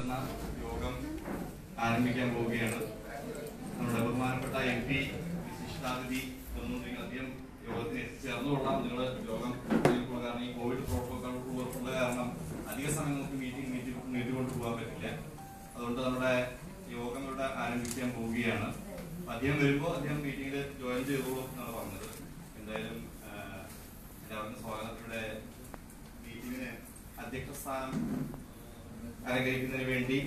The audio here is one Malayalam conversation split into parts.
സഹകരണ യോഗം ആരംഭിക്കാൻ പോവുകയാണ്. നമ്മുടെ ബഹുമാനപ്പെട്ട MP വിശിഷ്ടാതിഥി അധികം യോഗത്തിന് എത്തിച്ചേർന്നുകൊള്ളാം. നിങ്ങൾ യോഗം കാരണം ഈ കോവിഡ് പ്രോട്ടോകോൾ കാരണം അധിക സമയം നമുക്ക് നീട്ടിക്കൊണ്ട് പോകാൻ പറ്റില്ല. അതുകൊണ്ട് നമ്മുടെ യോഗം ഇവിടെ ആരംഭിക്കാൻ പോവുകയാണ്. അദ്ദേഹം വരുമ്പോൾ അദ്ദേഹം മീറ്റിംഗിൽ ജോയിൻ ചെയ്തോളൂ എന്നാണ് പറഞ്ഞത്. എന്തായാലും എല്ലാവർക്കും സ്വാഗതം. ഇവിടെ മീറ്റിംഗിന് അധ്യക്ഷ സ്ഥാനം അലങ്കരിക്കുന്നതിന് വേണ്ടി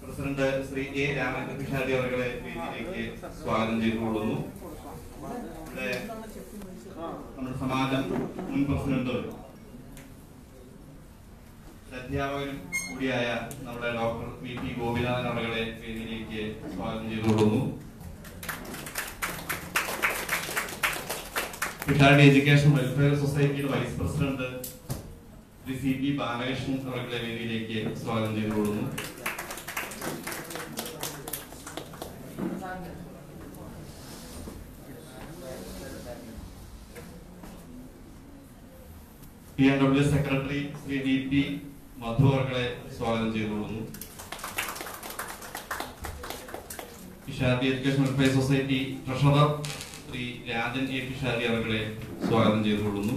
പ്രസിഡന്റ് ശ്രീ A. രാമചന്ദ്രൻ പിഷാരടി അവരുടെ വേദിയിലേക്ക് സ്വാഗതം ചെയ്തുകൊള്ളുന്നു. ഇവിടെ നമ്മുടെ സമാജം മുൻ പ്രസിഡന്റ് അധ്യാപകനും കൂടിയായ നമ്മുടെ ഡോക്ടർ VP ഗോപിനാഥൻ അവരുടെ വേദിയിലേക്ക് സ്വാഗതം ചെയ്തുകൊള്ളുന്നു. പിഷാരടി എഡ്യൂക്കേഷൻ വെൽഫെയർ സൊസൈറ്റിയുടെ vice president Shri CP Balakrishnan അവരുടെ വേദിയിലേക്ക് സ്വാഗതം ചെയ്തുകൊള്ളുന്നു. PNW secretary Shri VP Madhu അവരെ സ്വാഗതം ചെയ്തുകൊള്ളുന്നു. Pisharody education welfare society treasurer Shri Rajan A. Pisharody അവരെ സ്വാഗതം ചെയ്തുകൊള്ളുന്നു.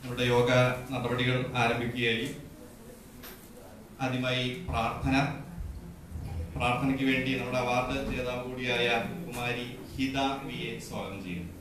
നമ്മുടെ യോഗ നടപടികൾ ആരംഭിക്കുകയായി. ആദ്യമായി പ്രാർത്ഥനയ്ക്ക് വേണ്ടി നമ്മുടെ അവാർഡ് ജേതാവ് കൂടിയായ കുമാരി ഹിത VA സ്വാഗതം ചെയ്യുന്നു.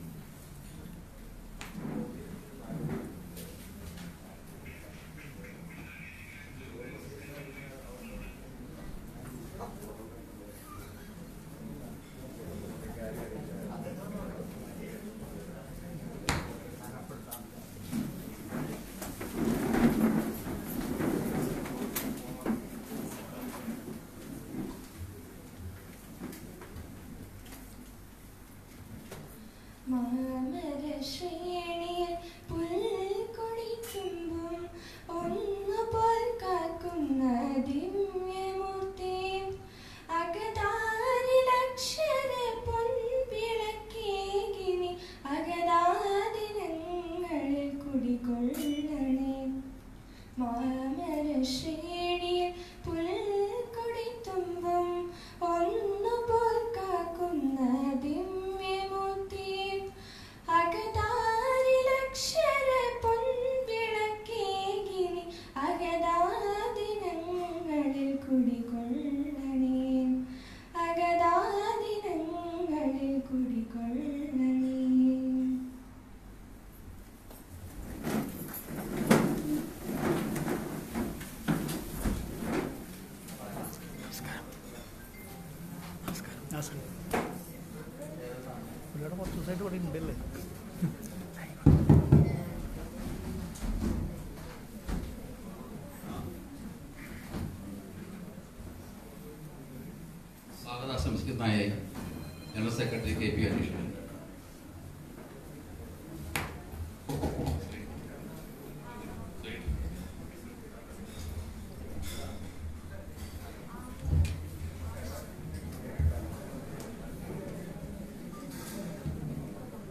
സ്വാഗതാശംസിക്കുന്നതായ ജനറൽ സെക്രട്ടറി KP അനീഷ്,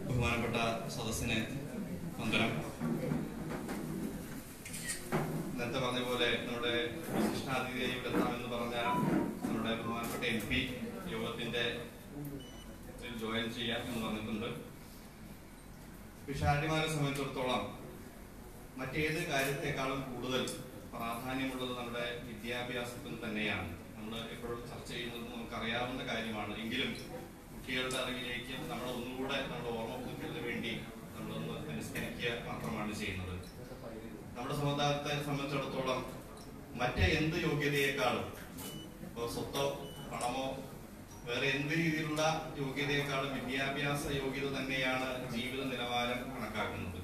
ബഹുമാനപ്പെട്ട സദസ്സിന് വന്ദനം. നേരത്തെ പറഞ്ഞ പോലെ നമ്മുടെ വിശിഷ്ടാതിഥിയായി ഇവിടെ എത്താമെന്ന് പറഞ്ഞ നമ്മുടെ ബഹുമാനപ്പെട്ട MP യോഗത്തിന്റെ ജോയിൻ ചെയ്യാം എന്ന് പറഞ്ഞിട്ടുണ്ട്. പിഷാരടിമാരെ സംബന്ധിച്ചിടത്തോളം മറ്റേത് കാര്യത്തെക്കാളും കൂടുതൽ പ്രാധാന്യമുള്ളത് നമ്മുടെ വിദ്യാഭ്യാസത്തിന് തന്നെയാണ്. നമ്മൾ എപ്പോഴും ചർച്ച ചെയ്യുന്നത് നമുക്കറിയാവുന്ന കാര്യമാണ്. എങ്കിലും കുട്ടികളുടെ അറിവിലേക്ക് നമ്മളെ ഒന്നുകൂടെ നമ്മുടെ ഓർമ്മ പുതുക്കലിന് വേണ്ടി നമ്മളൊന്ന് അനുസ്മരിക്കുക മാത്രമാണ് ചെയ്യുന്നത്. നമ്മുടെ സമുദായത്തെ സംബന്ധിച്ചിടത്തോളം മറ്റേ എന്ത് യോഗ്യതയെക്കാളും, ഇപ്പോൾ സ്വത്തോ പണമോ വേറെ എന്ത് രീതിയിലുള്ള യോഗ്യതയെക്കാളും വിദ്യാഭ്യാസ യോഗ്യത തന്നെയാണ് ജീവിത നിലവാരം കണക്കാക്കുന്നത്.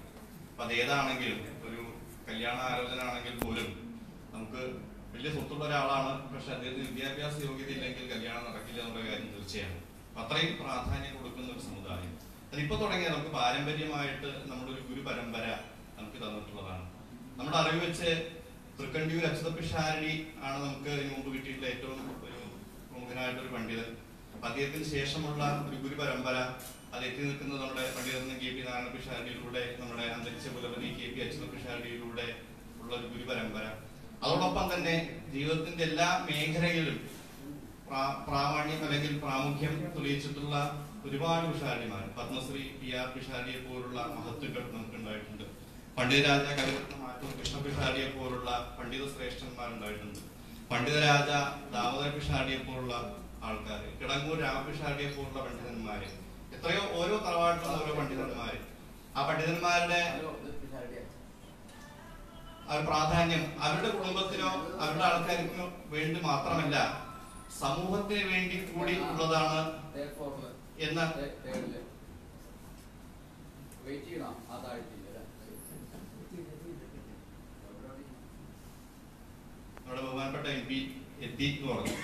അപ്പൊ അതേതാണെങ്കിലും, ഒരു കല്യാണ ആലോചന ആണെങ്കിൽ പോലും നമുക്ക് വലിയ സ്വത്തുള്ള ഒരാളാണ്, പക്ഷെ അദ്ദേഹത്തിന് വിദ്യാഭ്യാസ യോഗ്യത ഇല്ലെങ്കിൽ കല്യാണം നടക്കില്ല എന്നുള്ള കാര്യം തീർച്ചയാണ്. അത്രയും പ്രാധാന്യം കൊടുക്കുന്ന ഒരു സമുദായം. അതിപ്പോ തുടങ്ങിയ നമുക്ക് പാരമ്പര്യമായിട്ട് നമ്മുടെ ഒരു ഗുരു പരമ്പര നമുക്ക് തന്നിട്ടുള്ളതാണ്. നമ്മുടെ അറിവ് വെച്ച് തൃക്കണ്ടിയൂർ അച്യുത പിഷാരടി ആണ് നമുക്ക് ഇതിനു മുമ്പ് കിട്ടിയിട്ടുള്ള ഏറ്റവും ഒരു പ്രമുഖനായിട്ടൊരു പണ്ഡിതൻ. അദ്ദേഹത്തിന് ശേഷമുള്ള ഒരു ഗുരു പരമ്പര അത് എത്തി നിൽക്കുന്നത് നമ്മുടെ പണ്ഡിതൻ KP നാരായണ പിഷാരടിയിലൂടെ നമ്മുടെ അന്തരിച്ച കുലപതി KP അച്യുത പിഷാരടിയിലൂടെ ഉള്ള ഒരു ഗുരുപരമ്പര. അതോടൊപ്പം തന്നെ ജീവിതത്തിന്റെ എല്ലാ മേഖലകളിലും പ്രാമാണ്യം അല്ലെങ്കിൽ പ്രാമുഖ്യം തെളിയിച്ചിട്ടുള്ള ഒരുപാട് പിഷാരടിമാർ, പത്മശ്രീ PR പിഷാരടിയെ പോലുള്ള മഹത്തുക്കൾ നമുക്കുണ്ടായിട്ടുണ്ട്. പണ്ഡിതരാജ കവിരത്ന മാറ്റൂർ കൃഷ്ണ പിഷാരടിയെ പോലുള്ള പണ്ഡിത ശ്രേഷ്ഠന്മാരുണ്ടായിട്ടുണ്ട്. പണ്ഡിതരാജ ദാമോദര പിഷാരടിയെ പോലുള്ള ആൾക്കാർ, കിടങ്ങൂർ രാമപിഷാരടിയെ പോലുള്ള പണ്ഡിതന്മാര്, എത്രയോ ഓരോ തറവാട്ടിലും ഓരോ പണ്ഡിതന്മാര്. ആ പണ്ഡിതന്മാരുടെ പ്രാധാന്യം അവരുടെ കുടുംബത്തിനോ അവരുടെ ആൾക്കാർക്കോ വേണ്ടി മാത്രമല്ല, സമൂഹത്തിന് വേണ്ടി കൂടി ഉള്ളതാണ് എന്ന നമ്മുടെ ബഹുമാനപ്പെട്ട MP എത്തി എന്ന് പറഞ്ഞു.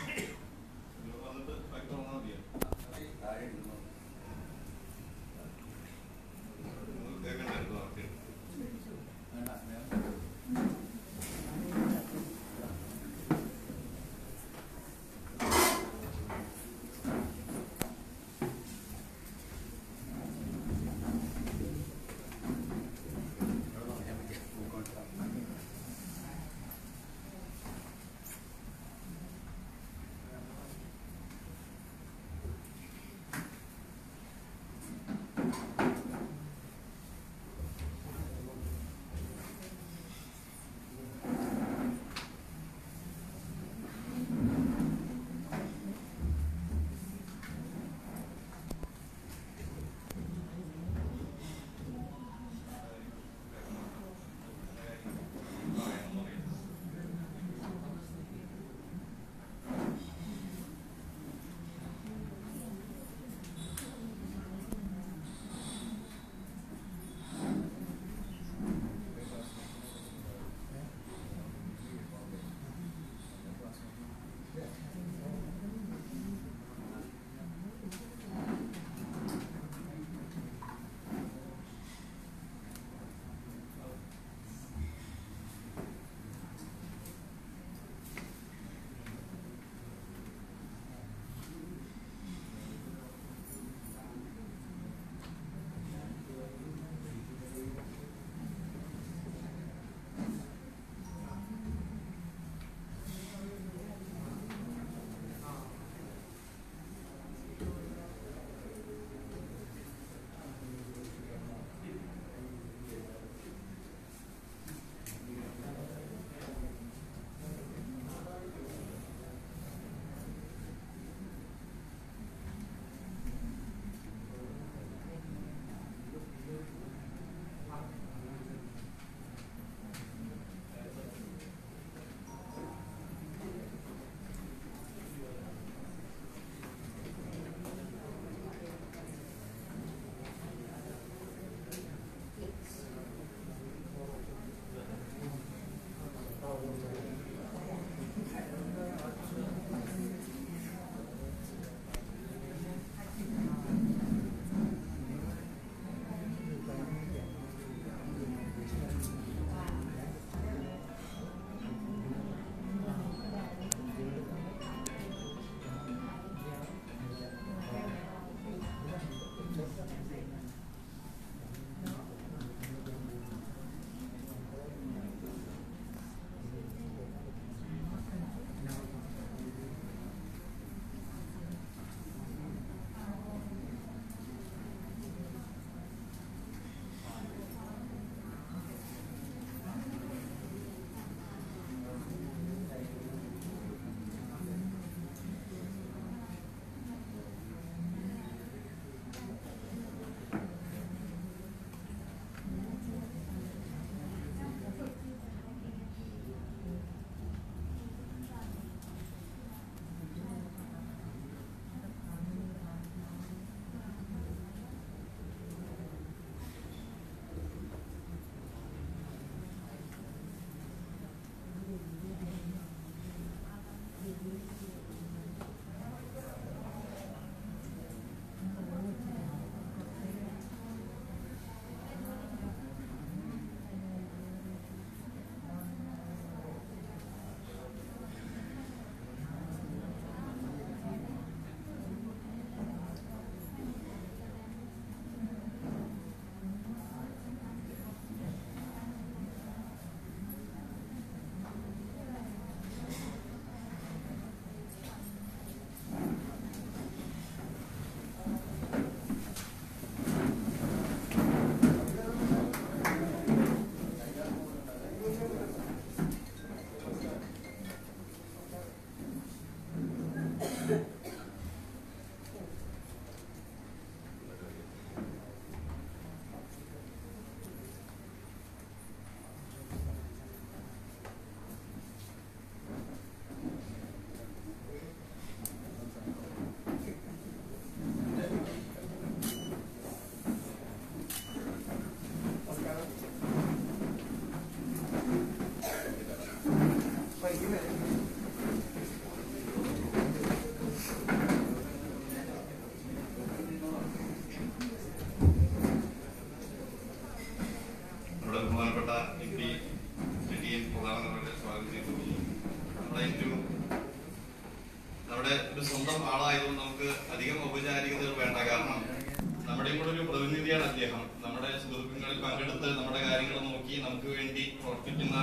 അദ്ദേഹം. നമ്മുടെ സുഹൃത്തുക്കളിൽ പങ്കെടുത്ത് നമ്മുടെ കാര്യങ്ങൾ നോക്കി നമുക്ക് വേണ്ടി പ്രവർത്തിക്കുന്ന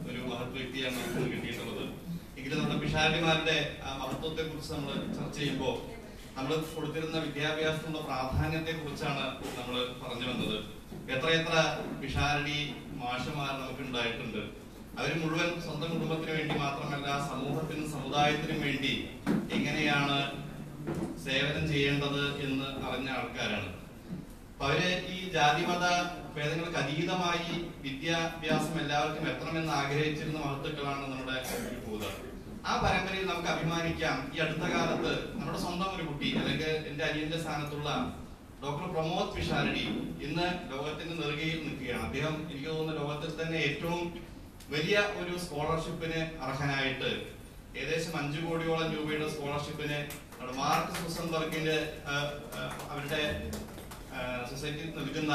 ഒരു മഹത് വ്യക്തിയാണ് നമുക്ക് കിട്ടിയിട്ടുള്ളത്. എങ്കിലും നമ്മുടെ പിഷാരിമാരുടെ ആ മഹത്വത്തെ കുറിച്ച് നമ്മൾ ചർച്ച ചെയ്യുമ്പോൾ നമ്മൾ കൊടുത്തിരുന്ന വിദ്യാഭ്യാസത്തിന്റെ പ്രാധാന്യത്തെ കുറിച്ചാണ് നമ്മൾ പറഞ്ഞു വന്നത്. എത്രയെത്ര പിഷാരടി മാഷുമാർ നമുക്ക് ഉണ്ടായിട്ടുണ്ട്. അവർ മുഴുവൻ സ്വന്തം കുടുംബത്തിന് വേണ്ടി മാത്രമല്ല, സമൂഹത്തിനും സമുദായത്തിനും വേണ്ടി എങ്ങനെയാണ് സേവനം ചെയ്യേണ്ടത് എന്ന് അറിഞ്ഞ ആൾക്കാരാണ്. അപ്പൊ അവര് ഈ ജാതിമത ഭേദങ്ങൾക്ക് അതീതമായി വിദ്യാഭ്യാസം എല്ലാവർക്കും എത്തണമെന്ന് ആഗ്രഹിച്ചിരുന്ന മഹത്തുക്കളാണ് നമ്മുടെ ഭൂതർ. ആ പരമ്പരയിൽ നമുക്ക് അഭിമാനിക്കാം. ഈ അടുത്ത കാലത്ത് നമ്മുടെ സ്വന്തം ഒരു കുട്ടി, അല്ലെങ്കിൽ എന്റെ അനിയന്റെ സ്ഥാനത്തുള്ള ഡോക്ടർ പ്രമോദ് പിഷാരടി ഇന്ന് ലോകത്തിന്റെ നെറുകയിൽ നിൽക്കുകയാണ്. അദ്ദേഹം എനിക്ക് തോന്നുന്നു ലോകത്തിൽ തന്നെ ഏറ്റവും വലിയ ഒരു സ്കോളർഷിപ്പിന് അർഹനായിട്ട് ഏകദേശം 5 കോടിയോളം രൂപയുടെ സ്കോളർഷിപ്പിന് മാർക്ക് സുസൻബർഗിന്റെ അവരുടെ സൊസൈറ്റി നൽകുന്ന,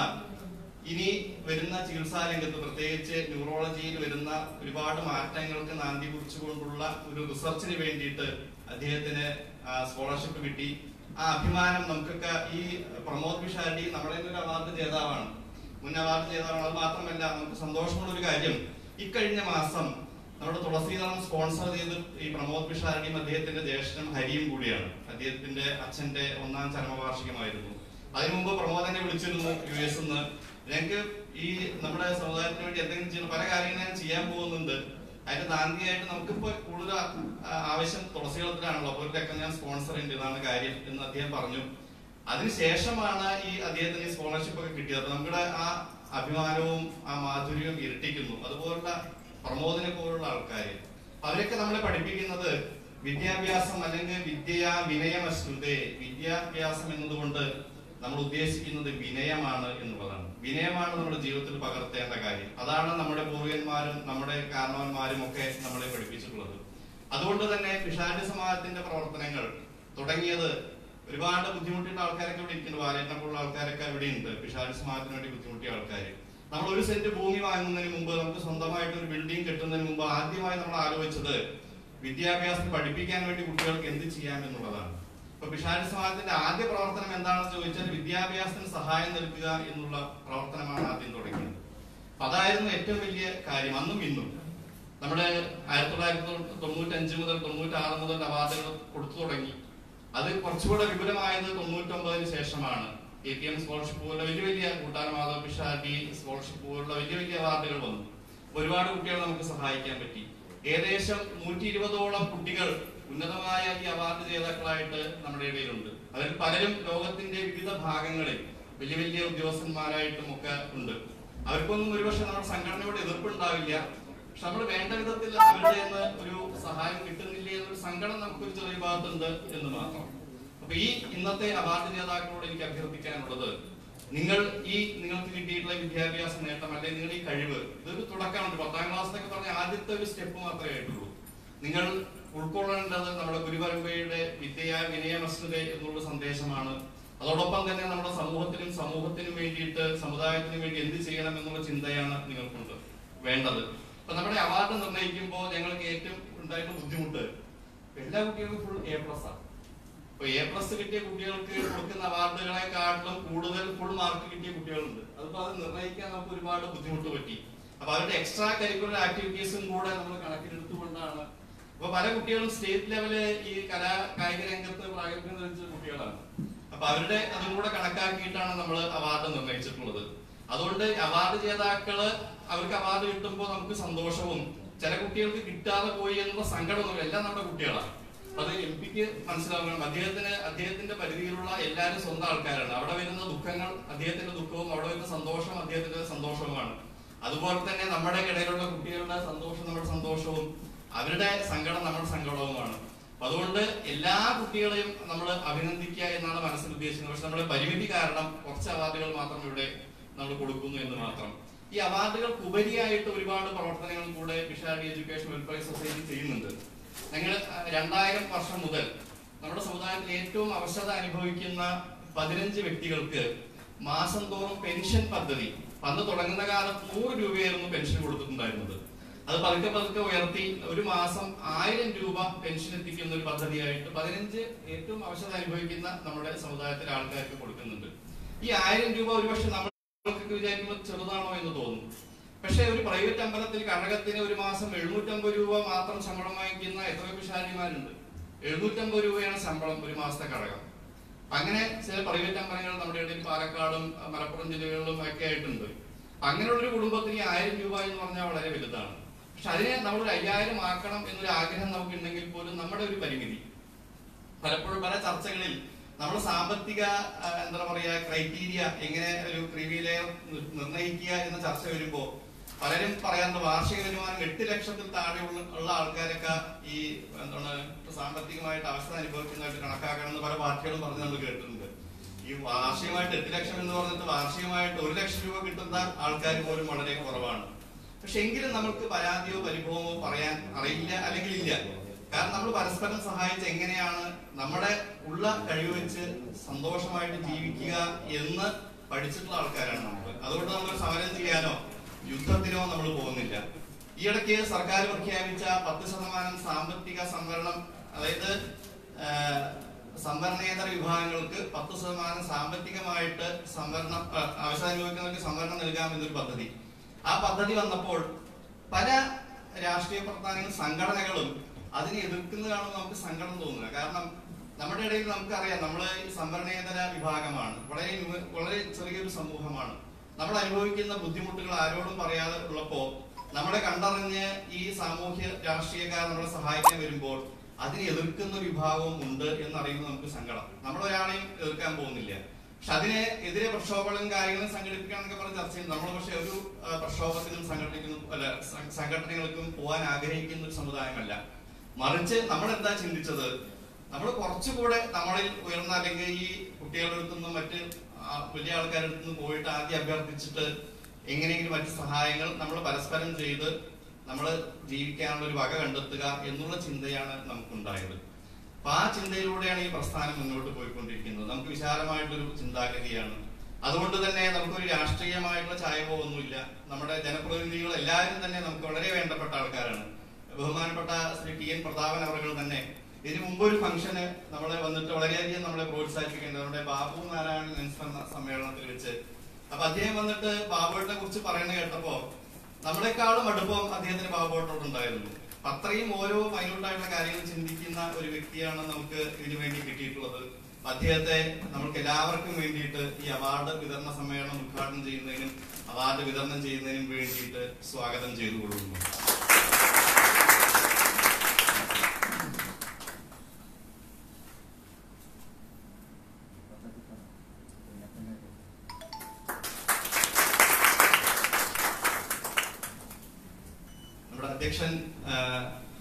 ഇനി വരുന്ന ചികിത്സാ രംഗത്ത് പ്രത്യേകിച്ച് ന്യൂറോളജിയിൽ വരുന്ന ഒരുപാട് മാറ്റങ്ങൾക്ക് നാന്ദി കുറിച്ചുകൊണ്ടുള്ള ഒരു റിസർച്ചിന് വേണ്ടിയിട്ട് അദ്ദേഹത്തിന് സ്കോളർഷിപ്പ് കിട്ടി. ആ അഭിമാനം നമുക്കൊക്കെ ഈ പ്രമോദ് പിഷാരടി നമ്മുടെ ഒരു അവാർഡ് ജേതാവാണ്, മുൻ അവാർഡ് ജേതാവാണ്. അത് മാത്രമല്ല, നമുക്ക് സന്തോഷമുള്ള ഒരു കാര്യം, ഇക്കഴിഞ്ഞ മാസം നമ്മുടെ തുളസീദളം സ്പോൺസർ ചെയ്ത് ഈ പ്രമോദ് പിഷാരടിയും അദ്ദേഹത്തിന്റെ ജ്യേഷ്ഠനും ഹരിയും കൂടിയാണ്. അദ്ദേഹത്തിന്റെ അച്ഛന്റെ 1ാം ചരമവാർഷികമായിരുന്നു. അതിനു മുമ്പ് പ്രമോദനെ വിളിച്ചിരുന്നു US നിന്ന്. ഞങ്ങൾക്ക് ഈ നമ്മുടെ സമുദായത്തിന് വേണ്ടി എന്തെങ്കിലും ചെയ്യുന്ന പല കാര്യങ്ങളും ഞാൻ ചെയ്യാൻ പോകുന്നുണ്ട്. അതിന്റെ നാന്ദിയായിട്ട് നമുക്കിപ്പോ കൂടുതൽ ആവശ്യം തുളസികളത്തിലാണല്ലോ, അപ്പോൾ ഇതൊക്കെ ഞാൻ സ്പോൺസർ ഉണ്ട്, ഇതാണ് കാര്യം എന്ന് അദ്ദേഹം പറഞ്ഞു. അതിനുശേഷമാണ് ഈ അദ്ദേഹത്തിന് ഈ സ്കോളർഷിപ്പ് ഒക്കെ കിട്ടിയത്. നമ്മുടെ ആ അഭിമാനവും ആ മാധുര്യവും ഇരട്ടിക്കുന്നു. അതുപോലുള്ള പ്രമോദിനെ പോലുള്ള ആൾക്കാര് അവരൊക്കെ നമ്മളെ പഠിപ്പിക്കുന്നത് വിദ്യാഭ്യാസം അല്ലെങ്കിൽ വിനയമശ്രുതേ, വിദ്യാഭ്യാസം എന്നതുകൊണ്ട് നമ്മൾ ഉദ്ദേശിക്കുന്നത് വിനയമാണ് എന്നുള്ളതാണ്. വിനയമാണ് നമ്മുടെ ജീവിതത്തിൽ പകർത്തേണ്ട കാര്യം. അതാണ് നമ്മുടെ പൂർവികന്മാരും നമ്മുടെ കാരണവന്മാരും ഒക്കെ നമ്മളെ പഠിപ്പിച്ചിട്ടുള്ളത്. അതുകൊണ്ട് തന്നെ പിഷാരി സമാജത്തിന്റെ പ്രവർത്തനങ്ങൾ തുടങ്ങിയത് ഒരുപാട് ബുദ്ധിമുട്ടിയുള്ള ആൾക്കാരൊക്കെ ഇവിടെ ഇരിക്കുന്നു. വാലേട്ടനെ പോലുള്ള ആൾക്കാരൊക്കെ ഇവിടെ ഉണ്ട്. പിഷാരി സമാജത്തിന് വേണ്ടി ബുദ്ധിമുട്ടിയ ആൾക്കാർ. നമ്മൾ 1 സെന്റ് ഭൂമി വാങ്ങുന്നതിന് മുമ്പ്, നമുക്ക് സ്വന്തമായിട്ട് ഒരു ബിൽഡിംഗ് കെട്ടുന്നതിന് മുമ്പ് ആദ്യമായി നമ്മൾ ആലോചിച്ചത് വിദ്യാഭ്യാസം പഠിപ്പിക്കാൻ വേണ്ടി കുട്ടികൾക്ക് എന്ത് ചെയ്യാം എന്നുള്ളതാണ്. അപ്പൊ പിഷാരി സമാജത്തിന്റെ ആദ്യ പ്രവർത്തനം എന്താണെന്ന് ചോദിച്ചാൽ വിദ്യാഭ്യാസത്തിന് സഹായം നൽകുക എന്നുള്ള പ്രവർത്തനമാണ് ആദ്യം തുടങ്ങിയത്. അതായിരുന്നു ഏറ്റവും വലിയ കാര്യം. അന്നും ഇന്നും നമ്മുടെ 1995 മുതൽ 96 മുതൽ അവാർഡുകൾ കൊടുത്തു തുടങ്ങി. അത് കുറച്ചുകൂടെ വിപുലമായത് 99-ന് ശേഷമാണ്. APM സ്കോളർഷിപ്പ് പോലുള്ള വലിയ വലിയ കൂട്ടാൻ മാധവ പിഷാരടി സ്കോളർഷിപ്പ് പോലുള്ള വലിയ വലിയ അവാർഡുകൾ വന്നു. ഒരുപാട് കുട്ടികൾ നമുക്ക് സഹായിക്കാൻ പറ്റി. ഏകദേശം 120ഓളം കുട്ടികൾ ഉന്നതമായ ഈ അവാർഡ് ജേതാക്കളായിട്ട് നമ്മുടെ ഇടയിലുണ്ട്. അതിൽ പലരും ലോകത്തിന്റെ വിവിധ ഭാഗങ്ങളിൽ വലിയ വലിയ ഉദ്യോഗസ്ഥന്മാരായിട്ടും ഒക്കെ ഉണ്ട്. അവർക്കൊന്നും ഒരുപക്ഷെ നമ്മുടെ സംഘടനയോട് എതിർപ്പുണ്ടാവില്ല. പക്ഷെ നമ്മൾ വേണ്ട വിധത്തിൽ അവരുടെ ഒരു സഹായം കിട്ടുന്നില്ല എന്നൊരു സങ്കടം നമുക്കൊരു ചെറിയ ഭാഗത്തുണ്ട് എന്ന് മാത്രം. അപ്പൊ ഈ ഇന്നത്തെ അവാർഡ് ജേതാക്കളോട് എനിക്ക് അഭ്യർത്ഥിക്കാനുള്ളത്, നിങ്ങൾക്ക് കിട്ടിയിട്ടുള്ള വിദ്യാഭ്യാസ നേട്ടം അല്ലെങ്കിൽ നിങ്ങളുടെ ഈ കഴിവ്, ഇതൊരു തുടക്കമുണ്ട്. 10ാം ക്ലാസ് എന്നൊക്കെ പറഞ്ഞ ആദ്യത്തെ ഒരു സ്റ്റെപ്പ് മാത്രമേ ആയിട്ടുള്ളൂ. നിങ്ങൾ ഉൾക്കൊള്ളേണ്ടത് നമ്മുടെ ഗുരുപരമ്പരയുടെ വിനയമശ്രുതേ എന്നുള്ള സന്ദേശമാണ്. അതോടൊപ്പം തന്നെ നമ്മുടെ സമൂഹത്തിനും വേണ്ടിയിട്ട് സമുദായത്തിനും വേണ്ടി എന്ത് ചെയ്യണം എന്നുള്ള ചിന്തയാണ് നിങ്ങൾക്കുണ്ട് വേണ്ടത്. അപ്പൊ നമ്മുടെ അവാർഡ് നിർണ്ണയിക്കുമ്പോൾ ഞങ്ങൾക്ക് ഏറ്റവും ഉണ്ടായിരുന്ന ബുദ്ധിമുട്ട്, എല്ലാ കുട്ടികൾക്കും ഫുൾ A+ ആണ്. അപ്പൊ A+ കിട്ടിയ കുട്ടികൾക്ക് കൊടുക്കുന്ന അവാർഡുകളെക്കാട്ടിലും കൂടുതൽ ഫുൾ മാർക്ക് കിട്ടിയ കുട്ടികളുണ്ട്. അതിപ്പോ അത് നിർണ്ണയിക്കാൻ നമുക്ക് ഒരുപാട് ബുദ്ധിമുട്ട് പറ്റി. അപ്പൊ അവരുടെ എക്സ്ട്രാ കരിക്കുലർ ആക്ടിവിറ്റീസും കൂടെ നമ്മൾ കണക്കിലെടുത്തുകൊണ്ടാണ്. അപ്പൊ പല കുട്ടികളും സ്റ്റേറ്റ് ലെവല് ഈ കായിക രംഗത്ത് പ്രാഗൽഭ്യം തെളിയിച്ച കുട്ടികളാണ്. അപ്പൊ അവരുടെ അതും കൂടെ കണക്കാക്കിയിട്ടാണ് നമ്മൾ അവാർഡ് നിർണ്ണയിച്ചിട്ടുള്ളത്. അതുകൊണ്ട് അവാർഡ് ജേതാക്കള് അവർക്ക് അവാർഡ് കിട്ടുമ്പോൾ നമുക്ക് സന്തോഷവും, ചില കുട്ടികൾക്ക് കിട്ടാതെ പോയി എന്നുള്ള സങ്കടമൊന്നുമില്ല. എല്ലാം നമ്മുടെ കുട്ടികളാണ്. അത് MP-ക്ക് മനസ്സിലാവണം. അദ്ദേഹത്തിന്റെ പരിധിയിലുള്ള എല്ലാവരും സ്വന്തം ആൾക്കാരാണ്. അവിടെ വരുന്ന ദുഃഖങ്ങൾ അദ്ദേഹത്തിന്റെ ദുഃഖവും അവിടെ വരുന്ന സന്തോഷം അദ്ദേഹത്തിന്റെ സന്തോഷവുമാണ്. അതുപോലെ തന്നെ നമ്മുടെ ഇടയിലുള്ള കുട്ടികളുടെ സന്തോഷം നമ്മുടെ സന്തോഷവും, അവരുടെ സങ്കടം നമ്മുടെ സങ്കടവുമാണ്. അതുകൊണ്ട് എല്ലാ കുട്ടികളെയും നമ്മൾ അഭിനന്ദിക്കുക എന്നാണ് മനസ്സിൽ ഉദ്ദേശിക്കുന്നത്. പക്ഷെ നമ്മുടെ പരിമിതി കാരണം കുറച്ച് അവാർഡുകൾ മാത്രം ഇവിടെ നമ്മൾ കൊടുക്കുന്നു എന്ന് മാത്രം. ഈ അവാർഡുകൾക്ക് ഉപരിയായിട്ട് ഒരുപാട് പ്രവർത്തനങ്ങൾ കൂടെ പിഷാരടി എഡ്യൂക്കേഷൻ വെൽഫെയർ സൊസൈറ്റി ചെയ്യുന്നുണ്ട്. ഞങ്ങൾ 2000 വർഷം മുതൽ നമ്മുടെ സമുദായത്തിൽ ഏറ്റവും അവശത അനുഭവിക്കുന്ന 15 വ്യക്തികൾക്ക് മാസം തോറും പെൻഷൻ പദ്ധതി, അന്ന് തുടങ്ങുന്ന കാലത്ത് 100 രൂപയായിരുന്നു പെൻഷൻ കൊടുത്തിട്ടുണ്ടായിരുന്നത്. അത് പതുക്കെ ഉയർത്തി ഒരു മാസം 1000 രൂപ പെൻഷൻ എത്തിക്കുന്ന ഒരു പദ്ധതിയായിട്ട് 15 ഏറ്റവും അവശത അനുഭവിക്കുന്ന നമ്മുടെ സമുദായത്തിലെ ആൾക്കാർക്ക് കൊടുക്കുന്നുണ്ട്. ഈ 1000 രൂപ ഒരുപക്ഷെ നമ്മൾക്ക് വിചാരിക്കുമ്പോൾ ചെറുതാണോ എന്ന് തോന്നും. പക്ഷെ ഒരു പ്രൈവറ്റ് അമ്പലത്തിൽ കഴകത്തിന് ഒരു മാസം 750 രൂപ മാത്രം ശമ്പളം വാങ്ങിക്കുന്ന എത്രയോ പിഷാരിമാരുണ്ട്. 750 രൂപയാണ് ശമ്പളം ഒരു മാസത്തെ കഴകം. അങ്ങനെ ചില പ്രൈവറ്റ് അമ്പലങ്ങൾ നമ്മുടെ ഇടയിൽ പാലക്കാടും മലപ്പുറം ജില്ലകളിലും ഒക്കെ ആയിട്ടുണ്ട്. അങ്ങനെയുള്ളൊരു കുടുംബത്തിന് 1000 രൂപ എന്ന് പറഞ്ഞാൽ വളരെ വലുതാണ്. പക്ഷെ അതിനെ നമ്മളൊരു 5000 ആക്കണം എന്നൊരു ആഗ്രഹം നമുക്കുണ്ടെങ്കിൽ പോലും നമ്മുടെ ഒരു പരിമിതി, പലപ്പോഴും പല ചർച്ചകളിൽ നമ്മൾ സാമ്പത്തിക എന്താ പറയാ ക്രൈറ്റീരിയ എങ്ങനെ ഒരു ക്രീമിലെയർ നിർണ്ണയിക്കുക എന്ന ചർച്ച വരുമ്പോൾ പലരും പറയാറുണ്ട് വാർഷിക വരുമാനം 8 ലക്ഷത്തിൽ താഴെ ഉള്ള ആൾക്കാരൊക്കെ ഈ എന്താണ് സാമ്പത്തികമായിട്ട് അവസ്ഥ അനുഭവിക്കുന്നതായിട്ട് കണക്കാക്കണമെന്ന് പല പാർട്ടികളും പറഞ്ഞ് നമ്മൾ കേട്ടിട്ടുണ്ട്. ഈ വാർഷികമായിട്ട് 8 ലക്ഷം എന്ന് പറഞ്ഞിട്ട് വാർഷികമായിട്ട് 1 ലക്ഷം രൂപ കിട്ടുന്ന ആൾക്കാർ പോലും വളരെ കുറവാണ്. പക്ഷെ എങ്കിലും നമുക്ക് പരാതിയോ പരിഭവമോ പറയാൻ അറിയില്ല, അല്ലെങ്കിൽ ഇല്ല. കാരണം നമ്മൾ പരസ്പരം സഹായിച്ച് എങ്ങനെയാണ് നമ്മുടെ ഉള്ള കഴിവ് വെച്ച് സന്തോഷമായിട്ട് ജീവിക്കുക എന്ന് പഠിച്ചിട്ടുള്ള ആൾക്കാരാണ് നമ്മൾ. അതുകൊണ്ട് നമ്മൾ സമരം ചെയ്യാനോ യുദ്ധത്തിനോ നമ്മൾ പോകുന്നില്ല. ഈ ഇടയ്ക്ക് സർക്കാർ പ്രഖ്യാപിച്ച 10% സാമ്പത്തിക സംവരണം, അതായത് സംവരണേതര വിഭാഗങ്ങൾക്ക് 10% സാമ്പത്തികമായിട്ട് സംവരണം ആവശ്യം അനുഭവിക്കുന്നവർക്ക് സംവരണം നൽകാമെന്നൊരു പദ്ധതി. ആ പദ്ധതി വന്നപ്പോൾ പല രാഷ്ട്രീയ പ്രസ്ഥാനങ്ങളും സംഘടനകളും അതിനെ എതിർക്കുന്നതാണെന്ന് നമുക്ക് സങ്കടം തോന്നുക. കാരണം നമ്മുടെ ഇടയിൽ നമുക്കറിയാം, നമ്മള് സംവരണേതര വിഭാഗമാണ്, വളരെ ചെറിയൊരു സമൂഹമാണ്. നമ്മൾ അനുഭവിക്കുന്ന ബുദ്ധിമുട്ടുകൾ ആരോടും പറയാതെ ഉള്ളപ്പോ നമ്മളെ കണ്ടറിഞ്ഞ് ഈ സാമൂഹ്യ രാഷ്ട്രീയക്കാർ നമ്മളെ സഹായിക്കാൻ വരുമ്പോൾ അതിനെ എതിർക്കുന്ന ഒരു വിഭാഗവും ഉണ്ട് എന്നറിയുമ്പോൾ നമുക്ക് സങ്കടം. നമ്മളൊരാളെയും എതിർക്കാൻ പോകുന്നില്ല. പക്ഷെ അതിനെ എതിരെ പ്രക്ഷോഭങ്ങളും കാര്യങ്ങളും സംഘടിപ്പിക്കാന്നൊക്കെ പറഞ്ഞ് ചർച്ച ചെയ്യുന്നു. നമ്മൾ പക്ഷെ ഒരു പ്രക്ഷോഭത്തിനും സംഘടനകൾക്കും പോകാൻ ആഗ്രഹിക്കുന്ന ഒരു സമുദായമല്ല. മറിച്ച് നമ്മൾ എന്താ ചിന്തിച്ചത്, നമ്മൾ കുറച്ചുകൂടെ നമ്മളിൽ ഉയർന്ന, അല്ലെങ്കിൽ ഈ കുട്ടികളുടെ അടുത്തുനിന്നും മറ്റ് വലിയ ആൾക്കാരുടെ അടുത്തുനിന്ന് പോയിട്ട് ആദ്യം അഭ്യർത്ഥിച്ചിട്ട് എങ്ങനെയെങ്കിലും മറ്റ് സഹായങ്ങൾ നമ്മൾ പരസ്പരം ചെയ്ത് നമ്മൾ ജീവിക്കാനുള്ള ഒരു വക കണ്ടെത്തുക എന്നുള്ള ചിന്തയാണ് നമുക്കുണ്ടായത്. അപ്പൊ ആ ചിന്തയിലൂടെയാണ് ഈ പ്രസ്ഥാനം മുന്നോട്ട് പോയിക്കൊണ്ടിരിക്കുന്നത്. നമുക്ക് വിശാലമായിട്ടൊരു ചിന്താഗതിയാണ്. അതുകൊണ്ട് തന്നെ നമുക്കൊരു രാഷ്ട്രീയമായിട്ടുള്ള ചായവോ ഒന്നുമില്ല. നമ്മുടെ ജനപ്രതിനിധികൾ എല്ലാവരും തന്നെ നമുക്ക് വളരെ വേണ്ടപ്പെട്ട ആൾക്കാരാണ്. ബഹുമാനപ്പെട്ട ശ്രീ ടി.എൻ. പ്രതാപൻ അവർ തന്നെ ഇതിനു മുമ്പ് ഒരു ഫംഗ്ഷന് നമ്മളെ വന്നിട്ട് വളരെയധികം നമ്മളെ പ്രോത്സാഹിപ്പിക്കേണ്ടത് നമ്മുടെ ബാബു നാരായണൻ അനുസ്മരണ സമ്മേളനത്തിൽ വെച്ച്. അപ്പൊ അദ്ദേഹം വന്നിട്ട് ബാബുവേട്ടനെ കുറിച്ച് പറയുന്നത് കേട്ടപ്പോ നമ്മളെക്കാളും അടുപ്പം അദ്ദേഹത്തിന് ബാബുവേട്ടനോടുണ്ടായിരുന്നു. അത്രയും ഓരോ മൈന്യൂട്ടായിട്ടുള്ള കാര്യങ്ങൾ ചിന്തിക്കുന്ന ഒരു വ്യക്തിയാണ് നമുക്ക് ഇതിനു വേണ്ടി കിട്ടിയിട്ടുള്ളത്. അദ്ദേഹത്തെ നമ്മൾക്ക് എല്ലാവർക്കും വേണ്ടിയിട്ട് ഈ അവാർഡ് വിതരണ സമ്മേളനം ഉദ്ഘാടനം ചെയ്യുന്നതിനും അവാർഡ് വിതരണം ചെയ്യുന്നതിനും വേണ്ടിയിട്ട് സ്വാഗതം ചെയ്തു കൊള്ളുന്നു. അധ്യക്ഷൻ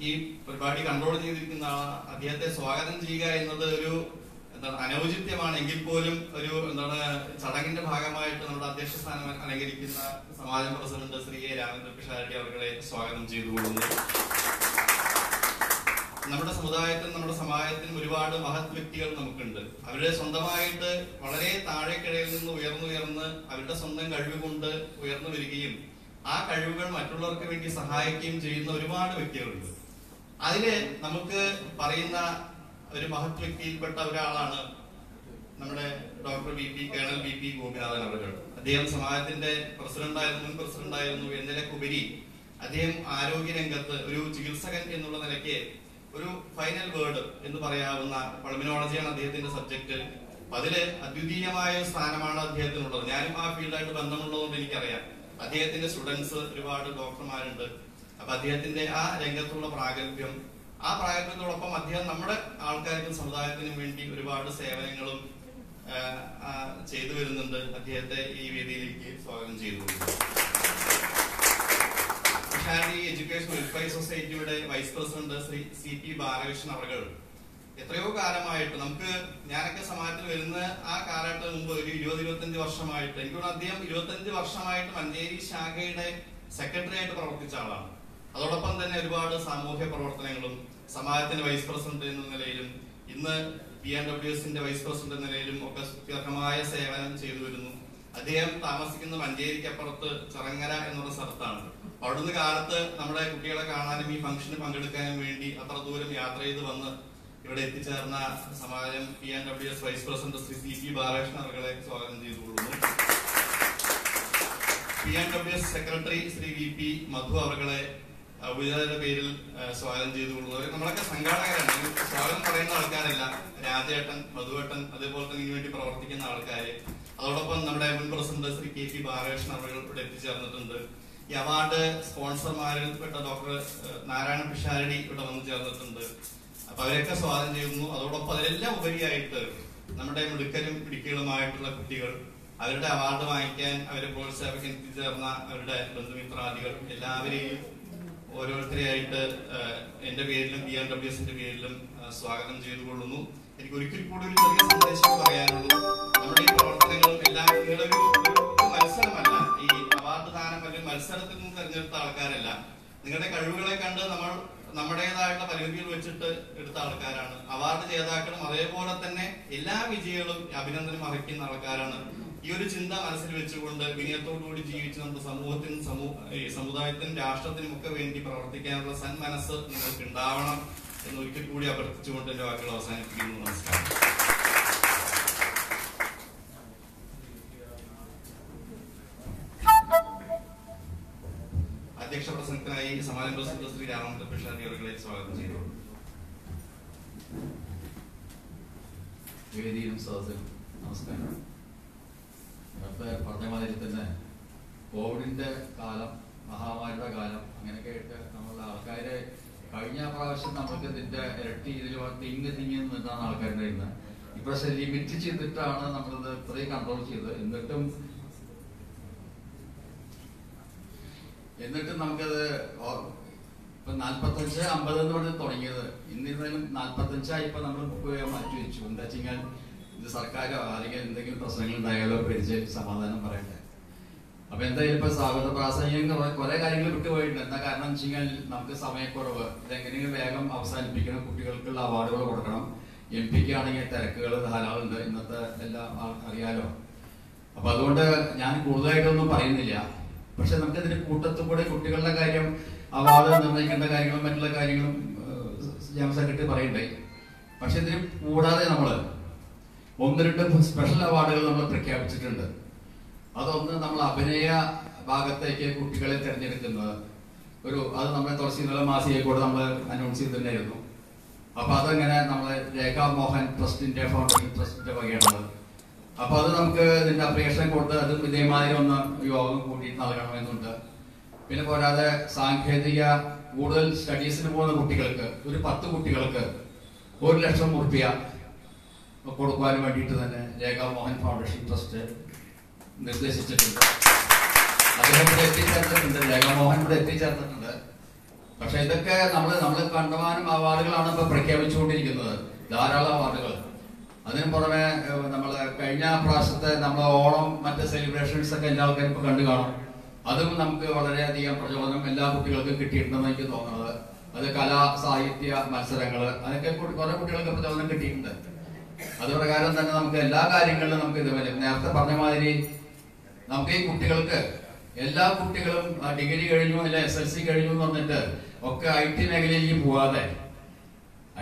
ഈ പരിപാടി കൺട്രോൾ ചെയ്തിരിക്കുന്ന അദ്ദേഹത്തെ സ്വാഗതം ചെയ്യുക എന്നത് ഒരു എന്താണ് അനൗചിത്യമാണ്. എങ്കിൽ പോലും ഒരു എന്താണ് ചടങ്ങിന്റെ ഭാഗമായിട്ട് നമ്മുടെ അധ്യക്ഷ സ്ഥാനം അലങ്കരിക്കുന്ന സമാജം പ്രസിഡന്റ് ശ്രീ എ. രാമേന്ദ്ര പിഷാരടി അവരെ സ്വാഗതം ചെയ്തുകൊള്ളുന്നു. നമ്മുടെ സമുദായത്തിനും നമ്മുടെ സമാജത്തിനും ഒരുപാട് മഹത് വ്യക്തികൾ നമുക്കുണ്ട്. അവരുടെ സ്വന്തമായിട്ട് വളരെ താഴേക്കിടയിൽ നിന്ന് ഉയർന്നുയർന്ന് അവരുടെ സ്വന്തം കഴിവ് കൊണ്ട് ഉയർന്നു വരികയും ആ കഴിവുകൾ മറ്റുള്ളവർക്ക് വേണ്ടി സഹായിക്കുകയും ചെയ്യുന്ന ഒരുപാട് വ്യക്തികളുണ്ട്. അതില് നമുക്ക് പറയുന്ന ഒരു മഹത് വ്യക്തിയിൽപ്പെട്ട ഒരാളാണ് നമ്മുടെ doctor colonel V P Gopinathan അവർ. അദ്ദേഹം സമാജത്തിന്റെ മുൻ പ്രസിഡന്റായിരുന്നു എന്നതിലേക്കുപരി അദ്ദേഹം ആരോഗ്യരംഗത്ത് ഒരു ചികിത്സകൻ എന്നുള്ള നിലയ്ക്ക് ഒരു ഫൈനൽ വേർഡ് എന്ന് പറയാവുന്ന പൾമിനോളജിയാണ് അദ്ദേഹത്തിന്റെ സബ്ജക്ട്. അതില് അദ്വിതീയമായ സ്ഥാനമാണ് അദ്ദേഹത്തിനുള്ളത്. ഞാനും ആ ഫീൽഡായിട്ട് ബന്ധമുള്ളതുകൊണ്ട് എനിക്കറിയാം. അദ്ദേഹത്തിന്റെ സ്റ്റുഡൻസ് ഒരുപാട് ഡോക്ടർമാരുണ്ട്. അപ്പൊ അദ്ദേഹത്തിന്റെ ആ രംഗത്തുള്ള പ്രാഗൽഭ്യം, ആ പ്രാഗൽഭ്യത്തോടൊപ്പം അദ്ദേഹം നമ്മുടെ ആൾക്കാർക്കും സമുദായത്തിനും വേണ്ടി ഒരുപാട് സേവനങ്ങളും ചെയ്തു വരുന്നുണ്ട്. അദ്ദേഹത്തെ ഈ വേദിയിലേക്ക് സ്വാഗതം ചെയ്തു. എഡ്യൂക്കേഷൻ വെൽഫെയർ സൊസൈറ്റിയുടെ vice president Shri CP Balakrishnan അവർ എത്രയോ കാലമായിട്ട് ഞാനൊക്കെ സമാജത്തിൽ വരുന്ന ആ കാലഘട്ടം മുമ്പ് ഒരു 20-25 വർഷമായിട്ട്, എനിക്കോട് അദ്ദേഹം 25 വർഷമായിട്ട് മഞ്ചേരി ശാഖയുടെ സെക്രട്ടറി ആയിട്ട് പ്രവർത്തിച്ച ആളാണ്. അതോടൊപ്പം തന്നെ ഒരുപാട് സാമൂഹ്യ പ്രവർത്തനങ്ങളും സമാജത്തിന്റെ വൈസ് പ്രസിഡന്റ് എന്ന നിലയിലും ഇന്ന് PNWSന്റെ വൈസ് പ്രസിഡന്റ് എന്ന നിലയിലും ഒക്കെ സുദീർഘമായ സേവനം ചെയ്തു വരുന്നു. അദ്ദേഹം താമസിക്കുന്ന മഞ്ചേരിക്കപ്പുറത്ത് ചിറങ്ങര എന്നുള്ള സ്ഥലത്താണ്. അവിടുന്ന് കാലത്ത് നമ്മുടെ കുട്ടികളെ കാണാനും ഈ ഫംഗ്ഷന് പങ്കെടുക്കാനും വേണ്ടി അത്ര ദൂരം യാത്ര ചെയ്ത് വന്ന് ഇവിടെ എത്തിച്ചേർന്ന സമാജം PNWS vice president Shri CP Balakrishnan അവരെ സ്വാഗതം ചെയ്തുകൊള്ളുന്നു. PNWS secretary Shri VP Madhu അവരെ ഔദ്യോഗികരുടെ പേരിൽ സ്വാഗതം ചെയ്തുകൊള്ളുന്നു. നമ്മളൊക്കെ സംഘാടകരാണ്, സ്വാഗതം പറയുന്ന ആൾക്കാരല്ല. രാജേട്ടൻ, മധുവേട്ടൻ, അതേപോലെ തന്നെ ഇതിനു വേണ്ടി പ്രവർത്തിക്കുന്ന ആൾക്കാര്, അതോടൊപ്പം നമ്മുടെ മുൻ പ്രസിഡന്റ് ശ്രീ KP ബാലകൃഷ്ണൻ അവർ ഇവിടെ എത്തിച്ചേർന്നിട്ടുണ്ട്. ഈ അവാർഡ് സ്പോൺസർമാരിൽ പെട്ട ഡോക്ടർ നാരായണ പിഷാരടി ഇവിടെ വന്നു ചേർന്നിട്ടുണ്ട്. അപ്പൊ അവരെയൊക്കെ സ്വാഗതം ചെയ്യുന്നു. അതോടൊപ്പം അതിലെല്ലാം ഉപരിയായിട്ട് നമ്മുടെ മിടുക്കരും മിടുക്കികളുമായിട്ടുള്ള കുട്ടികൾ, അവരുടെ അവാർഡ് വാങ്ങിക്കാൻ അവരെ പ്രോത്സാഹിപ്പിക്കാൻ എത്തിച്ചേർന്ന അവരുടെ ബന്ധുമിത്രാദികൾ എല്ലാവരെയും ഓരോരുത്തരെയായിട്ട് എന്റെ പേരിലും PNWSന്റെ പേരിലും സ്വാഗതം ചെയ്തുകൊള്ളുന്നു. എനിക്ക് ഒരിക്കൽ കൂടി ഒരു ചെറിയ സന്ദേശം പറയാനുള്ളൂ. നമ്മുടെ ഈ പ്രവർത്തനങ്ങളും എല്ലാം നിങ്ങളൊരു മത്സരമല്ല. ഈ അവാർഡ് ദാനം അല്ലെങ്കിൽ മത്സരത്തിൽ നിന്ന് തെരഞ്ഞെടുത്ത ആൾക്കാരല്ല. നിങ്ങളുടെ കഴിവുകളെ കണ്ട് നമ്മൾ നമ്മുടേതായിട്ടുള്ള പരിമിതികൾ വെച്ചിട്ട് എടുത്ത ആൾക്കാരാണ്. അവാർഡ് ജേതാക്കളും അതേപോലെ തന്നെ എല്ലാ വിജയികളും അഭിനന്ദനം അർഹിക്കുന്ന ആൾക്കാരാണ്. ഈ ഒരു ചിന്ത മനസ്സിൽ വെച്ചുകൊണ്ട് വിനയത്തോടുകൂടി ജീവിച്ച് നമ്മുടെ സമൂഹത്തിനും സമുദായത്തിനും രാഷ്ട്രത്തിനും ഒക്കെ വേണ്ടി പ്രവർത്തിക്കാനുള്ള സന്മനസ് നിങ്ങൾക്ക് ഉണ്ടാവണം എന്ന് ഒരിക്കൽ കൂടി അഭ്യർത്ഥിച്ചുകൊണ്ട് എന്റെ വാക്കുകൾ അവസാനിപ്പിക്കുന്നു. നമസ്കാരം. അധ്യക്ഷ പ്രസംഗത്തിനായി സമാജം പ്രസിഡന്റ് ശ്രീ രാമചന്ദ്ര പിഷാരി അവരെ സ്വാഗതം ചെയ്തു. വേദിയിലും സദസ്സിലും നമസ്കാരം. നേരത്തെ പറഞ്ഞ മാതിരി തന്നെ കോവിഡിന്റെ കാലം, മഹാമാരിയുടെ കാലം, അങ്ങനെയൊക്കെ ആയിട്ട് നമ്മളുടെ ആൾക്കാരെ കഴിഞ്ഞ പ്രാവശ്യം നമുക്ക് ഇതിന്റെ ഇരട്ടി ഇതിൽ തിങ്ങി നിന്നാണ് ആൾക്കാരുണ്ടായിരുന്നത്. ഇപ്രാവശ്യം ലിമിറ്റ് ചെയ്തിട്ടാണ് നമ്മളിത് ഇത്രയും കൺട്രോൾ ചെയ്തത്. എന്നിട്ടും നമുക്കത് ഇപ്പൊ 45-50 എന്ന് പറഞ്ഞ് തുടങ്ങിയത് ഇന്നിരുന്നാലും 45 ഇപ്പൊ നമ്മൾ മാറ്റി വെച്ചു. എന്താ വെച്ചാൽ ഇത് സർക്കാരോ അല്ലെങ്കിൽ എന്തെങ്കിലും പ്രശ്നങ്ങൾ ഉണ്ടായാലോ പിടിച്ച് സമാധാനം പറയട്ടെ. അപ്പൊ എന്തായാലും ഇപ്പൊ സ്വാഗത പ്രാസംഗികം കുറെ കാര്യങ്ങൾ വിട്ടുപോയിട്ടുണ്ട്. എന്താ കാരണം വെച്ചാൽ നമുക്ക് സമയക്കുറവ്, ഇതെങ്ങനെയും വേഗം അവസാനിപ്പിക്കണം. കുട്ടികൾക്കുള്ള അവാർഡുകൾ കൊടുക്കണം. MP ആണെങ്കിൽ തിരക്കുകൾ ധാരാളം ഉണ്ട്, ഇന്നത്തെ എല്ലാം അറിയാലോ. അപ്പൊ അതുകൊണ്ട് ഞാൻ കൂടുതലായിട്ടൊന്നും പറയുന്നില്ല. പക്ഷെ നമുക്ക് ഇതിന്റെ കൂട്ടത്തിൽ കൂടെ കുട്ടികളുടെ കാര്യം, അവാർഡ് നിർണ്ണയിക്കേണ്ട കാര്യങ്ങളും മറ്റുള്ള കാര്യങ്ങളും ജനറൽ സെക്രട്ടറി പറയണ്ടായി. പക്ഷെ ഇതിന് കൂടാതെ നമ്മള് 1-2 സ്പെഷ്യൽ അവാർഡുകൾ നമ്മൾ പ്രഖ്യാപിച്ചിട്ടുണ്ട്. അതൊന്ന് നമ്മൾ അഭിനയ ഭാഗത്തേക്ക് കുട്ടികളെ തിരഞ്ഞെടുക്കുന്നത് അത് നമ്മുടെ തുളസീതല മാസികയിൽ കൂടെ നമ്മൾ അനൗൺസ് ചെയ്തിട്ടുണ്ടായിരുന്നു. അപ്പൊ അതെങ്ങനെ നമ്മളെ രേഖാ മോഹൻ ട്രസ്റ്റിന്റെ ഫൗണ്ടേഷൻ ട്രസ്റ്റിന്റെ വകയാണത്. അപ്പൊ അത് നമുക്ക് ഇതിന്റെ അപ്ലിക്കേഷൻ കൊടുത്ത് അതും ഇതേമാതിരി ഒന്ന് യോഗം കൂട്ടിയിട്ട് നൽകണമെന്നുണ്ട്. പിന്നെ പോരാതെ സാങ്കേതിക കൂടുതൽ സ്റ്റഡീസിന് പോകുന്ന കുട്ടികൾക്ക്, ഒരു 10 കുട്ടികൾക്ക് 1 ലക്ഷം രൂപ കൊടുക്കുവാൻ വേണ്ടിയിട്ട് തന്നെ രേഖാ മോഹൻ ഫൗണ്ടേഷൻ ട്രസ്റ്റ് നിർദ്ദേശിച്ചിട്ടുണ്ട്. അദ്ദേഹം ഇവിടെ എത്തിച്ചേർന്നിട്ടുണ്ട്, രേഖാമോഹൻ ഇവിടെ എത്തിച്ചേർന്നിട്ടുണ്ട്. പക്ഷെ ഇതൊക്കെ നമ്മൾ കണ്ടമാനം അവാർഡുകളാണ് ഇപ്പൊ പ്രഖ്യാപിച്ചുകൊണ്ടിരിക്കുന്നത്, ധാരാളം അവാർഡുകൾ. അതിന് പുറമെ നമ്മള് കഴിഞ്ഞ പ്രാവശ്യത്തെ നമ്മളെ ഓണം മറ്റ് സെലിബ്രേഷൻസ് ഒക്കെ എല്ലാ ആൾക്കാരും ഇപ്പൊ കണ്ടു കാണും. അതും നമുക്ക് വളരെയധികം പ്രചോദനം എല്ലാ കുട്ടികൾക്കും കിട്ടിയിട്ടുണ്ടെന്ന് എനിക്ക് തോന്നുന്നത്. അത് കലാ സാഹിത്യ മത്സരങ്ങള്, അതൊക്കെ കുറെ കുട്ടികൾക്ക് പ്രചോദനം കിട്ടിയിട്ടുണ്ട്. അത് പ്രകാരം തന്നെ നമുക്ക് എല്ലാ കാര്യങ്ങളിലും നമുക്ക് ഇതുപോലെ നേരത്തെ പറഞ്ഞ മാതിരി നമുക്ക് ഈ കുട്ടികൾക്ക് എല്ലാ കുട്ടികളും ഡിഗ്രി കഴിഞ്ഞു അല്ലെ SLC കഴിഞ്ഞു എന്ന് പറഞ്ഞിട്ട് ഒക്കെ IT മേഖലയിലേക്ക് പോവാതെ,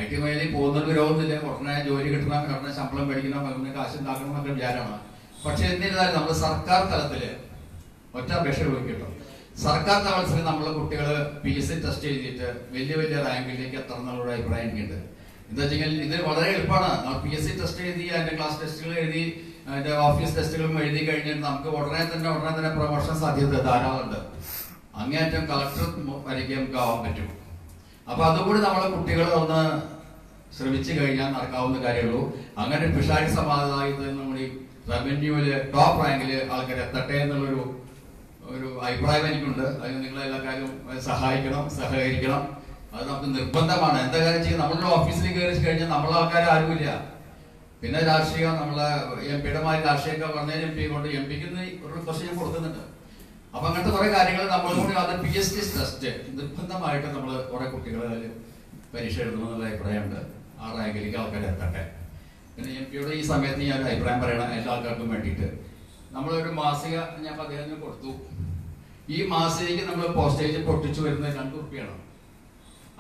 IT മേഖലയിൽ പോകുന്നൊരു വിരോധമില്ല. ഉടനെ ജോലി കിട്ടണം, ഉടനെ ശമ്പളം മേടിക്കണം, ഉടനെ കാശ് ഉണ്ടാക്കണം എന്നൊക്കെ വിചാരമാണ്. പക്ഷെ എന്നിരുന്നാലും നമ്മൾ സർക്കാർ തലത്തില് ഒറ്റ അപേക്ഷ ചോദിക്കട്ടോ, സർക്കാർ തലത്തിൽ നമ്മളെ കുട്ടികള് PSC ടെസ്റ്റ് എഴുതിയിട്ട് വലിയ വലിയ റാങ്കിലേക്ക് എത്തണം എന്നുള്ള അഭിപ്രായം എനിക്കുണ്ട്. എന്താ വെച്ചാൽ ഇത് വളരെ എളുപ്പമാണ്. PSC ടെസ്റ്റ് എഴുതി, അതിന്റെ ക്ലാസ് ടെസ്റ്റുകൾ എഴുതി, അതിന്റെ ഓഫീസ് ടെസ്റ്റുകളും എഴുതി കഴിഞ്ഞാൽ നമുക്ക് ഉടനെ തന്നെ പ്രൊമോഷൻ സാധ്യത ധാരാളമുണ്ട്. അങ്ങേയറ്റം കളക്ടർ വരയ്ക്ക് നമുക്ക് ആവാൻ പറ്റും. അപ്പൊ അതുകൂടി നമ്മളെ കുട്ടികൾ ഒന്ന് ശ്രമിച്ചു കഴിഞ്ഞാൽ നടക്കാവുന്ന കാര്യമുള്ളൂ. അങ്ങനെ പിഷാരി സമാധാനത്തിൽ നമ്മുടെ റവന്യൂവില് ടോപ്പ് റാങ്കില് ആൾക്കാർ എത്തട്ടെ എന്നുള്ളൊരു അഭിപ്രായം എനിക്കുണ്ട്. അതിന് നിങ്ങളെല്ലാ കാര്യവും സഹായിക്കണം, സഹകരിക്കണം. അത് നമുക്ക് നിർബന്ധമാണ്. എന്താ കാര്യം ചെയ്യുക, നമ്മളുടെ ഓഫീസിൽ കയറി കഴിഞ്ഞാൽ നമ്മളെ ആൾക്കാർ ആരുമില്ല. പിന്നെ രാഷ്ട്രീയം, നമ്മളെ MP-യുടെ രാഷ്ട്രീയമൊക്കെ പറഞ്ഞ MP കൊണ്ട് MP-ക്ക് ഒരു റിക്വസ്റ്റ് ഞാൻ കൊടുക്കുന്നുണ്ട്. അപ്പൊ അങ്ങനത്തെ കുറെ കാര്യങ്ങൾ നമ്മൾ കൂടി അത് PSC ടെസ്റ്റ് നിർബന്ധമായിട്ട് നമ്മൾ കുറെ കുട്ടികളെ പരീക്ഷ എഴുതണമെന്നുള്ള അഭിപ്രായമുണ്ട്. ആ റാങ്കിലേക്ക് ആൾക്കാർ എത്തട്ടെ. പിന്നെ MP-യുടെ ഈ സമയത്ത് ഞാൻ ഒരു അഭിപ്രായം പറയണം എല്ലാ ആൾക്കാർക്കും വേണ്ടിയിട്ട്. നമ്മളൊരു മാസിക ഞാൻ അദ്ദേഹത്തിന് കൊടുത്തു. ഈ മാസികയ്ക്ക് നമ്മൾ പോസ്റ്റേജ് പൊട്ടിച്ചു വരുന്നത് 2 രൂപയാണ്.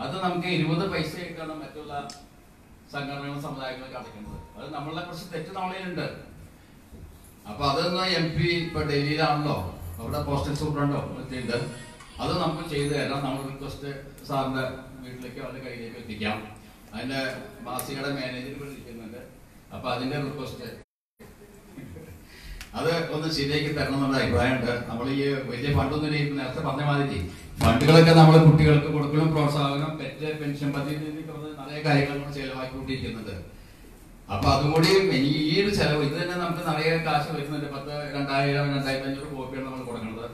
അത് നമുക്ക് 20 പൈസ ആയിട്ടാണ് മറ്റുള്ള സംഘടനകളും സമുദായങ്ങളൊക്കെ അടയ്ക്കുന്നത്. അത് നമ്മളെ കുറച്ച് തെറ്റ് നമ്മളിലുണ്ട്. അപ്പൊ അതൊന്ന് MP ഇപ്പൊ ഡൽഹിയിലാണല്ലോ, അവിടെ പോസ്റ്റൽ സൂപ്രണ്ടോ മറ്റേത്, അത് നമുക്ക് ചെയ്തു തരാം. നമ്മൾ റിക്വസ്റ്റ് സാറിന്റെ വീട്ടിലേക്ക് അവരുടെ കയ്യിലേക്ക് എത്തിക്കാം. അതിന്റെ മാസികയുടെ മാനേജർ വിളിക്കുന്നുണ്ട്. അപ്പൊ അതിന്റെ റിക്വസ്റ്റ് അത് ഒന്ന് ശരിയാക്കി തരണം എന്നുള്ള അഭിപ്രായമുണ്ട്. നമ്മൾ ഈ വലിയ ഫണ്ടൊന്നും നേരത്തെ പറഞ്ഞ മാതിരി ഫണ്ടുകളൊക്കെ നമ്മൾ കുട്ടികൾക്ക് കൊടുക്കലും പ്രോത്സാഹനം, പെറ്റ് പെൻഷൻ പദ്ധതി നിറയെ കാര്യങ്ങൾ നമ്മൾ ചെലവാക്കിക്കൊണ്ടിരിക്കുന്നുണ്ട്. അപ്പൊ അതുകൂടി ഈ ഒരു ചെലവ് ഇത് തന്നെ നമുക്ക് നിറയെ കാശ് വരുന്നുണ്ട്. 2000-2500 കോപ്പിയാണ് നമ്മൾ കൊടുക്കുന്നത്.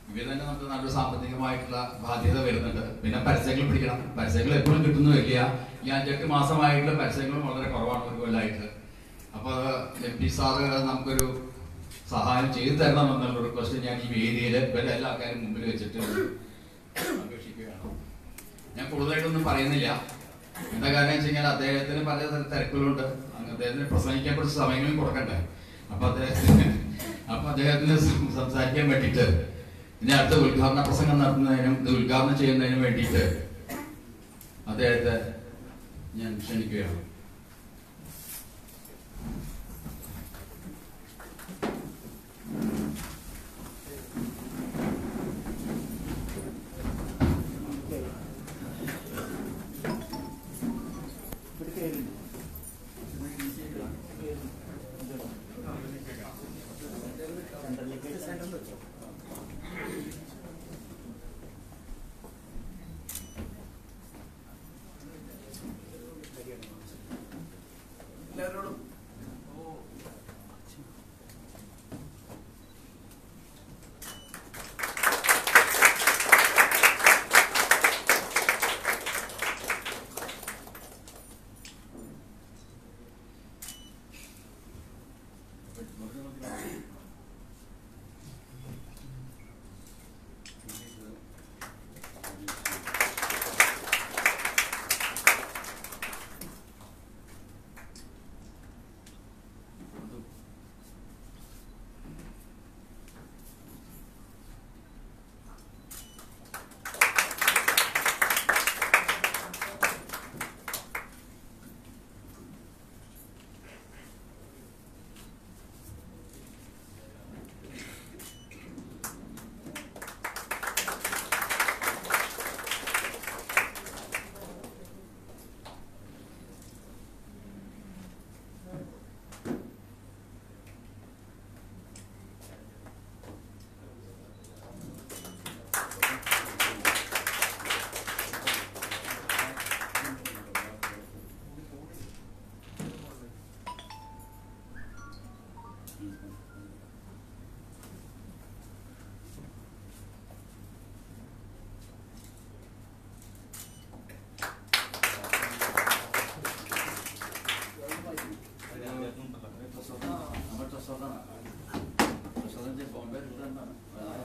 ഇവ തന്നെ നമുക്ക് നല്ലൊരു സാമ്പത്തികമായിട്ടുള്ള ബാധ്യത വരുന്നുണ്ട്. പിന്നെ പരസ്യങ്ങൾ പിടിക്കണം. പരസ്യങ്ങൾ എപ്പോഴും കിട്ടുന്നില്ല. ഈ 5-8 മാസമായിട്ടുള്ള പരസ്യങ്ങളും വളരെ കുറവാണ് ഒരു കൊല്ലമായിട്ട്. അപ്പൊ MP സാറ് നമുക്കൊരു സഹായം ചെയ്തു തരണം എന്നുള്ള റിക്വസ്റ്റ് ഞാൻ ഈ വേദിയിൽ ഇവരെ എല്ലാ ആൾക്കാരും മുമ്പിൽ വെച്ചിട്ട് അപേക്ഷിക്കുകയാണ്. ഞാൻ കൂടുതലായിട്ടൊന്നും പറയുന്നില്ല. എന്താ കാരണം വെച്ച് കഴിഞ്ഞാൽ അദ്ദേഹത്തിന് പല തിരക്കുകളുണ്ട്. അദ്ദേഹത്തിന് പ്രസംഗിക്കാൻ കുറച്ച് സമയങ്ങളും കൊടുക്കണ്ടേ. അപ്പൊ അദ്ദേഹത്തിന് സംസാരിക്കാൻ വേണ്ടിയിട്ട് ഇനി അടുത്ത ഉദ്ഘാടന പ്രസംഗം നടത്തുന്നതിനും ഇത് ഉദ്ഘാടനം ചെയ്യുന്നതിനും വേണ്ടിയിട്ട് അദ്ദേഹത്തെ ഞാൻ ക്ഷണിക്കുകയാണ്.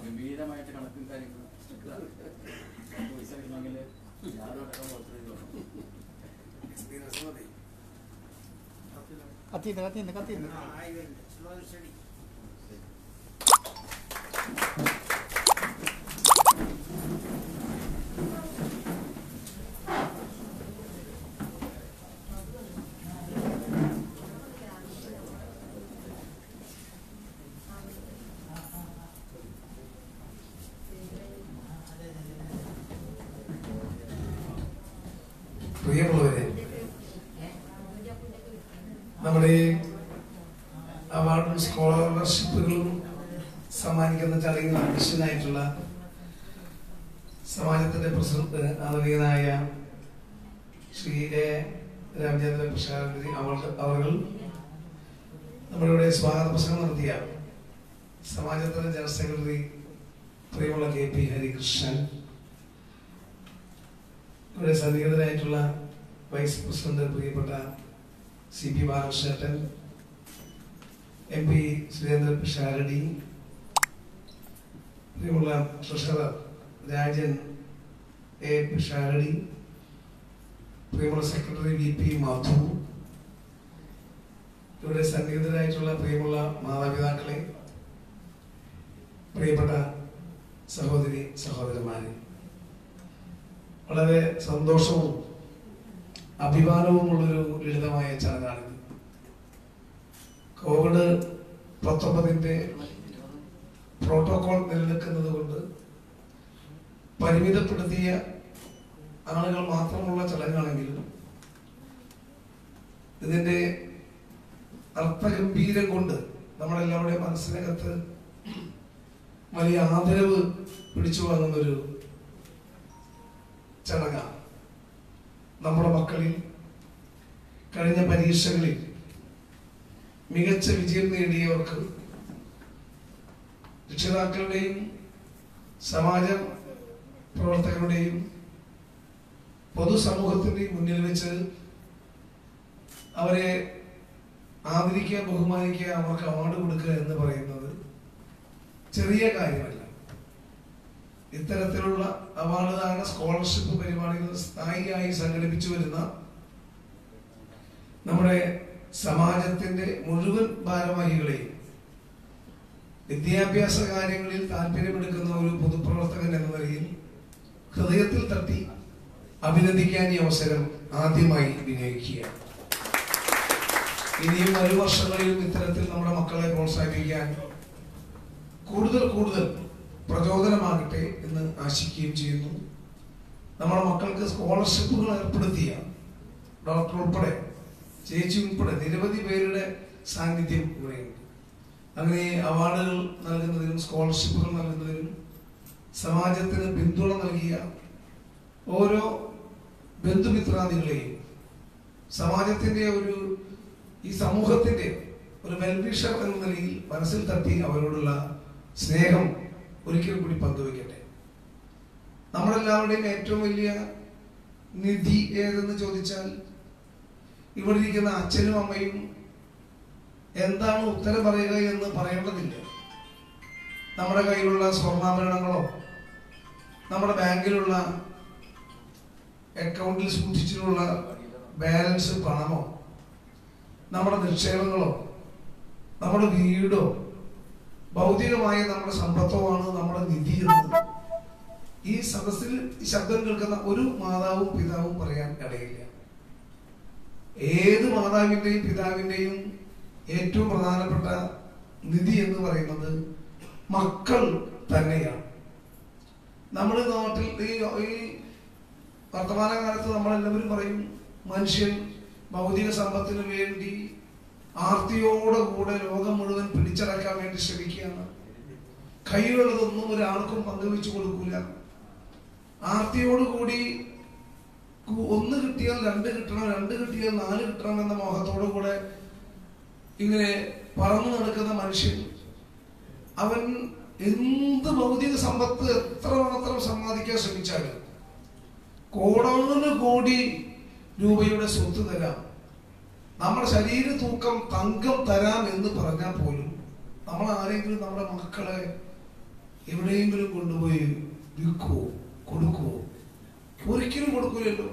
ഗംഭീരമായിട്ട് കണക്കും കാര്യങ്ങളും കത്തിന്ന് പ്രിയമുള്ളവരെ, നമ്മുടെ അവാർഡും സ്കോളർഷിപ്പുകളും സമ്മാനിക്കുന്ന ചടങ്ങിൽ അധ്യക്ഷനായിട്ടുള്ള സമാജത്തിന്റെ പ്രസിഡന്റ് ആദരണീയനായ ശ്രീ A. രാമചന്ദ്ര പ്രസാദ് അവർ നമ്മളിവിടെ സ്വാഗത പ്രസംഗം നടത്തിയ സമാജത്തിന്റെ ജനറൽ സെക്രട്ടറി പ്രിയമുള്ള KP ഹരികൃഷ്ണൻ, ഇവിടെ സന്നിഹിതരായിട്ടുള്ള വൈസ് പ്രസിഡന്റ് പ്രിയപ്പെട്ട CP ബാലകൃഷ്ണൻ, MP സുരേന്ദ്ര പിഷാരടി, പ്രിയമുള്ള ട്രഷറർ രാജൻ A. പിഷാരടി, പ്രിയമുള്ള സെക്രട്ടറി VP മാധു, ഇവിടെ സന്നിഹിതരായിട്ടുള്ള പ്രിയമുള്ള മാതാപിതാക്കളെ, പ്രിയപ്പെട്ട സഹോദരി സഹോദരന്മാരെ, വളരെ സന്തോഷവും അഭിമാനവുമുള്ളൊരു ലളിതമായ ചടങ്ങാണിത്. COVID-19 പ്രോട്ടോകോൾ നിലനിൽക്കുന്നത് കൊണ്ട് പരിമിതപ്പെടുത്തിയ ആളുകൾ മാത്രമുള്ള ചടങ്ങാണെങ്കിലും ഇതിന്റെ അർത്ഥഗംഭീരം കൊണ്ട് നമ്മളെല്ലാവരുടെയും മനസ്സിനകത്ത് വലിയ ആദരവ് പിടിച്ചു വാങ്ങുന്നൊരു ചടങ്ങാണ്. നമ്മുടെ മക്കളിൽ കഴിഞ്ഞ പരീക്ഷകളിൽ മികച്ച വിജയം നേടിയവർക്ക് രക്ഷിതാക്കളുടെയും സമാജ പ്രവർത്തകരുടെയും പൊതുസമൂഹത്തിന്റെയും മുന്നിൽ വെച്ച് അവരെ ആദരിക്കുക, ബഹുമാനിക്കുക, അവർക്ക് അവാർഡ് കൊടുക്കുക എന്ന് പറയുന്നത് ചെറിയ കാര്യമല്ല. ഇത്തരത്തിലുള്ള അവാർഡ് ദാന സ്കോളർഷിപ്പ് പരിപാടികൾ സ്ഥായിയായി സംഘടിപ്പിച്ചു വരുന്ന നമ്മുടെ സമാജത്തിന്റെ മുഴുവൻ ഭാരവാഹികളെയും വിദ്യാഭ്യാസ കാര്യങ്ങളിൽ താല്പര്യമെടുക്കുന്ന ഒരു പൊതുപ്രവർത്തകൻ എന്ന നിലയിൽ ഹൃദയത്തിൽ തട്ടി അഭിനന്ദിക്കാൻ ഈ അവസരം ആദ്യമായി വിനിയോഗിക്കുക. ഇനിയും വരും വർഷങ്ങളിലും ഇത്തരത്തിൽ നമ്മുടെ മക്കളെ പ്രോത്സാഹിപ്പിക്കാൻ കൂടുതൽ കൂടുതൽ പ്രചോദനമാകട്ടെ എന്ന് ആശിക്കുകയും ചെയ്യുന്നു. നമ്മുടെ മക്കൾക്ക് സ്കോളർഷിപ്പുകൾ ഏർപ്പെടുത്തിയ ഡോക്ടർ ഉൾപ്പെടെ, ചേച്ചി ഉൾപ്പെടെ നിരവധി പേരുടെ സാന്നിധ്യം ഇവിടെയുണ്ട്. അങ്ങനെ അവാർഡുകൾ നൽകുന്നതിനും സ്കോളർഷിപ്പുകൾ നൽകുന്നതിനും സമാജത്തിന് പിന്തുണ നൽകിയ ഓരോ ബന്ധുമിത്രാദികളെയും സമാജത്തിന്റെ ഈ സമൂഹത്തിന്റെ ഒരു വെൽവിഷർ എന്ന നിലയിൽ മനസ്സിൽ തട്ടി അവരോടുള്ള സ്നേഹം ഒരിക്കലും കൂടി പങ്കുവയ്ക്കട്ടെ. നമ്മളെല്ലാവരുടെയും ഏറ്റവും വലിയ നിധി ഏതെന്ന് ചോദിച്ചാൽ ഇവിടെ ഇരിക്കുന്ന അച്ഛനും അമ്മയും എന്താണ് ഉത്തരം പറയുക എന്ന് പറയേണ്ടതില്ല. നമ്മുടെ കയ്യിലുള്ള സ്വർണ്ണാഭരണങ്ങളോ നമ്മുടെ ബാങ്കിലുള്ള അക്കൗണ്ടിൽ സൂക്ഷിച്ചിട്ടുള്ള ബാലൻസ് പണമോ നമ്മുടെ നിക്ഷേപങ്ങളോ നമ്മുടെ വീടോ ഭൗതികമായ നമ്മുടെ സമ്പത്തോ ആണ് നമ്മുടെ നിധി എന്ന് ഈ സദസ്സിൽ ശബ്ദം കേൾക്കുന്ന ഒരു മാതാവും പിതാവും പറയാൻ ഇടയില്ല. ഏത് മാതാവിന്റെയും പിതാവിന്റെയും ഏറ്റവും പ്രധാനപ്പെട്ട നിധി എന്ന് പറയുന്നത് മക്കൾ തന്നെയാണ്. നമ്മുടെ നാട്ടിൽ ഈ വർത്തമാനകാലത്ത് നമ്മളെല്ലാവരും പറയും മനുഷ്യൻ ഭൗതിക സമ്പത്തിന് വേണ്ടി ആർത്തിയോടെ കൂടെ ലോകം മുഴുവൻ പിടിച്ചടക്കാൻ വേണ്ടി ശ്രമിക്കുകയാണ്. കയ്യിലുള്ളതൊന്നും ഒരാൾക്കും പങ്കുവെച്ചു കൊടുക്കൂല. ആർത്തിയോടുകൂടി ഒന്ന് കിട്ടിയാൽ രണ്ട് കിട്ടണം, രണ്ട് കിട്ടിയാൽ നാല് കിട്ടണം എന്ന മോഹത്തോടു കൂടെ ഇങ്ങനെ പറന്നു നടക്കുന്ന മനുഷ്യൻ അവൻ എന്ത് ഭൗതിക സമ്പത്ത് എത്രമാത്രം സമ്പാദിക്കാൻ ശ്രമിച്ചാലും കോടാനു കോടി രൂപയുടെ സ്വത്ത് തരാം, നമ്മുടെ ശരീര തൂക്കം തങ്കം തരാം എന്ന് പറഞ്ഞാൽ പോലും നമ്മൾ ആരെങ്കിലും നമ്മുടെ മക്കളെ എവിടെയെങ്കിലും കൊണ്ടുപോയി വിൽക്കുവോ കൊടുക്കുവോ? ഒരിക്കലും കൊടുക്കൂലല്ലോ.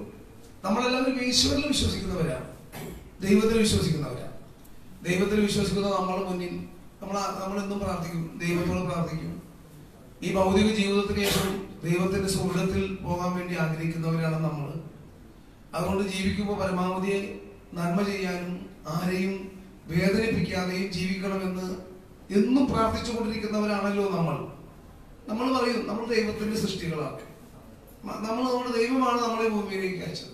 നമ്മളെല്ലാവരും ഈശ്വരനിൽ വിശ്വസിക്കുന്നവരാണ്, ദൈവത്തിൽ വിശ്വസിക്കുന്നവരാണ്. ദൈവത്തിൽ വിശ്വസിക്കുന്ന നമ്മുടെ മുന്നിൽ നമ്മൾ എന്നും പ്രാർത്ഥിക്കും, ദൈവത്തോട് പ്രാർത്ഥിക്കും. ഈ ഭൗതിക ജീവിതത്തിന് ശേഷം ദൈവത്തിന്റെ സ്വർഗ്ഗത്തിൽ പോകാൻ വേണ്ടി ആഗ്രഹിക്കുന്നവരാണ് നമ്മൾ. അതുകൊണ്ട് ജീവിക്കുമ്പോൾ പരമാവധി നന്മ ചെയ്യാനും ആരെയും വേദനിപ്പിക്കാതെയും ജീവിക്കണമെന്ന് എന്നും പ്രാർത്ഥിച്ചുകൊണ്ടിരിക്കുന്നവരാണല്ലോ നമ്മൾ. നമ്മൾ പറയും നമ്മൾ ദൈവത്തിന്റെ സൃഷ്ടികളാണ്, നമ്മുടെ ദൈവമാണ് നമ്മളെ ഭൂമിയിലേക്ക് അയച്ചത്.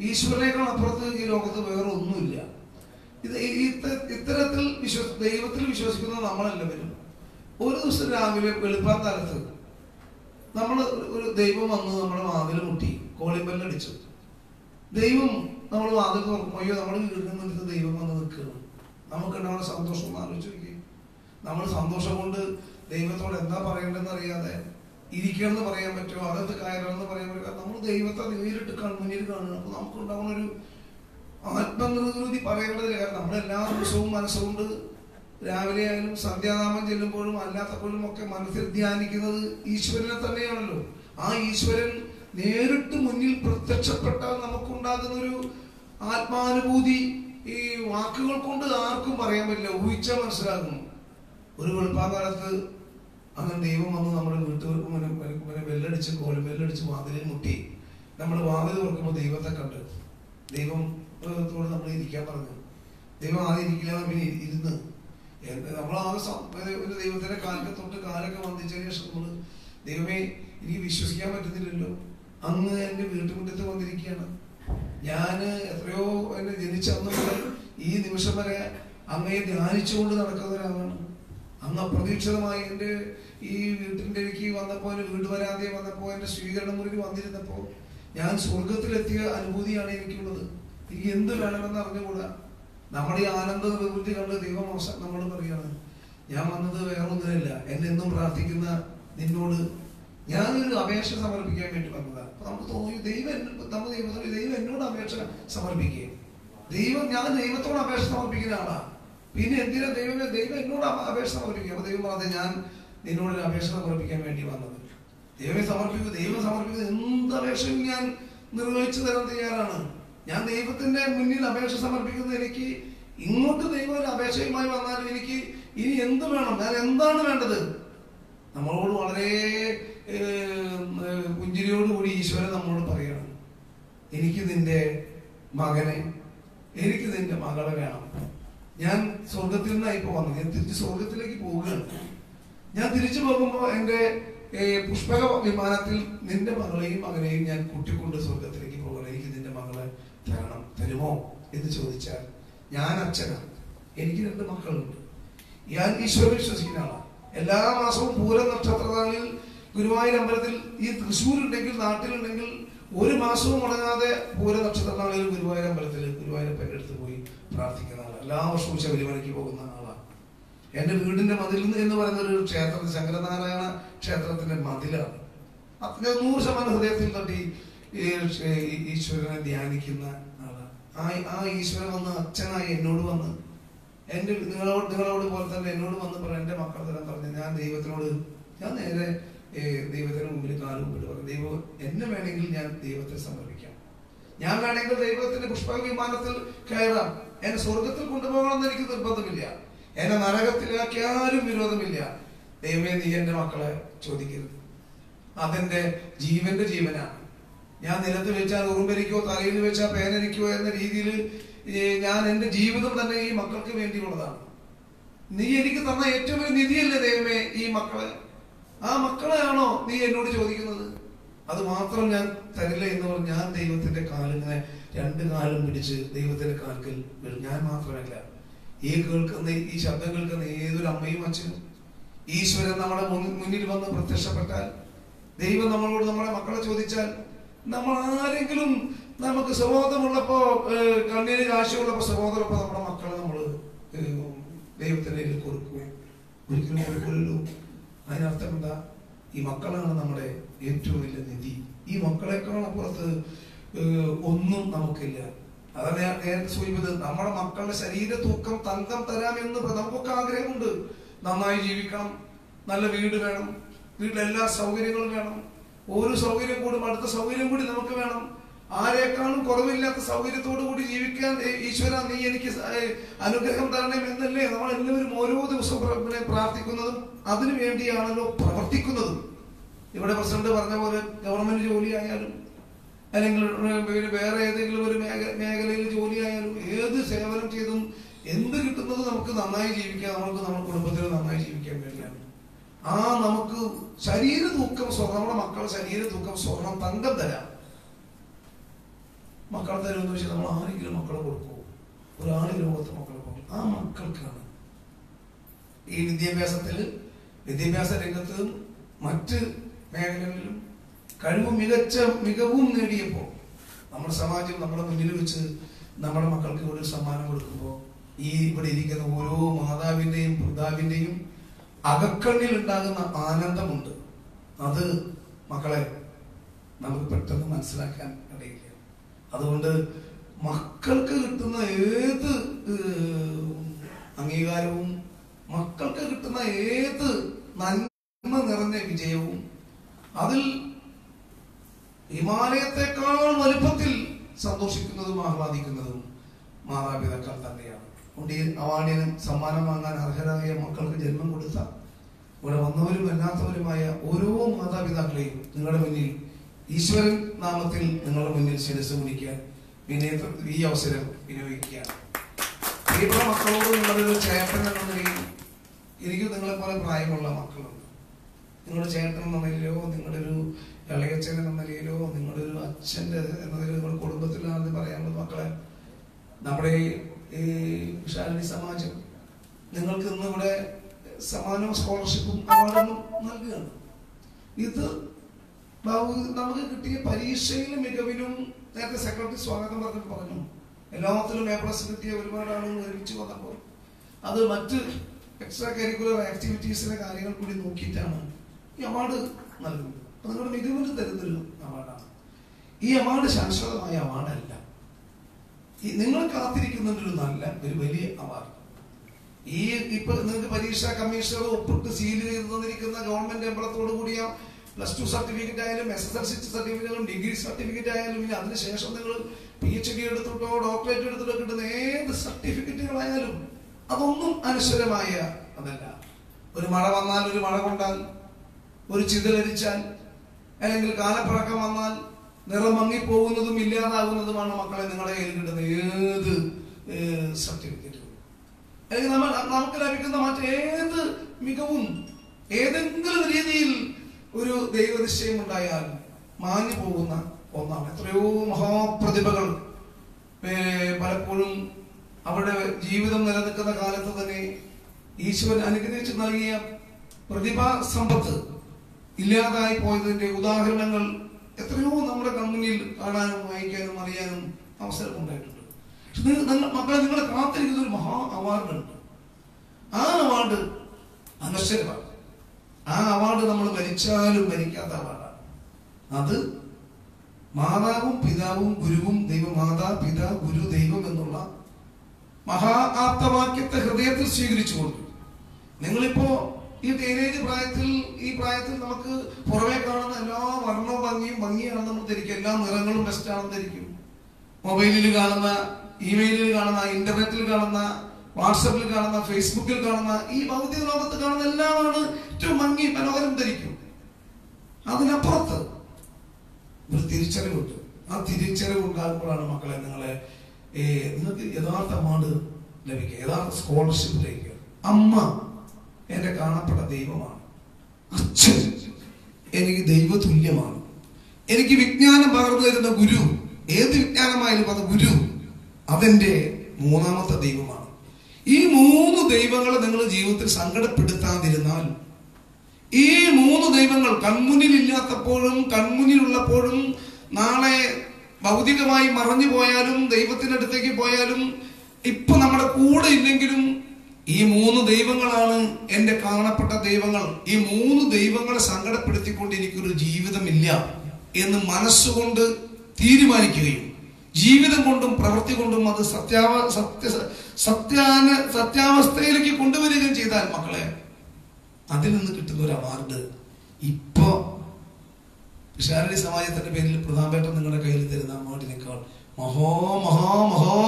ഈശ്വരനേക്കാൾ അപ്പുറത്ത് ഈ ലോകത്ത് വേറെ ഒന്നുമില്ല. ഇത്തരത്തിൽ ദൈവത്തിൽ വിശ്വസിക്കുന്ന നമ്മളെല്ലാവരും ഒരു ദിവസം രാവിലെ വെളുപ്പാക്കാലത്ത് ഒരു ദൈവം വന്ന് നമ്മുടെ വാതിൽ മുട്ടി കോളിമ്പല്ലടിച്ചു. ദൈവം നമ്മൾ വാതിൽ തുറക്കുമ്പോൾ അയ്യോ നമ്മുടെ വീടിൽ നിന്നെടുത്ത് ദൈവം വന്ന് നിൽക്കുകയാണ്. നമുക്കുണ്ടാവുന്ന സന്തോഷം ഒന്ന് ആലോചിച്ച് നോക്കി. നമ്മൾ സന്തോഷം കൊണ്ട് ദൈവത്തോട് എന്താ പറയേണ്ടതെന്ന് അറിയാതെ ഇരിക്കണമെന്ന് പറയാൻ പറ്റുമോ, അകത്ത് കയറണമെന്ന് പറയാൻ പറ്റുമോ? നമ്മൾ ദൈവത്തെ നേരിട്ട് മുന്നിൽ കാണുക. അപ്പൊ നമുക്കുണ്ടാവുന്ന ഒരു ആത്മനിർവൃതി പറയേണ്ടതില്ല. കാരണം നമ്മളെല്ലാ ദിവസവും മനസ്സുകൊണ്ട് രാവിലെ ആയാലും സന്ധ്യാനാമം ചെല്ലുമ്പോഴും അല്ലാത്തപ്പോഴും ഒക്കെ മനസ്സിൽ ധ്യാനിക്കുന്നത് ഈശ്വരനെ തന്നെയാണല്ലോ. ആ ഈശ്വരൻ നേരിട്ട് മുന്നിൽ പ്രത്യക്ഷപ്പെട്ടാൽ നമുക്കുണ്ടാകുന്നൊരു ആത്മാനുഭൂതി ഈ വാക്കുകൾ കൊണ്ട് ആർക്കും പറയാൻ പറ്റില്ല, ഊഹിച്ചാൽ മനസ്സിലാകും. ഒരു വെളുപ്പാകാലത്ത് അങ്ങനെ ദൈവം വന്ന് നമ്മുടെ വീട്ടിൽ ബെല്ലടിച്ച് കോളിബെല്ലടിച്ച് വാതിലിൽ മുട്ടി. നമ്മൾ വാതിൽ തുറക്കുമ്പോൾ ദൈവത്തെ കണ്ട് ദൈവത്തോട് നമ്മൾ ഇരിക്കാൻ പറഞ്ഞു. ദൈവം ആദ്യം ഇരിക്കില്ല, പിന്നെ ഇരുന്ന് നമ്മൾ ദൈവത്തിന്റെ കാലൊക്കെ തൊട്ട് കാലൊക്കെ വന്ദിച്ചതിന് ശേഷം നമ്മള് ദൈവമേ എനിക്ക് വിശ്വസിക്കാൻ പറ്റുന്നില്ലല്ലോ, അങ്ങ് എന്റെ വീട്ടുമുറ്റത്ത് വന്നിരിക്കുകയാണ്. ഞാന് എത്രയോ എന്നെ ജനിച്ച അന്ന് മുതൽ ഈ നിമിഷം വരെ അങ്ങയെ ധ്യാനിച്ചുകൊണ്ട് നടക്കുന്ന ഒരാളാണ്. അങ്ങ് അപ്രതീക്ഷിതമായി എന്റെ ഈ വീട്ടിന്റെ എനിക്ക് വന്നപ്പോ, എന്റെ വീട് വരാതെ വന്നപ്പോ, എന്റെ സ്വീകരണ മുറിയിൽ വന്നിരുന്നപ്പോ ഞാൻ സ്വർഗത്തിലെത്തിയ അനുഭൂതിയാണ് എനിക്കുള്ളത്. എനിക്ക് എന്ത് വേണമെന്ന് അറിഞ്ഞുകൂടാ. നമ്മുടെ ഈ ആനന്ദ പ്രവൃത്തി കണ്ട് ദൈവം നമ്മളോട് പറയാണ്, ഞാൻ വന്നത് വേറെ ഒന്നിനല്ല, എന്നെ എന്നും പ്രാർത്ഥിക്കുന്ന നിന്നോട് ഞാനൊരു അപേക്ഷ സമർപ്പിക്കാൻ വേണ്ടി വന്നതാണ്. അപ്പൊ നമുക്ക് തോന്നി ദൈവം എന്നോട് അപേക്ഷ സമർപ്പിക്കുക. ഞാൻ ദൈവത്തോട് അപേക്ഷ സമർപ്പിക്കുന്ന ആളാ. പിന്നെ എന്തിനാ ദൈവം എന്നോട് അപേക്ഷ സമർപ്പിക്കുക? അപ്പൊ ദൈവം പറഞ്ഞത് ഞാൻ നിന്നോടൊരു അപേക്ഷ സമർപ്പിക്കാൻ വേണ്ടി വന്നത്. ദൈവം സമർപ്പിക്കുന്നത് എന്ത് അപേക്ഷയും ഞാൻ നിർവഹിച്ചു തരാൻ തയ്യാറാണ്. ഞാൻ ദൈവത്തിന്റെ മുന്നിൽ അപേക്ഷ സമർപ്പിക്കുന്നത്, എനിക്ക് ഇങ്ങോട്ട് ദൈവം ഒരു അപേക്ഷയുമായി വന്നാലും എനിക്ക് ഇനി എന്ത് വേണം, ഞാൻ എന്താണ് വേണ്ടത്? നമ്മളോട് വളരെ പുഞ്ചിരിയോടുകൂടി ഈശ്വരൻ നമ്മളോട് പറയണം, എനിക്ക് നിന്റെ മകനെ, എനിക്ക് നിന്റെ മകളെ വേണം. ഞാൻ സ്വർഗത്തിൽ നിന്നായി ഇപ്പൊ വന്നത്, ഞാൻ തിരിച്ച് സ്വർഗത്തിലേക്ക് പോവുകയാണ്. ഞാൻ തിരിച്ചു പോകുമ്പോ എന്റെ പുഷ്പക വിമാനത്തിൽ നിന്റെ മകളെയും മകനെയും ഞാൻ കൂട്ടിക്കൊണ്ട് സ്വർഗത്തിലേക്ക് പോകണം. എനിക്ക് നിന്റെ മകളെ തരുമോ എന്ന് ചോദിച്ചാൽ, ഞാൻ അച്ഛനാണ്, എനിക്ക് 2 മക്കളുണ്ട്, ഞാൻ ഈശ്വരനെ വിശ്വസിക്കുന്ന ആളാണ്. എല്ലാ മാസവും പൂര നക്ഷത്രനാളിൽ ഗുരുവായൂർ അമ്പലത്തിൽ, ഈ തൃശ്ശൂർ ഉണ്ടെങ്കിൽ നാട്ടിലുണ്ടെങ്കിൽ, ഒരു മാസവും മുടങ്ങാതെ പൂര നക്ഷത്രനാളിൽ ഗുരുവായൂർ അമ്പലത്തിൽ ഗുരുവായൂരപ്പൻ്റെ അടുത്ത് പോയി പ്രാർത്ഥിക്കുന്ന ആളാണ്. എല്ലാ വർഷവും ശബരിമലയ്ക്ക് പോകുന്ന ആളാണ്. എന്റെ വീടിന്റെ മതിൽ എന്ന് പറയുന്ന ഒരു ക്ഷേത്രം, ശങ്കരനാരായണ ക്ഷേത്രത്തിന്റെ മതിലാണ്. 100% ഹൃദയത്തിൽ തട്ടി ഈശ്വരനെ ധ്യാനിക്കുന്ന ആളാണ്. ആ ഈശ്വരൻ വന്ന് അച്ഛനായി എന്നോട് വന്ന്, നിങ്ങളോട് പോലെ തന്നെ എന്നോട് വന്ന് പറയാം, എന്റെ മക്കൾ തരാൻ പറഞ്ഞു. ഞാൻ നേരെ ദൈവത്തിന് മുമ്പിൽ കാലുമുമ്പിൽ പറഞ്ഞു, ദൈവം എന്നെ വേണമെങ്കിൽ ഞാൻ ദൈവത്തെ സമർപ്പിക്കാം. ഞാൻ വേണമെങ്കിൽ ദൈവത്തിന്റെ പുഷ്പക വിമാനത്തിൽ കയറാം. എന്നെ സ്വർഗത്തിൽ കൊണ്ടുപോകണമെന്ന് എനിക്ക് നിർബന്ധമില്ല. എന്നെ നരകത്തിലാക്കിയാലും വിരോധമില്ല. ദൈവമേ, നീ എന്റെ മക്കളെ ചോദിക്കരുത്. അതെന്റെ ജീവന്റെ ജീവനാണ്. ഞാൻ നിലത്ത് വെച്ചാൽ ഉറുമ്പരിക്കോ തലയിൽ വെച്ചാൽ പേനരിക്കോ എന്ന രീതിയിൽ ഞാൻ എന്റെ ജീവിതം തന്നെ ഈ മക്കൾക്ക് വേണ്ടിയുള്ളതാണ്. നീ എനിക്ക് തന്ന ഏറ്റവും വലിയ നിധിയല്ലേ ദൈവമേ ഈ മക്കളെ? ആ മക്കളെയാണോ നീ എന്നോട് ചോദിക്കുന്നത്? അത് മാത്രം ഞാൻ തരില്ല എന്ന് പറഞ്ഞ് ഞാൻ ദൈവത്തിന്റെ കാലിങ്ങനെ 2 കാലും പിടിച്ച് ദൈവത്തിന്റെ കാൽക്കൽ വീഴും. ഞാൻ മാത്രമല്ല, ഈ ശബ്ദം കേൾക്കുന്ന ഏതൊരു അമ്മയും അച്ഛനും, ഈശ്വരൻ നമ്മുടെ മുന്നിൽ വന്ന് പ്രത്യക്ഷപ്പെട്ടാൽ, ദൈവം നമ്മളോട് നമ്മുടെ മക്കളെ ചോദിച്ചാൽ, നമ്മൾ ആരെങ്കിലും നമുക്ക് സഹോദരമുള്ളപ്പോ, കണ്ണീര് കാശുള്ളപ്പോ സഹോദരപ്പോ നമ്മുടെ മക്കളെ നമ്മള് ദൈവത്തിന്റെ കയ്യിൽ കൊടുക്കുകയും ഒരിക്കലും കൊടുക്കില്ലല്ലോ. അതിനർത്ഥം എന്താ? ഈ മക്കളാണ് നമ്മുടെ ഏറ്റവും വലിയ നിധി. ഈ മക്കളെക്കാൾ അപ്പുറത്ത് ഒന്നും നമുക്കില്ല. അതാണ് ഞാൻ നേരത്തെ സൂചിപ്പിച്ചത്. നമ്മുടെ മക്കളുടെ ശരീര തൂക്കം തങ്കം തരാമെന്ന് നമുക്കൊക്കെ ആഗ്രഹമുണ്ട്. നന്നായി ജീവിക്കണം, നല്ല വീട് വേണം, വീട്ടിലെല്ലാ സൗകര്യങ്ങളും വേണം, ഒരു സൗകര്യം കൂടും അടുത്ത സൗകര്യം കൂടി നമുക്ക് വേണം. ആരെക്കാളും കുറവില്ലാത്ത സൗകര്യത്തോടു കൂടി ജീവിക്കാൻ ഈശ്വര നീ എനിക്ക് അനുഗ്രഹം തരണേ എന്നല്ലേ നമ്മൾ എല്ലാവരും ഓരോ ദിവസവും പ്രാർത്ഥിക്കുന്നതും അതിനു വേണ്ടിയാണല്ലോ പ്രവർത്തിക്കുന്നതും. ഇവിടെ പ്രസിഡന്റ് പറഞ്ഞ പോലെ ഗവൺമെന്റ് ജോലി ആയാലും, അല്ലെങ്കിൽ വേറെ ഏതെങ്കിലും ഒരു മേഖലയിൽ ജോലി ആയാലും, ഏത് സേവനം ചെയ്തും എന്ത് കിട്ടുന്നത് നമുക്ക് നന്നായി ജീവിക്കാൻ, നമ്മുടെ കുടുംബത്തിന് നന്നായി ജീവിക്കാൻ വേണ്ടിയാണ്. നമുക്ക് ശരീര തൂക്കം സ്വർണ്ണം, നമ്മുടെ മക്കളുടെ ശരീര തൂക്കം സ്വർണം തങ്കം തരാം. മക്കളെ തരുമെന്ന് വെച്ചാൽ നമ്മൾ ആരെങ്കിലും മക്കളെ കൊടുക്കുമോ? ഒരാൾ ലോകത്ത് മക്കളെ കൊടുക്കും. ആ മക്കൾക്കാണ് ഈ വിദ്യാഭ്യാസ രംഗത്ത് മറ്റ് മേഖലകളിലും മികവും നേടിയപ്പോൾ നമ്മുടെ സമാജം നമ്മുടെ മുന്നിൽ വെച്ച് നമ്മുടെ മക്കൾക്ക് ഒരു സമ്മാനം കൊടുക്കുമ്പോൾ ഈ ഇവിടെ ഇരിക്കുന്ന ഓരോ മാതാവിന്റെയും പിതാവിന്റെയും അകക്കണ്ണിൽ ഉണ്ടാകുന്ന ആനന്ദമുണ്ട്. അത് മക്കളെ നമുക്ക് പെട്ടെന്ന് മനസ്സിലാക്കാൻ കഴിയില്ല. അതുകൊണ്ട് മക്കൾക്ക് കിട്ടുന്ന ഏത് അംഗീകാരവും, മക്കൾക്ക് കിട്ടുന്ന ഏത് നന്മ നിറഞ്ഞ വിജയവും അതിൽ ഹിമാലയത്തെക്കാൾ വലുപ്പത്തിൽ സന്തോഷിക്കുന്നതും ആഹ്ലാദിക്കുന്നതും മാതാപിതാക്കൾ തന്നെയാണ്. അവാർഡിന് സമ്മാനം വാങ്ങാൻ അർഹരായ മക്കൾക്ക് ജന്മം കൊടുത്ത ഇവിടെ വന്നവരും അല്ലാത്തവരുമായ ഓരോ മാതാപിതാക്കളെയും നിങ്ങളുടെ മുന്നിൽ ഈശ്വരൻ നാമത്തിൽ നിങ്ങളുടെ മുന്നിൽ ശിരസ് കുനിക്കാൻ ഈ അവസരം വിനിയോഗിക്കുകയാണ്. പ്രിയപ്പെട്ട മക്കളോട് നിങ്ങളൊരു ചേട്ടൻ എന്ന നിലയിൽ, എനിക്ക് നിങ്ങളെ പോലെ പ്രായമുള്ള മക്കളുണ്ട്. നിങ്ങളുടെ ചേട്ടൻ എന്ന നിലയിലോ, നിങ്ങളുടെ ഒരു ഇളയച്ചൻ എന്ന നിലയിലോ, നിങ്ങളുടെ ഒരു അച്ഛൻ്റെ എന്ന നിലയിൽ, നിങ്ങളുടെ കുടുംബത്തിലാണെന്ന് പറയാനുള്ളത് മക്കളെ, നമ്മുടെ ഈ വിശാലിനി സമാജം നിങ്ങൾക്ക് ഇന്ന് ഇവിടെ സമ്മാനവും സ്കോളർഷിപ്പും അവാർഡും നൽകുകയാണ്. ഇത് നമുക്ക് കിട്ടിയ പരീക്ഷയിലും മികവിനും നേരത്തെ സെക്രട്ടറി സ്വാഗതം പറഞ്ഞു, എല്ലാത്തിലും A+ കിട്ടിയ ഒരുപാട് ആളുകൾ ഒരുമിച്ച് വന്നപ്പോൾ അത് മറ്റ് എക്സ്ട്രാ കരിക്കുലർ ആക്ടിവിറ്റീസിലെ കാര്യങ്ങൾ കൂടി നോക്കിയിട്ടാണ് ഈ അവാർഡ് നൽകുന്നത്. അപ്പൊ നിങ്ങളുടെ മികവിന് തരുന്നൊരു അവാർഡാണ്. ഈ അവാർഡ് ശാശ്വതമായ അവാർഡല്ല. നിങ്ങൾ കാത്തിരിക്കുന്നൊരു ഒരു വലിയ അവാർഡ്. ഇപ്പൊ നിങ്ങൾക്ക് പരീക്ഷാ കമ്മീഷണർ ഒപ്പിട്ട് സീൽ ചെയ്ത് തന്നിരിക്കുന്ന ഗവൺമെന്റ് എംപ്ലത്തോടു കൂടിയ +2 സർട്ടിഫിക്കറ്റ് ആയാലും, SSLC സർട്ടിഫിക്കറ്റ്, ഡിഗ്രി സർട്ടിഫിക്കറ്റ് ആയാലും, ഇനി അതിനുശേഷം നിങ്ങൾ PhD എടുത്തിട്ടോ ഡോക്ടറേറ്റ് എടുത്തിട്ടോ കിട്ടുന്ന ഏത് സർട്ടിഫിക്കറ്റുകളായാലും അതൊന്നും അനശ്വരമായ അതല്ല. ഒരു മഴ വന്നാൽ, ഒരു മഴ കൊണ്ടാൽ, ഒരു ചിതലരിച്ചാൽ, അല്ലെങ്കിൽ കാലപ്പഴക്കം വന്നാൽ നിറം മങ്ങിപ്പോകുന്നതും ഇല്ലാതാകുന്നതുമാണ് മക്കളെ നിങ്ങളുടെ കയ്യിൽ കിട്ടുന്ന ഏത് സർട്ടിഫിക്കറ്റും. അല്ലെങ്കിൽ നമുക്ക് ലഭിക്കുന്ന മറ്റേത് മികവും ഏതെങ്കിലും രീതിയിൽ ഒരു ദൈവനിശ്ചയം ഉണ്ടായാൽ മാഞ്ഞു പോകുന്ന ഒന്നാണ്. എത്രയോ മഹാപ്രതിഭകൾ പലപ്പോഴും അവരുടെ ജീവിതം നിലനിൽക്കുന്ന കാലത്ത് തന്നെ ഈശ്വരൻ അനുഗ്രഹിച്ച് നൽകിയ പ്രതിഭാ സമ്പത്ത് ഇല്ലാതായി പോയതിന്റെ ഉദാഹരണങ്ങൾ എത്രയോ നമ്മുടെ കൺമുന്നിൽ കാണാനും വായിക്കാനും അറിയാനും അവസരം ഉണ്ടായിട്ടുണ്ട്. മക്കളെ, നിങ്ങളെ കാത്തിരിക്കുന്ന ഒരു മഹാ അവാർഡുണ്ട്. ആ അവാർഡ് അനശ്വരമാണ്. ആ അവാർഡ് നമ്മൾ മരിച്ചാലും മരിക്കാത്ത അവാർഡാണ്. അത് മാതാവും പിതാവും ഗുരുവും മാതാ പിതാ ഗുരു ദൈവം എന്നുള്ള മഹാ ആപ്തവാക്യത്തെ ഹൃദയത്തിൽ സ്വീകരിച്ചുകൊണ്ട് നിങ്ങളിപ്പോ ഈ ടീനേജ് ഈ പ്രായത്തിൽ നമുക്ക് പുറമെ കാണുന്ന എല്ലാ വർണ്ണവും ഭംഗിയാണെന്ന് നമ്മൾ ധരിക്കും. എല്ലാ നിറങ്ങളും ബെസ്റ്റ് ആണെന്ന് ധരിക്കും. മൊബൈലിൽ കാണുന്ന, ഇമെയിലിൽ കാണുന്ന, ഇന്റർനെറ്റിൽ കാണുന്ന, വാട്സപ്പിൽ കാണുന്ന, ഫേസ്ബുക്കിൽ കാണുന്ന, ഈ ഭൗതിക ലോകത്ത് കാണുന്ന എല്ലാമാണ് ഏറ്റവും ഭംഗി മനോഹരം ധരിക്കും. അതിനപ്പുറത്ത് ഒരു തിരിച്ചറിവുണ്ട്. ആ തിരിച്ചറിവ് ഉണ്ടാകുമ്പോഴാണ് മക്കളെ നിങ്ങൾക്ക് യഥാർത്ഥ അവാർഡ് ലഭിക്കുക, യഥാർത്ഥ സ്കോളർഷിപ്പ് ലഭിക്കുക. അമ്മ എന്റെ കാണപ്പെട്ട ദൈവമാണ്. അച്ഛൻ എനിക്ക് ദൈവതുല്യമാണ്. എനിക്ക് വിജ്ഞാനം പകർന്നു തരുന്ന ഗുരു, ഏത് വിജ്ഞാനമായാലും അത് ഗുരു, അതെന്റെ മൂന്നാമത്തെ ദൈവമാണ്. ഈ 3 ദൈവങ്ങളെ നിങ്ങൾ ജീവിതത്തിൽ സങ്കടപ്പെടുത്താതിരുന്നാൽ, ഈ 3 ദൈവങ്ങൾ കൺമുന്നിൽ ഇല്ലാത്തപ്പോഴും കൺമുന്നിലുള്ളപ്പോഴും നാളെ ഭൗതികമായി മറഞ്ഞു പോയാലും ദൈവത്തിന്റെ അടുത്തേക്ക് പോയാലും ഇപ്പൊ നമ്മുടെ കൂടെ ഇല്ലെങ്കിലും ഈ 3 ദൈവങ്ങളാണ് എന്റെ കാണപ്പെട്ട ദൈവങ്ങൾ. ഈ 3 ദൈവങ്ങളെ സങ്കടപ്പെടുത്തിക്കൊണ്ട് എനിക്കൊരു ജീവിതമില്ല എന്ന് മനസ്സുകൊണ്ട് തീരുമാനിക്കുകയും ജീവിതം കൊണ്ടും പ്രവൃത്തി കൊണ്ടും അത് സത്യാവസ്ഥയിലേക്ക് കൊണ്ടുവരികയും ചെയ്താൽ മക്കളെ, അതിൽ നിന്ന് കിട്ടുന്ന ഒരു അവാർഡ് ഇപ്പോ വിശാലിനി സമാജത്തിന്റെ പേരിൽ പ്രധാനപ്പെട്ട നിങ്ങളുടെ കയ്യിൽ തരുന്ന അവാർഡിനേക്കാൾ മഹാ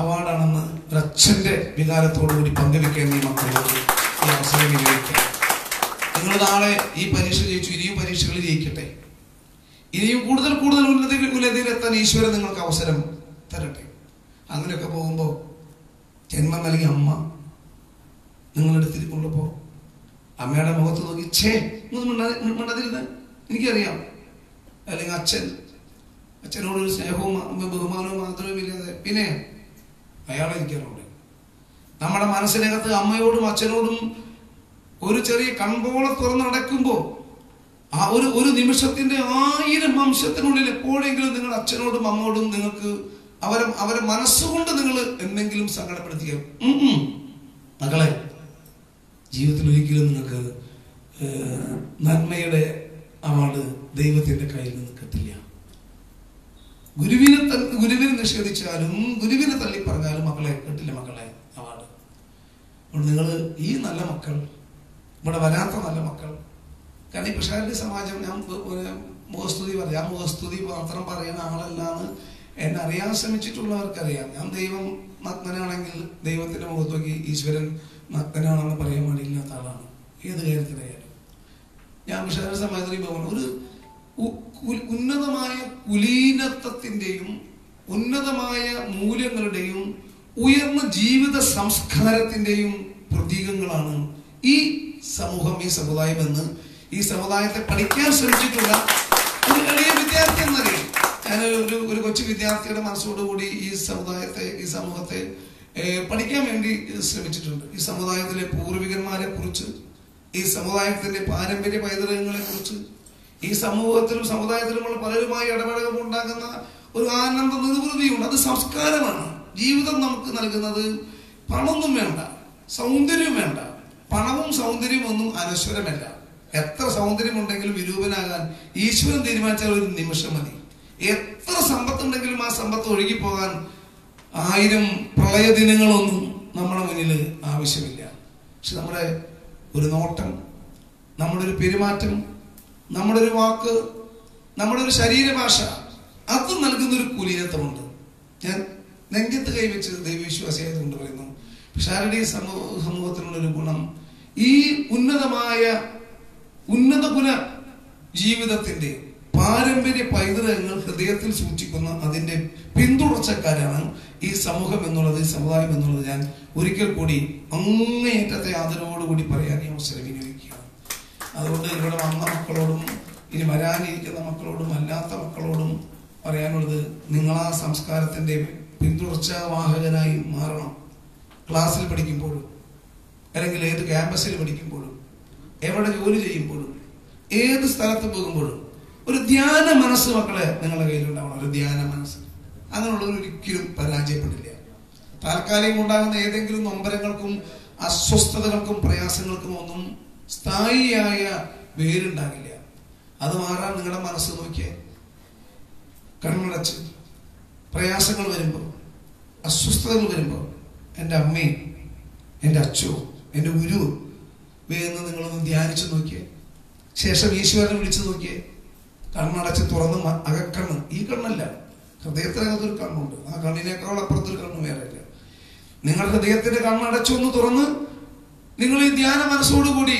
അവാർഡാണെന്ന് ഒരച്ഛന്റെ വികാരത്തോടുകൂടി പങ്കുവെക്കാൻ ഈ മക്കളോട് ഈ അവസരം വിനിയോഗിക്കാം. നിങ്ങൾ നാളെ ഈ പരീക്ഷ ജയിച്ചു, ഇനിയും പരീക്ഷകൾ ജയിക്കട്ടെ. ഇനിയും കൂടുതൽ ഉന്നതിയിലെത്താൻ ഈശ്വരൻ നിങ്ങൾക്ക് അവസരം തരട്ടെ. അങ്ങനെയൊക്കെ പോകുമ്പോൾ ജന്മം നൽകിയ അമ്മ നിങ്ങളെടുത്തിട്ട് കൊണ്ടുപോ അമ്മയുടെ മുഖത്ത് നോക്കി മിണ്ടാതിരുന്ന് എനിക്കറിയാം. അല്ലെങ്കിൽ അച്ഛനോടൊരു സ്നേഹവും ബഹുമാനവും ആദരവും ഇല്ലാതെ പിന്നെ അയാളെ എനിക്കറിയുണ്ട്. നമ്മുടെ മനസ്സിനകത്ത് അമ്മയോടും അച്ഛനോടും ഒരു ചെറിയ കൺപോള തുറന്നടക്കുമ്പോൾ ആ ഒരു നിമിഷത്തിന്റെ 1000 വംശത്തിനുള്ളിൽ എപ്പോഴെങ്കിലും നിങ്ങൾ അച്ഛനോടും അമ്മയോടും നിങ്ങൾക്ക് അവരെ മനസ്സുകൊണ്ട് നിങ്ങൾ എന്തെങ്കിലും സങ്കടപ്പെടുത്തിയ മകളെ, ജീവിതത്തിൽ ഒരിക്കലും നിങ്ങൾക്ക് നന്മയുടെ അവാർഡ് ദൈവത്തിന്റെ കയ്യിൽ നിന്ന് കിട്ടില്ല. ഗുരുവിനെ നിഷേധിച്ചാലും ഗുരുവിനെ തള്ളിപ്പറഞ്ഞാലും മക്കളെ കിട്ടില്ല മക്കളെ അവാർഡ്. അതുകൊണ്ട് നിങ്ങൾ ഈ നല്ല മക്കൾ, ഇവിടെ വരാത്ത നല്ല മക്കൾ, കാരണം ഈ വിശാലിനി സമാജം, ഞാൻ മുഖസ്തുതി പറയാം, മുഖസ്തുതി മാത്രം പറയുന്ന ആളല്ലാന്ന് എന്നെ അറിയാൻ ശ്രമിച്ചിട്ടുള്ളവർക്കറിയാം. ഞാൻ ദൈവം നഗ്നനാണെങ്കിൽ ദൈവത്തിന്റെ മുഖത്ത് നോക്കി ഈശ്വരൻ നഗ്നനാണെന്ന് പറയാൻ പാടില്ലാത്ത ആളാണ് ഏത് കാര്യത്തിലായാലും. ഞാൻ വിശാലിനി സമാജത്തിൽ ഒരു ഉന്നതമായ കുലീനത്വത്തിന്റെയും ഉന്നതമായ മൂല്യങ്ങളുടെയും ഉയർന്ന ജീവിത സംസ്കാരത്തിന്റെയും പ്രതീകങ്ങളാണ് ഈ സമൂഹം, ഈ സമുദായം എന്ന് ഈ സമുദായത്തെ പഠിക്കാൻ ശ്രമിച്ചിട്ടുള്ള ഒരു എളിയ വിദ്യാർത്ഥി എന്നറിയാം. ഞാൻ ഒരു കൊച്ചു വിദ്യാർത്ഥിയുടെ മനസ്സോടുകൂടി ഈ സമുദായത്തെ, ഈ സമൂഹത്തെ പഠിക്കാൻ വേണ്ടി ശ്രമിച്ചിട്ടുണ്ട്. ഈ സമുദായത്തിലെ പൂർവികന്മാരെ കുറിച്ച്, ഈ സമുദായത്തിന്റെ പാരമ്പര്യ പൈതൃകങ്ങളെ കുറിച്ച്, ഈ സമൂഹത്തിലും സമുദായത്തിലുമുള്ള പലരുമായി ഇടപെടലുകൾ ഉണ്ടാകുന്ന ഒരു ആനന്ദ നിർവൃതിയുണ്ട്. അത് സംസ്കാരമാണ്. ജീവിതം നമുക്ക് നൽകുന്നത് പണമൊന്നും വേണ്ട, സൗന്ദര്യം വേണ്ട. പണവും സൗന്ദര്യവും ഒന്നും അനശ്വരമല്ല. എത്ര സൗന്ദര്യം ഉണ്ടെങ്കിലും വിരൂപനാകാൻ ഈശ്വരൻ തീരുമാനിച്ചാൽ ഒരു നിമിഷം മതി. എത്ര സമ്പത്തുണ്ടെങ്കിലും ആ സമ്പത്ത് ഒഴുകിപ്പോകാൻ 1000 പ്രളയ ദിനങ്ങളൊന്നും നമ്മുടെ മുന്നിൽ ആവശ്യമില്ല. പക്ഷെ നമ്മുടെ ഒരു നോട്ടം, നമ്മുടെ ഒരു പെരുമാറ്റം, നമ്മുടെ ഒരു വാക്ക്, നമ്മുടെ ഒരു ശരീരഭാഷ, അത് നൽകുന്നൊരു കുലീനത്വമുണ്ട്. ഞാൻ നെഞ്ചത്ത് കൈവച്ച് ദൈവവിശ്വാസിയായതുകൊണ്ട് പറയുന്നു, ഷാരടി സമൂഹത്തിനുള്ളൊരു ഗുണം ഈ ഉന്നതകുല ജീവിതത്തിന്റെ പാരമ്പര്യ പൈതൃകങ്ങൾ ഹൃദയത്തിൽ സൂക്ഷിക്കുന്ന അതിന്റെ പിന്തുടർച്ചക്കാരാണ് ഈ സമൂഹം എന്നുള്ളത്, ഈ സമുദായം എന്നുള്ളത് ഞാൻ ഒരിക്കൽ കൂടി അങ്ങേയറ്റത്തെ ആദരവോടുകൂടി പറയാൻ ഈ അവസരം വിനിയോഗിക്കുകയാണ്. അതുകൊണ്ട് ഇവിടെ വന്ന മക്കളോടും ഇനി വരാനിരിക്കുന്ന മക്കളോടും അല്ലാത്ത മക്കളോടും പറയാനുള്ളത്, നിങ്ങൾ ആ സംസ്കാരത്തിന്റെ പിന്തുടർച്ചാവാഹകനായി മാറണം. ക്ലാസ്സിൽ പഠിക്കുമ്പോഴും, അല്ലെങ്കിൽ ഏത് ക്യാമ്പസിൽ പഠിക്കുമ്പോഴും, എവിടെ ജോലി ചെയ്യുമ്പോഴും, ഏത് സ്ഥലത്ത് പോകുമ്പോഴും ഒരു ധ്യാന മനസ്സ് മക്കളെ നിങ്ങളുടെ കയ്യിലുണ്ടാവണം. ഒരു ധ്യാന മനസ്സ്. അങ്ങനെയുള്ളവർ ഒരിക്കലും പരാജയപ്പെടില്ല. താൽക്കാലികം ഉണ്ടാകുന്ന ഏതെങ്കിലും നൊമ്പരങ്ങൾക്കും അസ്വസ്ഥതകൾക്കും പ്രയാസങ്ങൾക്കും ഒന്നും സ്ഥായിയായ വേരുണ്ടാകില്ല. അത് മാറാൻ നിങ്ങളുടെ മനസ്സ് നോക്കിയേ. കണ്ണടച്ച് പ്രയാസങ്ങൾ വരുമ്പോൾ, അസ്വസ്ഥതകൾ വരുമ്പോൾ, എൻ്റെ അമ്മയും എൻ്റെ അച്ഛനും എൻ്റെ ഗുരുവും എന്ന് നിങ്ങളൊന്ന് ധ്യാനിച്ചു നോക്കിയേ. ശേഷം ഈശ്വരനെ വിളിച്ചു നോക്കിയേ. കണ്ണടച്ച് തുറന്ന് അകക്കണ്ണ്, ഈ കണ്ണല്ല, ഹൃദയത്തിനകത്തൊരു കണ്ണുണ്ട്. ആ കണ്ണിനേക്കാൾ അപ്പുറത്തൊരു കണ്ണ് വേറെ ഇല്ല. നിങ്ങൾ ഹൃദയത്തിന്റെ കണ്ണടച്ചൊന്ന് തുറന്ന് നിങ്ങൾ ഈ ധ്യാന മനസ്സോടുകൂടി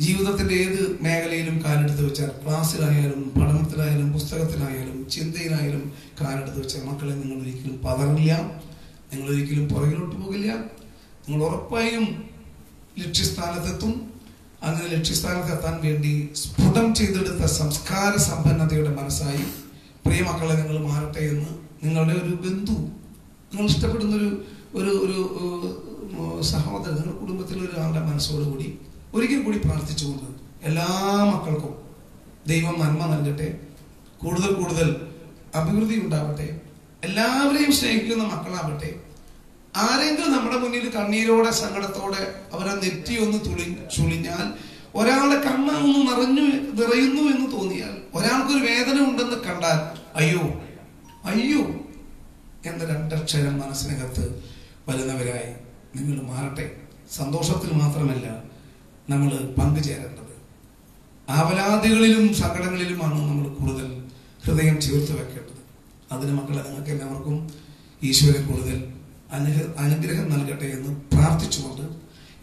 ജീവിതത്തിന്റെ ഏത് മേഖലയിലും കാലെടുത്ത് വെച്ചാൽ, ക്ലാസ്സിലായാലും പഠനത്തിലായാലും പുസ്തകത്തിലായാലും ചിന്തയിലായാലും കാലെടുത്ത് വെച്ചാൽ മക്കളെ നിങ്ങൾ ഒരിക്കലും പതറില്ല, നിങ്ങൾ ഒരിക്കലും പുറകിലോട്ട് പോകില്ല. നിങ്ങൾ ഉറപ്പായും ലക്ഷ്യസ്ഥാനത്തെത്തും. അങ്ങനെ ലക്ഷ്യസ്ഥാനത്തെത്താൻ വേണ്ടി സ്ഫുടം ചെയ്തെടുത്ത സംസ്കാര സമ്പന്നതയുടെ മനസ്സായി പ്രിയ മക്കളെ നിങ്ങൾ മാറട്ടെ എന്ന് നിങ്ങളുടെ ഒരു ബന്ധു, നിങ്ങൾ ഇഷ്ടപ്പെടുന്ന ഒരു സഹോദരൻ, നിങ്ങളുടെ കുടുംബത്തിലെ ഒരാളുടെ മനസ്സോടുകൂടി ഒരിക്കൽ കൂടി പ്രാർത്ഥിച്ചുകൊണ്ട് എല്ലാ മക്കൾക്കും ദൈവം നന്മ നൽകട്ടെ, കൂടുതൽ കൂടുതൽ അഭിവൃദ്ധി ഉണ്ടാവട്ടെ, എല്ലാവരെയും സ്നേഹിക്കുന്ന മക്കളാവട്ടെ. ആരെങ്കിലും നമ്മുടെ മുന്നിൽ കണ്ണീരോടെ സങ്കടത്തോടെ അവരെ നെറ്റിയൊന്ന് ചുളിഞ്ഞാൽ, ഒരാളുടെ കണ്ണൊന്ന് നിറയുന്നു എന്ന് തോന്നിയാൽ, ഒരാൾക്കൊരു വേദന ഉണ്ടെന്ന് കണ്ടാൽ അയ്യോ അയ്യോ എന്ന 2 അക്ഷരം മനസ്സിനകത്ത് വരുന്നവരായി നിങ്ങൾ മാറട്ടെ. സന്തോഷത്തിൽ മാത്രമല്ല നമ്മൾ പങ്കുചേരേണ്ടത്, ആവലാദികളിലും സങ്കടങ്ങളിലുമാണ് നമ്മൾ കൂടുതൽ ഹൃദയം ചേർത്ത് വെക്കേണ്ടത്. അതിന് മക്കളെ നിങ്ങൾക്ക് എല്ലാവർക്കും ഈശ്വരൻ കൂടുതൽ അനുഗ്രഹം നൽകട്ടെ എന്ന് പ്രാർത്ഥിച്ചുകൊണ്ട്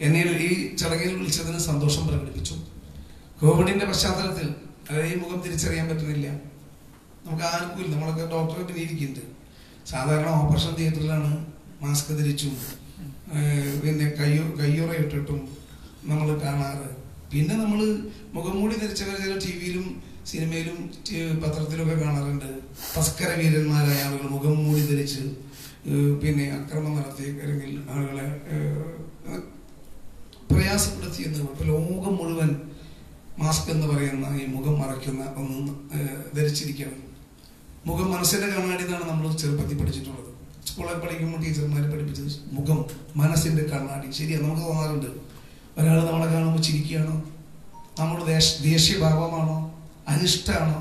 എന്നെ ഈ ചടങ്ങിൽ വിളിച്ചതിന് സന്തോഷം പ്രകടിപ്പിച്ചു. കോവിഡിന്റെ പശ്ചാത്തലത്തിൽ ഈ മുഖം തിരിച്ചറിയാൻ പറ്റുന്നില്ല. നമുക്ക് ആനുകൂല്യം, നമ്മളൊക്കെ ഡോക്ടറേറ്റ് ഇരിക്കുന്നുണ്ട്. സാധാരണ ഓപ്പറേഷൻ തിയേറ്ററിലാണ് മാസ്ക് ധരിച്ചും പിന്നെ കയ്യുറ ഇട്ടിട്ടും നമ്മൾ കാണാറ്. പിന്നെ നമ്മൾ മുഖംമൂടി ധരിച്ചവർ ചില ടിവിയിലും സിനിമയിലും പത്രത്തിലൊക്കെ കാണാറുണ്ട്. തസ്കര വീരന്മാരായ ആളുകൾ മുഖം മൂടി ധരിച്ച് പിന്നെ അക്രമം നടത്തി, അല്ലെങ്കിൽ ആളുകളെ പ്രയാസപ്പെടുത്തി എന്ന്. ഇപ്പൊ ലോകം മുഴുവൻ മാസ്ക് എന്ന് പറയുന്ന ഈ മുഖം മറയ്ക്കുന്ന ഒന്ന് ധരിച്ചിരിക്കുകയാണ്. മുഖം മനസ്സിന്റെ കണ്ണാടി എന്നാണ് നമ്മൾ ചെറുപ്പത്തിൽ പഠിച്ചിട്ടുള്ളത്. സ്കൂളിൽ പഠിക്കുമ്പോൾ ടീച്ചർമാരെ പഠിപ്പിച്ചത് മുഖം മനസ്സിന്റെ കണ്ണാടി. ശരിയാണ്, നമുക്ക് തോന്നാറുണ്ട് ഒരാൾ നമ്മളെ കാണുമ്പോൾ ചിരിക്കുകയാണോ, നമ്മുടെ ദേഷ്യഭാവമാണോ, അനിഷ്ടമാണോ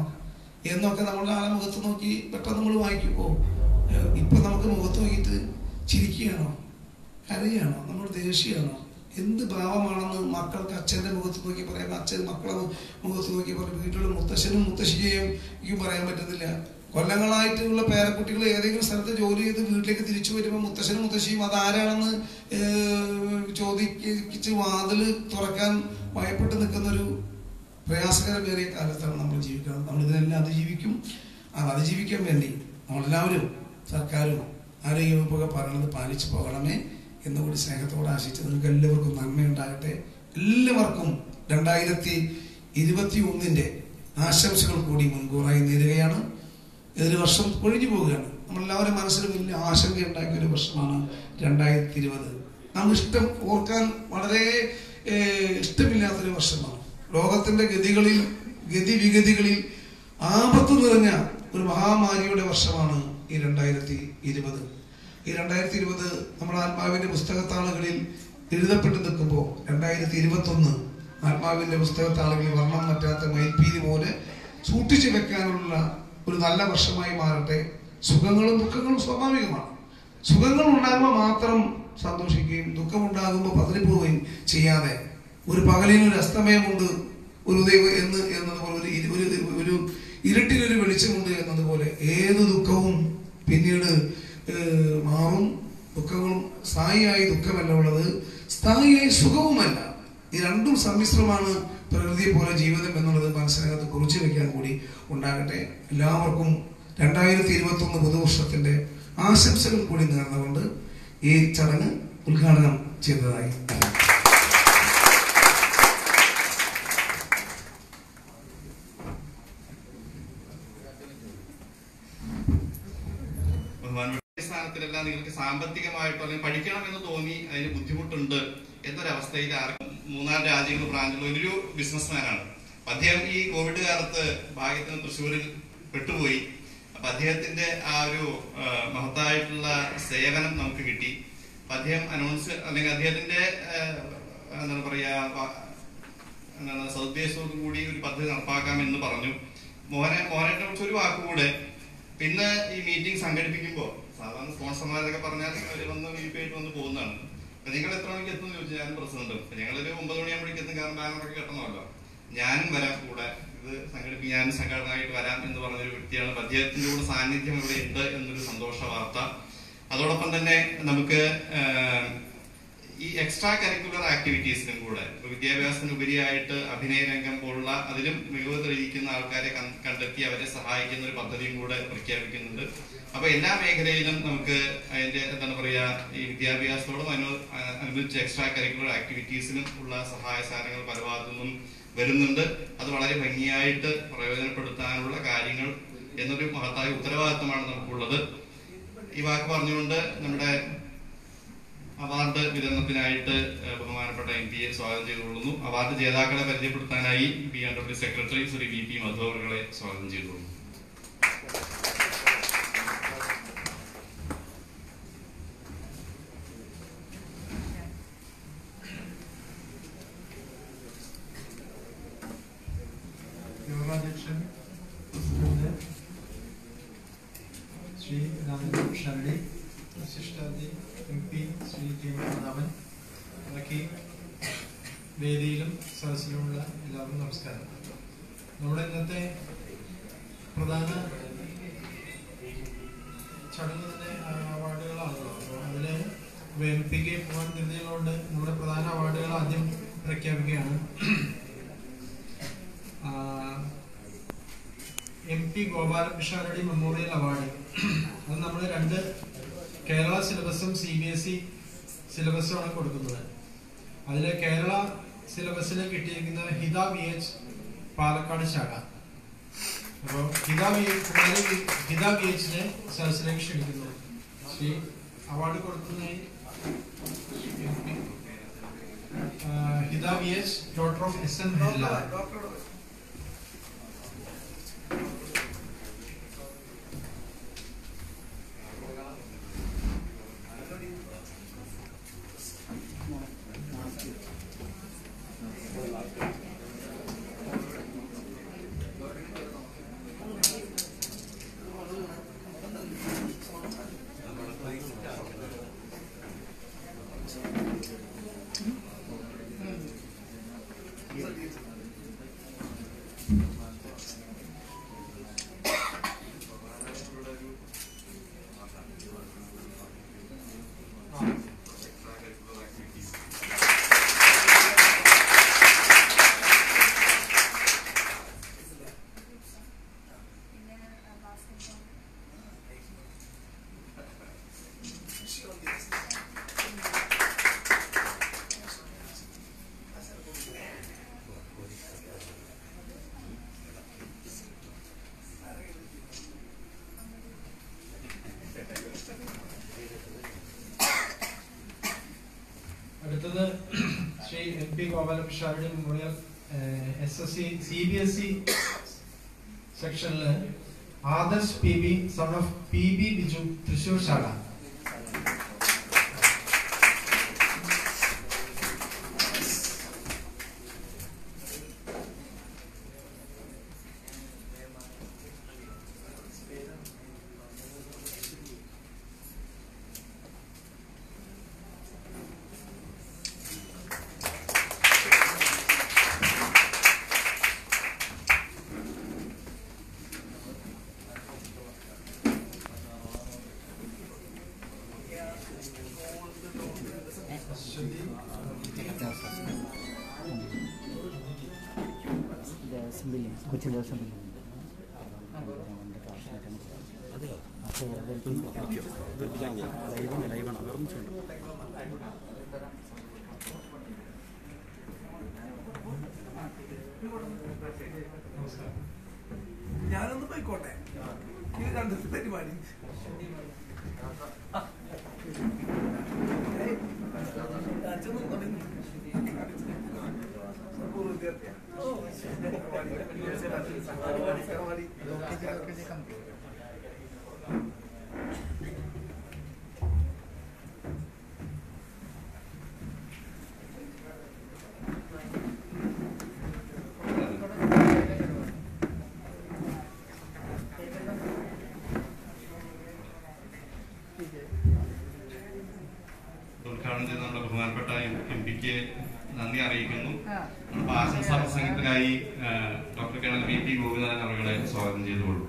എന്നൊക്കെ നമ്മൾ ആളെ മുഖത്ത് നോക്കി പെട്ടെന്ന് നമ്മൾ വായിക്കുമ്പോൾ ഇപ്പൊ നമുക്ക് മുഖത്ത് നോക്കിയിട്ട് ചിരിക്കുകയാണോ, കരയാണോ, നമ്മൾ ദേഷ്യമാണോ, എന്ത് ഭാവമാണെന്ന് മക്കൾക്ക് അച്ഛൻ്റെ മുഖത്ത് നോക്കി പറയാം, അച്ഛൻ മക്കളെ മുഖത്ത് നോക്കി പറയും. വീട്ടിലുള്ള മുത്തശ്ശനും മുത്തശ്ശിയെയും പറയാൻ പറ്റുന്നില്ല. കൊല്ലങ്ങളായിട്ടുള്ള പേരക്കുട്ടികൾ ഏതെങ്കിലും സ്ഥലത്ത് ജോലി ചെയ്ത് വീട്ടിലേക്ക് തിരിച്ചു വരുമ്പോൾ മുത്തശ്ശനും മുത്തശ്ശിയും അതാരാണെന്ന് ചോദിച്ച് വാതിൽ തുറക്കാൻ ഭയപ്പെട്ട് നിൽക്കുന്നൊരു പ്രയാസകരമേറിയ കാലത്താണ് നമ്മൾ ജീവിക്കുന്നത്. നമ്മൾ ഇതിനെല്ലാം അതിജീവിക്കും. അത് അതിജീവിക്കാൻ വേണ്ടി നമ്മളെല്ലാവരും സർക്കാരും ആരോഗ്യ വകുപ്പൊക്കെ പറയുന്നത് പാലിച്ചു പോകണമേ എന്നുകൂടി സ്നേഹത്തോടെ ആശിച്ച് നിങ്ങൾക്ക് എല്ലാവർക്കും നന്മയുണ്ടാകട്ടെ. എല്ലാവർക്കും 2021 ആശംസകൾ കൂടി മുൻകൂറായി നേരുകയാണ്. ഇതൊരു വർഷം ഒഴിഞ്ഞു പോവുകയാണ്. നമ്മളെല്ലാവരും മനസ്സിൽ വലിയ ആശങ്ക ഉണ്ടാക്കിയ ഒരു വർഷമാണ് 2020. നാം ഓർക്കാൻ വളരെ ഇഷ്ടമില്ലാത്തൊരു വർഷമാണ്. ലോകത്തിന്റെ ഗതിവിഗതികളിൽ ആപത്ത് നിറഞ്ഞ ഒരു മഹാമാരിയുടെ വർഷമാണ് ഈ 2020. ഈ 2020 നമ്മുടെ ആത്മാവിന്റെ പുസ്തകത്താളുകളിൽ എഴുതപ്പെട്ട് നിൽക്കുമ്പോൾ 2021 ആത്മാവിന്റെ പുസ്തകത്താളുകളിൽ വർണ്ണം പറ്റാത്ത മയിൽപ്പീലി പോലെ സൂക്ഷിച്ചു വെക്കാനുള്ള ഒരു നല്ല വർഷമായി മാറട്ടെ. സുഖങ്ങളും ദുഃഖങ്ങളും സ്വാഭാവികമാണ്. സുഖങ്ങൾ ഉണ്ടാകുമ്പോൾ മാത്രം സന്തോഷിക്കുകയും ദുഃഖമുണ്ടാകുമ്പോൾ പതറിപ്പോവുകയും ചെയ്യാതെ ഒരു പകലിനൊരു അസ്തമയമുണ്ട്, ഒരു ഉദയം എന്നതുപോലെ ഒരു ഇരുട്ടിനൊരു വെളിച്ചമുണ്ട് എന്നതുപോലെ ഏത് ദുഃഖവും പിന്നീട് മാറും. ദുഃഖങ്ങളും സ്ഥായിയായ ദുഃഖമല്ല ഉള്ളത്, സ്ഥായിയായ സുഖവുമല്ല. ഈ രണ്ടും സമ്മിശ്രമാണ് പ്രകൃതിയെ പോലെ ജീവിതം എന്നുള്ളത് മനസ്സിനകത്ത് കുറിച്ചു വെക്കാൻ കൂടി ഉണ്ടാകട്ടെ. എല്ലാവർക്കും 2021 പുതുവർഷത്തിന്റെ ആശംസകൾ കൂടി നേർന്നുകൊണ്ട് ഈ ചടങ്ങ് ഉദ്ഘാടനം ചെയ്തതായി സ്ഥാനത്തിലെല്ലാം നിങ്ങൾക്ക് സാമ്പത്തികമായിട്ടോ അല്ലെങ്കിൽ പഠിക്കണമെന്ന് തോന്നി അതിന് ബുദ്ധിമുട്ടുണ്ട് എന്നൊരവസ്ഥയിൽ ആർക്കും 3 രാജ്യങ്ങൾ ബ്രാഞ്ചുള്ള ഒരു ബിസിനസ്മാനാണ്. അദ്ദേഹം ഈ കോവിഡ് കാലത്ത് ഭാഗ്യത്തിന് തൃശ്ശൂരിൽ പെട്ടുപോയി. അപ്പൊ അദ്ദേഹത്തിന്റെ ആ ഒരു മഹത്തായിട്ടുള്ള സേവനം നമുക്ക് കിട്ടി. അപ്പൊ അദ്ദേഹം അനൗൺസ് അല്ലെങ്കിൽ അദ്ദേഹത്തിന്റെ എന്താണ് പറയാ സദുദ്ദേശത്തോടു കൂടി ഒരു പദ്ധതി നടപ്പാക്കാമെന്ന് പറഞ്ഞു. മോഹനെ കുറിച്ച് ഒരു വാക്കുകൂടെ. പിന്നെ ഈ മീറ്റിംഗ് സംഘടിപ്പിക്കുമ്പോൾ സാധാരണ സ്പോൺസർമാരൊക്കെ പറഞ്ഞാൽ അവർ വന്ന് വീപ്പായിട്ട് വന്ന് പോകുന്നതാണ്. അപ്പൊ നിങ്ങൾ എത്ര മണിക്ക് എത്തുമെന്ന് ചോദിച്ചാൽ ഞാനും പ്രസിഡന്റും ഞങ്ങളൊരു 9 മണിയാകുമ്പോഴേക്ക് എത്തും. കാരണം ബാനറൊക്കെ കെട്ടണമല്ലോ. ഞാനും വരാം കൂടെ, ഇത് സംഘടിപ്പിക്കാൻ ഞാനും സംഘടനയായിട്ട് വരാം എന്ന് പറഞ്ഞൊരു വ്യക്തിയാണ്. അദ്ദേഹത്തിന്റെ കൂടെ സാന്നിധ്യം ഇവിടെ ഉണ്ട് എന്നൊരു സന്തോഷ വാർത്ത. അതോടൊപ്പം തന്നെ നമുക്ക് ഈ എക്സ്ട്രാ കരിക്കുലർ ആക്ടിവിറ്റീസിനും കൂടെ വിദ്യാഭ്യാസത്തിന് ഉപരിയായിട്ട് അഭിനയ രംഗം പോലുള്ള അതിലും മികവ് തെളിയിക്കുന്ന ആൾക്കാരെ കണ്ടെത്തി അവരെ സഹായിക്കുന്ന ഒരു പദ്ധതിയും കൂടെ പ്രഖ്യാപിക്കുന്നുണ്ട്. അപ്പൊ എല്ലാ മേഖലയിലും നമുക്ക് അതിന്റെ എന്താണ് പറയാ ഈ വിദ്യാഭ്യാസത്തോടും അനുബന്ധിച്ച് എക്സ്ട്രാ കരിക്കുലർ ആക്ടിവിറ്റീസിനും ഉള്ള സഹായ സഹകരണങ്ങൾ പല ഭാഗത്തു നിന്നും വരുന്നുണ്ട്. അത് വളരെ ഭംഗിയായിട്ട് പ്രയോജനപ്പെടുത്താനുള്ള കാര്യങ്ങൾ എന്നൊരു മഹത്തായ ഉത്തരവാദിത്തമാണ് നമുക്കുള്ളത്. ഈ വാക്ക് പറഞ്ഞുകൊണ്ട് നമ്മുടെ അവാർഡ് വിതരണത്തിനായിട്ട് ബഹുമാനപ്പെട്ട MP സ്വാഗതം ചെയ്തുകൊള്ളുന്നു. അവാർഡ് ജേതാക്കളെ പരിചയപ്പെടുത്താനായി PNW secretary Shri VP Madhu അവരെ സ്വാഗതം ചെയ്തുകൊള്ളുന്നു. യോഗാധ്യക്ഷൻ ശ്രീ രാമൻ ഷരടി, വിശിഷ്ടാതി MP ശ്രീ K. പത്മനാഭൻ, ബാക്കി വേദിയിലും സദസ്സിലുമുള്ള എല്ലാവർക്കും നമസ്കാരം. നമ്മുടെ ഇന്നത്തെ പ്രധാന ചടങ്ങ് തന്നെ അവാർഡുകളാണല്ലോ. അപ്പോൾ അതിന് MP-ക്ക് പോകാൻ നിർദ്ദേശങ്ങളുണ്ട്. നമ്മുടെ പ്രധാന അവാർഡുകൾ ആദ്യം പ്രഖ്യാപിക്കുകയാണ്. MP Gopalakrishna memorial award. അത് നമ്മൾ 2 കേരള സിലബസും CBSE സിലബസുമാണ് കൊടുക്കുന്നത്. അതിൽ കേരള സിലബസിന് കിട്ടിയിരിക്കുന്ന ഹിത VH പാലക്കാട് ശാഖ. അപ്പോൾ ഹിത VHനെ സദസ്സിലേക്ക് ക്ഷണിക്കുന്നു. ശ്രീ അവാർഡ് കൊടുക്കുന്നതിന് ഹിത VH ഡോക്ടർ ഓഫ് SN ജില്ല. ഗോപാലകൃഷ്ണാരുടെ മെമ്മോറിയൽ SSC CBSE സെക്ഷനിൽ Adarsh PB son of PB Biju Thrissur ശാഖ. ഞാനൊന്ന് പോയിക്കോട്ടെ, ഇത് കണ്ടിട്ട് പരിപാടി ഉദ്ഘാടനം ചെയ്ത നമ്മുടെ ബഹുമാനപ്പെട്ട MP-ക്ക് നന്ദി അറിയിക്കുന്നു. ആശംസാ പ്രസംഗത്തിനായി ഡോക്ടർ കേണൽ VP ഗോപിനാഥൻ അവരുടെ സ്വാഗതം ചെയ്തുകൊള്ളു.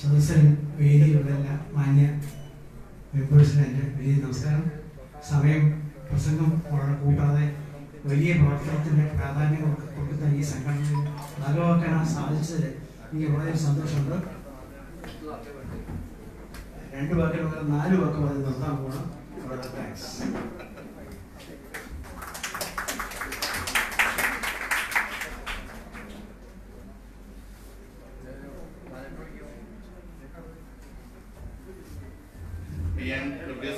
സദസ്സൻ വേദിയിലുള്ള എല്ലാ മാന്യ മെമ്പേഴ്സിന് എൻ്റെ വലിയ നമസ്കാരം. സമയം പ്രസംഗം വളരെ കൂട്ടാതെ വലിയ പ്രവർത്തനത്തിൻ്റെ പ്രാധാന്യം കൊടുക്കുന്ന ഈ സംഘടനയിൽ ഭാഗമാക്കാൻ സാധിച്ചതിൽ എനിക്ക് വളരെ സന്തോഷമുണ്ട്. 2 വാക്കിന് പകരം 4 വാക്ക് അത് നിർത്താൻ പോകണം. വളരെ thanks.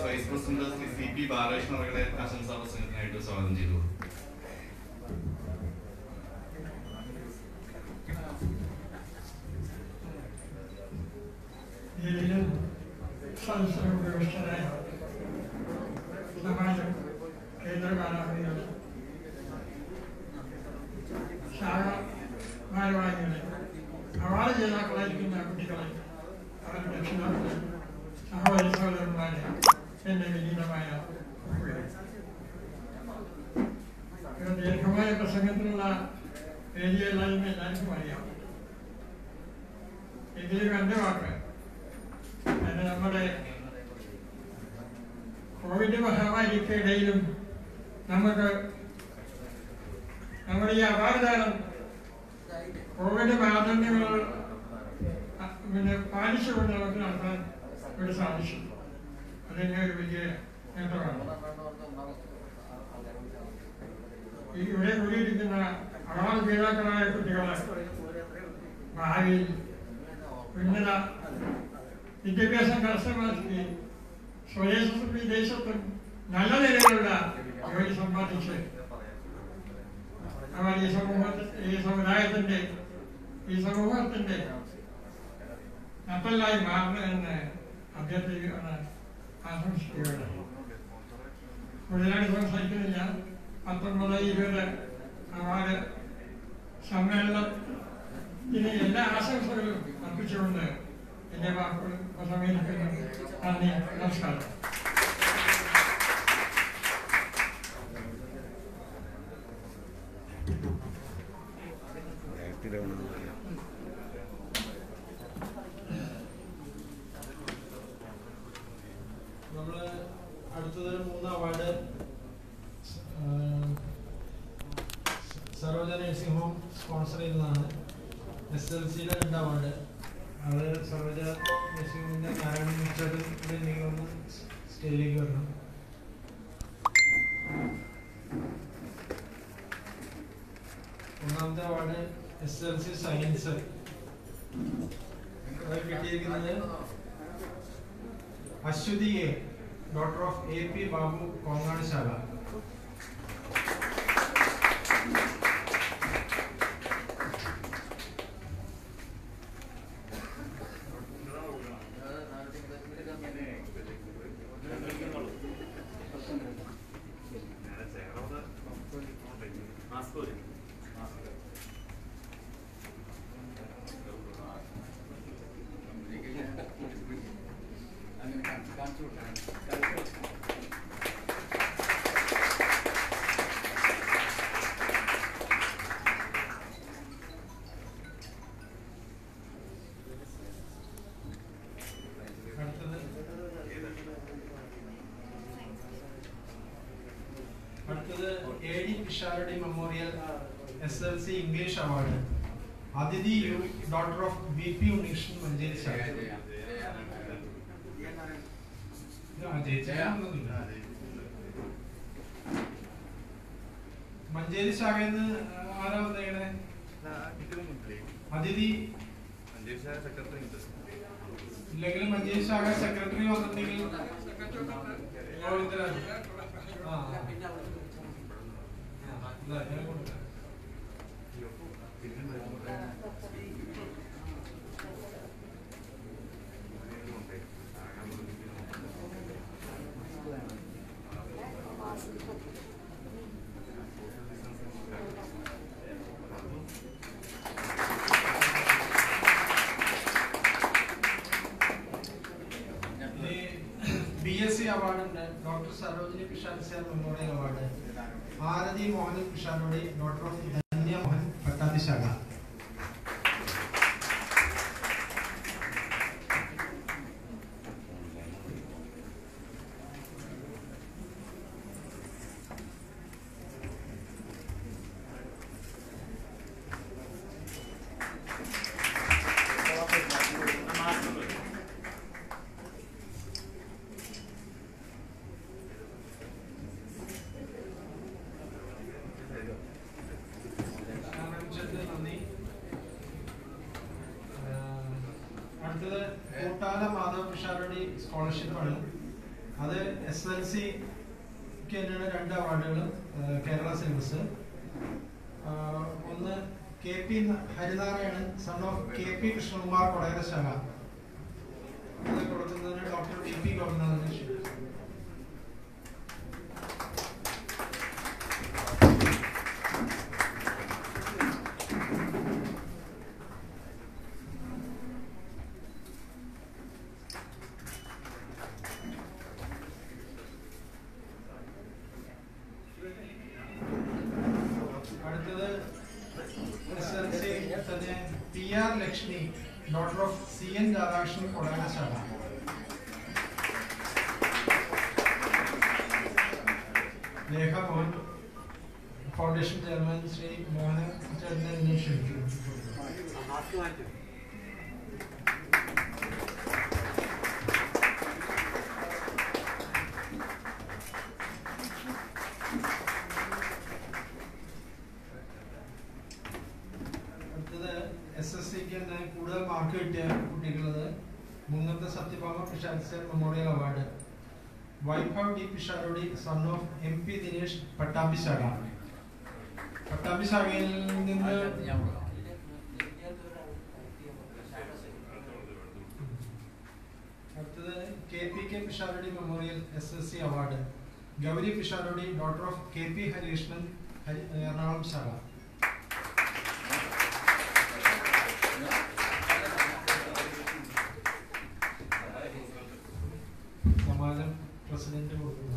Vice president CP Balakrishnan അവരുടെ ആശംസാ പ്രസംഗത്തിനായിട്ട് സ്വാഗതം ചെയ്തു. കേന്ദ്ര കാലാവധികൾ ശാഖ ഭാരവാഹികളെ അവാർഡ് ജേതാക്കളായിരിക്കുന്ന കുട്ടികളെ അവരുടെ രക്ഷിതാക്കളെ സഹോദരി സഹോദരന്മാരെ എന്റെ വിനീതമായ ദീർഘമായ പ്രസംഗത്തിനുള്ള വേദിയല്ലായ്മ എല്ലാവർക്കും അറിയാം. എങ്കിലും എൻ്റെ വാക്ക് നമ്മുടെ കോവിഡ് മഹാമാരിക്ക് ഇടയിലും നമുക്ക് നമ്മുടെ ഈ അപാരദാനം കോവിഡ് മാനദണ്ഡങ്ങൾ പാലിച്ചുകൊണ്ട് നമുക്ക് നടത്താൻ ഒരു സാധിച്ചു. അതെന്നെ ഒരു വലിയ നേട്ടമാണ്. ഇവിടെ കൂടിയിരിക്കുന്ന അവാർഡ് ജേതാക്കളായ കുട്ടികളെ ഭാവിയിൽ ഉന്നത വിദ്യാഭ്യാസം കരസ്ഥമാക്കി സ്വദേശത്തും വിദേശത്തും നല്ല നിലയിലുള്ള ജോലി സമ്പാദിച്ച് അവർ ഈ സമൂഹത്തിന്റെ നട്ടലായി മാറണമെന്ന് അഭ്യർത്ഥിക്കുകയാണ്, ആശംസിക്കുകയാണ്. കൂടുതലായി സംസാരിക്കുന്നില്ല. 19-20 അവാർഡ് സമ്മേളനത്തിന് എല്ലാ ആശംസകളും അർപ്പിച്ചുകൊണ്ട് എന്റെ വാക്കുകൾ സമീപിക്കുന്നു. നന്ദി, നമസ്കാരം. നമ്മള് അടുത്തത് 3 award Saroja nursing home sponsor ചെയ്തതാണ്. SLCയിലെ 2 അവാർഡ് അത് സരോജ നഴ്സിംഗ് ഹോമിന്റെ നാരായണ മിസ്റ്റർ സ്റ്റേജിലേക്ക് വരണം. ഒന്നാമത്തെ അവാർഡ് SLC സയൻസ് കിട്ടിയിരിക്കുന്നത് Aswathi A, daughter of AP Babu, Kongad ശാഖ. അടുത്തത് AD Pisharody memorial SLC English award Athithi U, daughter of BP Unnishan, Manjeri ശാഖ. മഞ്ചേരി ശാഖയിൽ നിന്ന് ആരാ വന്നേക്കണേ? അതിഥി ഇല്ലെങ്കിൽ മഞ്ചേരി ശാഖ സെക്രട്ടറി വന്നിട്ടുണ്ടെങ്കിൽ BSc അവാർഡുണ്ട്. Doctor Sarojini Pisharody memorial award Aarathi Mohan Pisharody, doctor of Dhanya Mohan, Pattambi ശാഖ. അടുത്തത് കൂട്ടാല മാധവ പിഷാരടി സ്കോളർഷിപ്പാണ്. അത് SLCക്ക് തന്നെയാണ് 2 അവാർഡുകൾ കേരള സിലബസ്. ഒന്ന് KP Harinarayanan, son of KP Krishnakumar, Kodakara ശാഖ. അത് കൊടുക്കുന്നതിന് ഡോക്ടർ BP ഗോപിനാഥൻ. അടുത്തത് SLC തന്നെ PR Lakshmi, daughter of CN Radhakrishnan, Kodakara ശാഖ. ലേഖ മോഹൻ, ഫൗണ്ടേഷൻ ചെയർമാൻ ശ്രീ മോഹന ചേട്ടനെ ക്ഷണിക്കുന്നു. SSCക്ക് തന്നെ കൂടുതൽ മാർക്ക് കിട്ടിയ കുട്ടികളുള്ളത് മുന്നത്തെ Sathyabhama Pisharody memorial award Vaibhav D Pisharody, son of MP Dinesh, Pattambi ശാഖ. പട്ടാമ്പി ശാഖയിൽ നിന്ന് അടുത്തത് KPK Pisharody memorial SSC award Gowri Pisharody, doctor of KP Harikrishnan, Ernakulam ശാഖ. സമാജം പ്രസിഡന്റ് കൊടുക്കുന്ന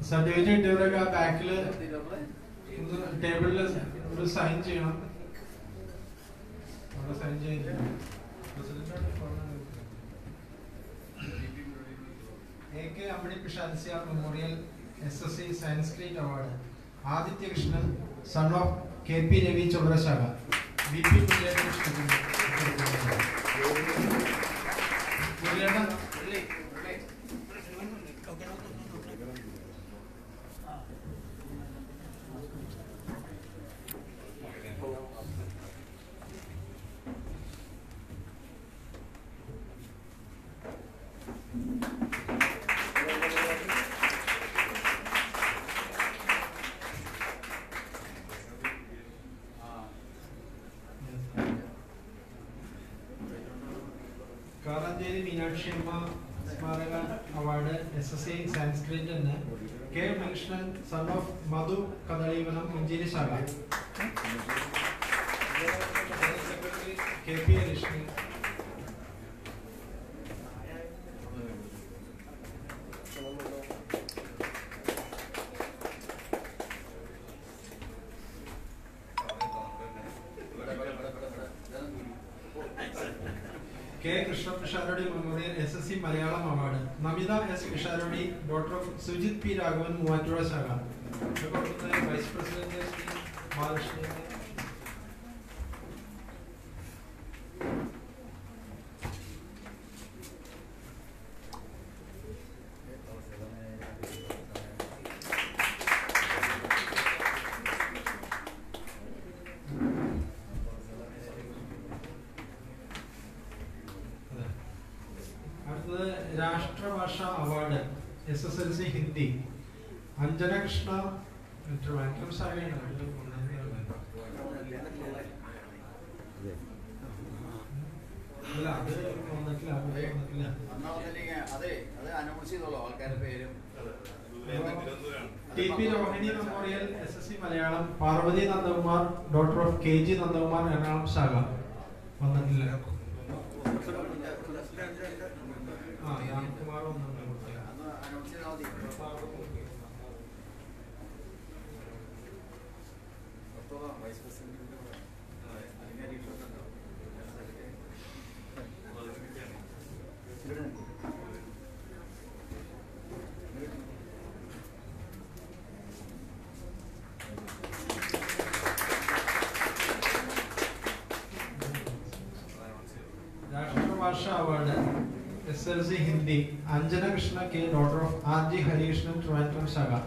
സർട്ടിഫിക്കറ്റ് കിട്ടിയവരൊക്കെ ആ ബാക്കിൽ ടേബിളിൽ ഒരു സൈൻ ചെയ്യണം. അവിടെ സൈൻ ചെയ്യുന്നില്ല. AK Ambani Pishansiar Memorial SSC Sanskrit Award. Aditya Krishnan, son of KP Ravi Chodrasaga. VP Karanjeri Meenakshi Amma Smaraka Award SSC Sanskrit K. Krishnan, son of Madhu Kadalivanam Manjiri Saga. KP Rishni. K. Krishna Pisharodi Memorial SSC Malayalam Award. Namita S. Pisharodi, daughter of Sujit P. Raghavan Muvatura Saga. Vice President Maharashtra. Rashtrabhasha Award SSLC Hindi. Anjana Krishna Trivandrum Saga. TP Rohini Memorial SSC Malayalam. Parvati Nandakumar, daughter of KG Nandakumar Ernakulam Saga. Rashtrabhasha Award SLC Hindi. Anjana Krishna K, daughter of R.G. Harikrishnan Trivandrum Saga.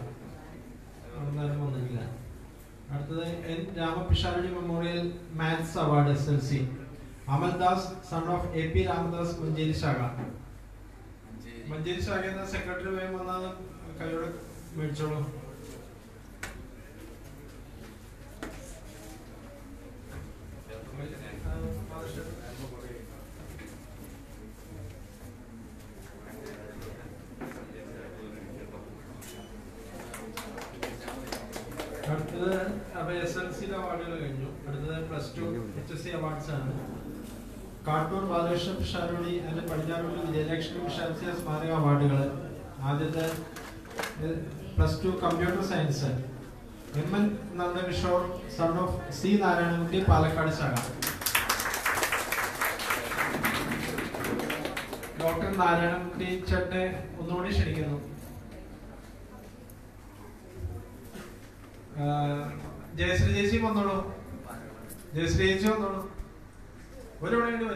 N. Rama Pisharodi Memorial Maths Award SLC. Amal Das, son of A.P. Ramadas Manjeri Saga. Manjeri Saga the secretary of Kayode Medcholo. SLC award plus 2 HSC awards Cartoon Balasham Sharoni and Punjabi Election Shansia Smaraka Award plus 2 Computer Science M.N. Nandakishore, son of C. Narayanamurthy Palakkad Saga. Dr. Narayanamurthy Chatte Unodi Shirikano. Jayasri Jayasri Mandolo. Jayasri Jayasri Mandolo. What do you do?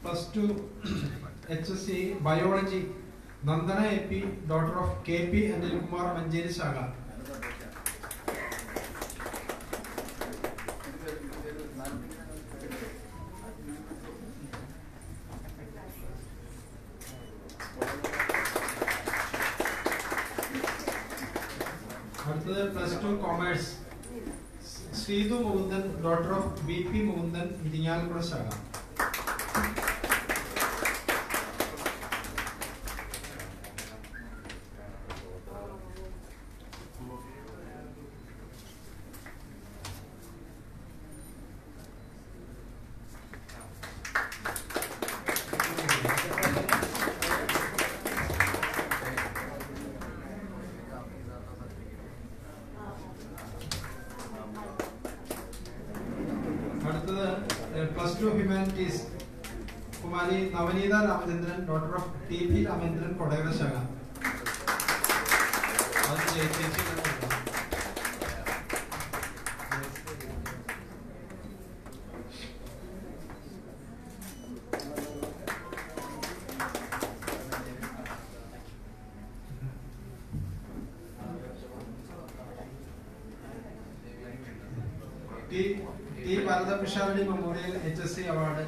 Plus 2 HSC Biology Nandana AP, daughter of KP and Kumar Manjeri Saga. Plus 2 Commerce Sridhu Mugundan, daughter of BP Mugundan, Idinyalpura Saga. +2 Humanities, Kumari Navanita Ramachandran, daughter of T.P. Ramachandran, Kodagara Shaga. T. Bharata Pisharadi Memorial HSC Award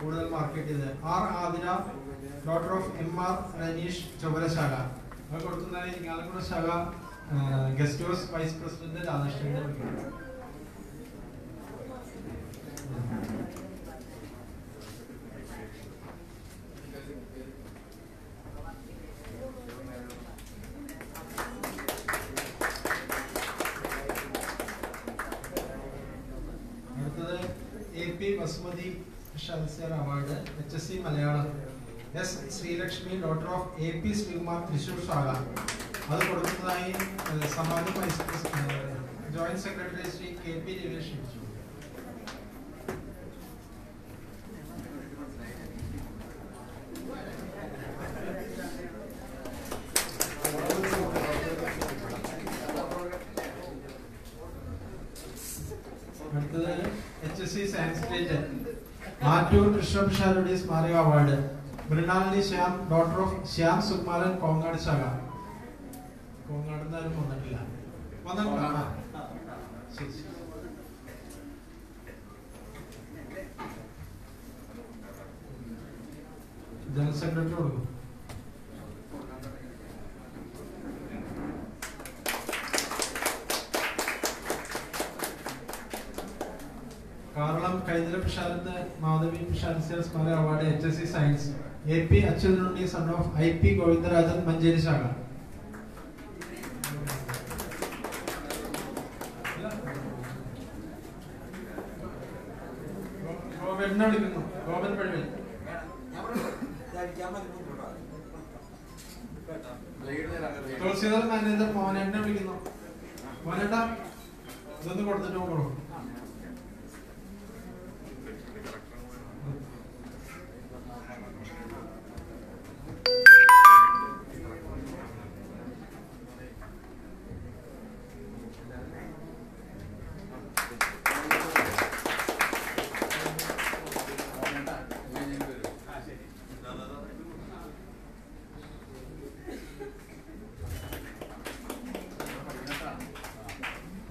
കൂടുതൽ മാർക്കറ്റ് ചെയ്ത് R Athira daughter of M.R. Ranish Chowwara ശാഖ അത് കൊടുക്കുന്നതായി ഇങ്ങാലക്കുട ശാഖ ഗസ്റ്റ് ഹൗസ് വൈസ് പ്രസിഡന്റ് രാധാകൃഷ്ണന്റെ AP Basmati Shalsar Award, HSC Malayalam. S. Srilakshmi, daughter of AP Srikumar Thrissur Shaga. That is Samadhi Vice President, Joint Secretary Sri KP Relations. HSC Science Teacher. R2 Rishabh Sharudi Smarika Award. Mrinalini Shyam, daughter of Shyam Sukmaran, Kongad Shaga. Kongad is not one. General Secretary. Karlam Kaidra Pisharat, Madhavi Pisharat Smara Award, HSC Science. AP Achurundi, son of IP Govindarajan Manjeri Shaga. Tulsidhar Manager Mohanetta വിളിക്കുന്നു. മോനേട്ടാ ഇതൊന്ന് കൊടുത്തിട്ട് പോകണം.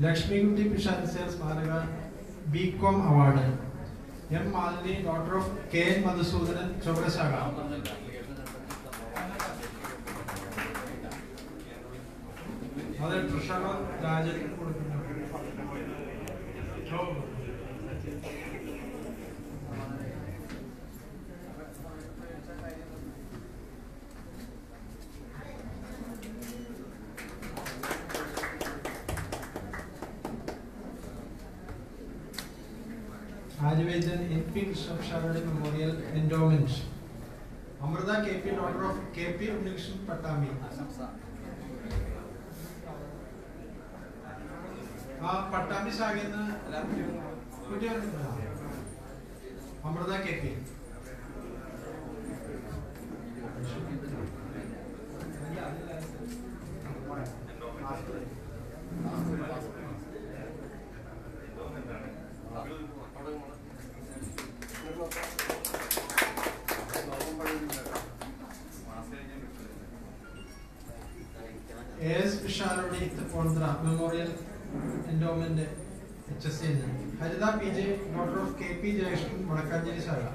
Lakshmi Kuti Pishan Sales Maraga BCom Award. M. Malini, daughter of K. Madhusudanan, Chobra Shaga. Mother Trishaka Rajan. Ajavejan NP Rishabh Sharadi Memorial Endowment. Amrita KP, daughter of KP Unikshan Patami. Patami Sagena Amrita KP. A.S. Pisharodi Pondra Memorial Endowment HSC. Harida PJ, daughter of KP Jayashran, Madakajiri Shaga.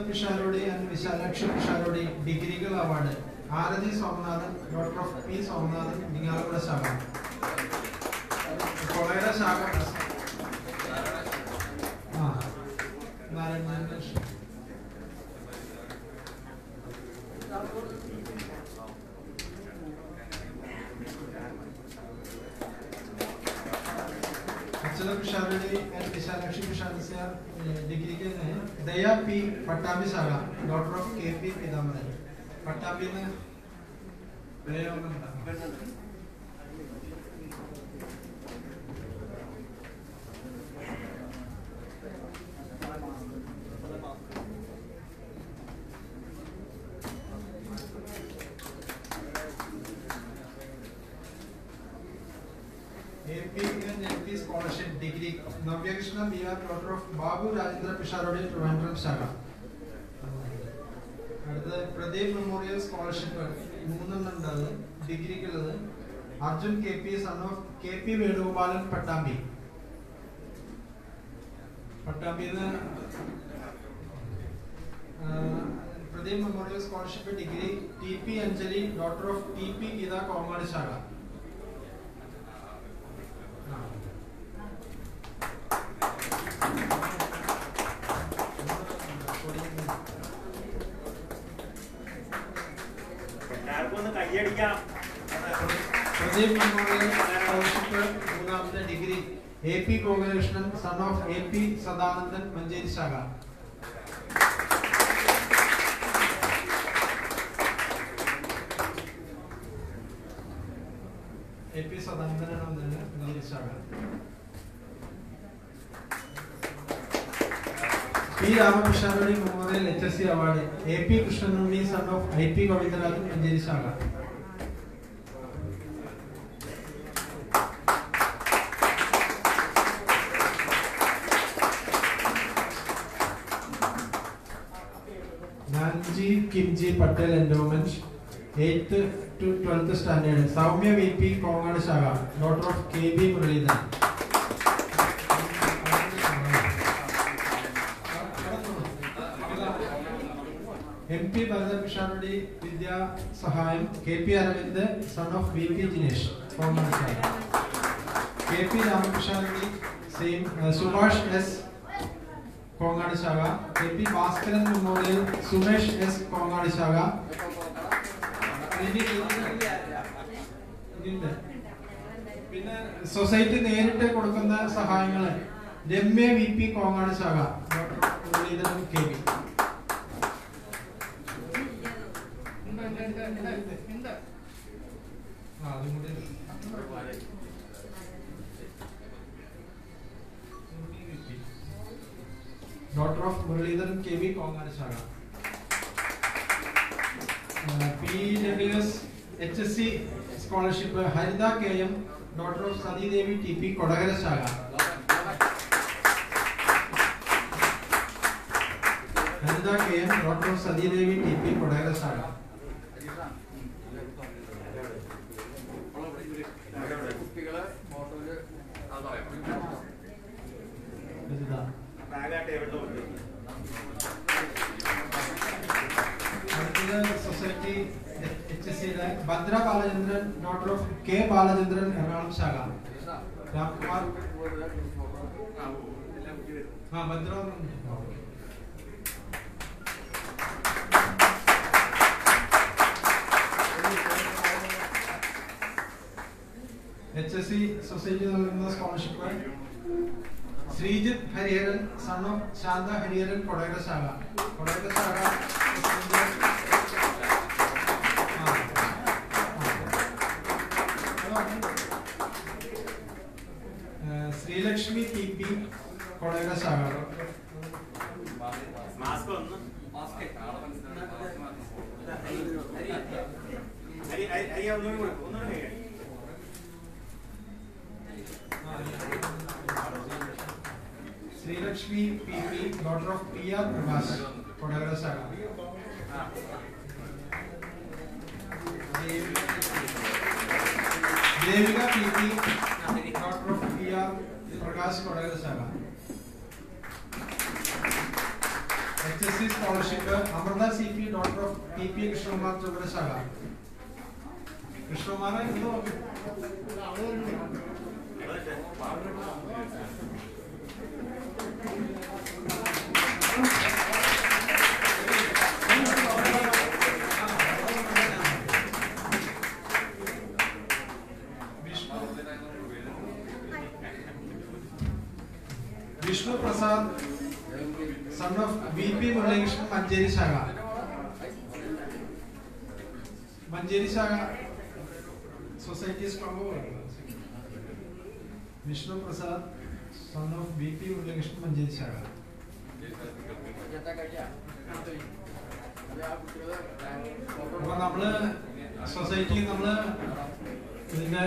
Pisharodi and Vishalakshi Pisharodi Degree Award. Aradi Somanathan, daughter of P. Somanathan, Ningalapura Shaga. Kodagara Shaga. Pisharody and Vishalakshi Pisharody से डिग्री के हैं दया पी पट्टाभी सागा doctor of KP Pitambaran Pattambi में AP scholarship degree Navya Krishna BR daughter of Babu Rajendra Pisharodi Trivandrum Saga. അടുത്ത പ്രദീപ് മെമ്മോറിയൽ സ്കോളർഷിപ്പ് 3 ഉണ്ടത് ഡിഗ്രിക്കുള്ളത് Arjun K P son of K P Venugopalan Pattambi Pradeep memorial scholarship degree T P Anjali daughter of T P Geetha കോമാളി ശാഖ പ്രദീപ് മെമ്മോറിയൽ സ്കോളർഷിപ്പ് 3ാമത്തെ degree A P Gokulakrishnan son of A P Sadanandan Manjeri ശാഖ എ പി സദാനന്ദനാണ് വന്നത് മഞ്ചേരി ശാഖ പി രാമകൃഷ്ണനുണ്ണി memorial HSC award A P Krishnanunni son of I P Govindarajan Manjeri ശാഖ Nanji Kimji Patel Endowment 8th to 12th standard Saumya VP Kongad Shaga daughter of KB Muralidhan MP Bharata Pisharodi Vidya Sahayam KP Aravind son of VP Jinesh Kongad Shaga KP Ramapisharodi same Subhash S Kongad Shaga KP Bhaskaran Memorial Sumesh S Kongad Shaga പിന്നെ സൊസൈറ്റി നേരിട്ട് കൊടുക്കുന്ന സഹായങ്ങൾ രമ്യ വി പി കോങ്ങാട് ശാഖ doctor Muralidharan K V Daughter of Muralidharan KV Kongad Shaga. PWS HSC scholarship Harida KM daughter of Sadi Devi TP Kodagara Shaga. Harida KM daughter of Sadi Devi TP Kodagara Shaga. Society HSC Badra Balachandran daughter of K Balachandran Ernakulam Shaga Ramkumar Badra HSC Society scholarship Srijit Hariharan son of Shanda Hariharan Kodagara Shaga Sri Lakshmi TP Kodagara Shaga Mask on Sri Lakshmi PP daughter of PR Prabhas Kodagara Shaga Devika PP daughter of PR Prakash Kodagara Shaga HSC scholarship Amarda CP daughter of TP Krishnamar Kodagara Shaga Krishnamar Manjeri ശാഖ. മഞ്ചേരി ശാഖ societies Vishnu Prasad son of BP Muralikrishnan Manjeri ശാഖ. അപ്പൊ നമ്മള് സൊസൈറ്റി നമ്മള് ഇതിന്റെ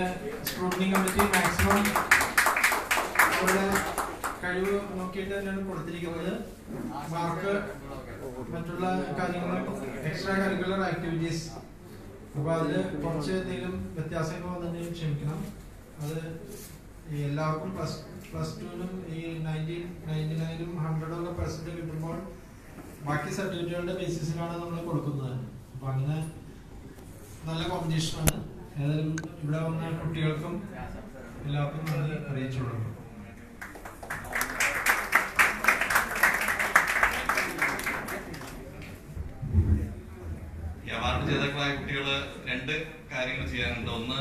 സ്ക്രൂട്ടിനി കമ്മിറ്റി മാക്സിമം അവരുടെ കഴിവ് നോക്കിയിട്ട് തന്നെയാണ് കൊടുത്തിരിക്കുന്നത്. മാർക്ക് മറ്റുള്ള കാര്യങ്ങളും എക്സ്ട്രാ കരിക്കുലർ ആക്ടിവിറ്റീസ്. അപ്പൊ അതില് കുറച്ച് എന്തെങ്കിലും വ്യത്യാസങ്ങൾ വന്നിട്ടുണ്ടെങ്കിൽ ക്ഷമിക്കണം. അത് എല്ലാവർക്കും പ്ലസ് ടുവിനും ഈ 99 100% കിട്ടുമ്പോൾ ബാക്കി സർട്ടിഫിക്കറ്റുകളുടെ ബേസിസിലാണ് നമ്മൾ കൊടുക്കുന്നത്. അപ്പൊ അങ്ങനെ നല്ല കോമ്പറ്റീഷനാണ്. ഏതായാലും ഇവിടെ വന്ന കുട്ടികൾക്കും എല്ലാവർക്കും നന്ദി അറിയിച്ചുകൊള്ളു. അവാർഡ് ജേതാക്കളായ കുട്ടികൾ 2 കാര്യങ്ങൾ ചെയ്യാനുണ്ട്. ഒന്ന്,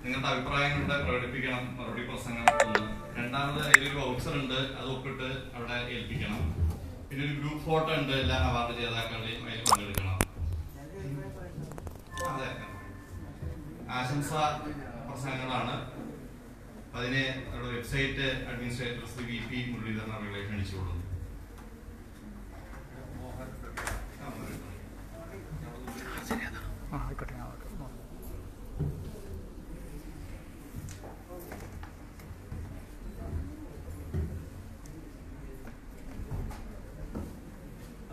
നിങ്ങളുടെ അഭിപ്രായങ്ങളുടെ പ്രകടിപ്പിക്കണം, മറുപടി പ്രസംഗം ഒന്ന്. രണ്ടാമത്, അതിലൊരു വൗച്ചർ ഉണ്ട്, അത് ഒപ്പിട്ട് അവിടെ ഏൽപ്പിക്കണം. പിന്നെ ഒരു ഗ്രൂപ്പ് ഫോട്ടോ ഉണ്ട്, എല്ലാ അവാർഡ് ജേതാക്കളുടെയും അതിൽ പങ്കെടുക്കണം. അതെ, ആശംസാ പ്രസംഗങ്ങളാണ്. അതിന് അവരുടെ website administrator Shri VP Muraleedharan അവരെ ക്ഷണിച്ചുകൊള്ളുന്നു.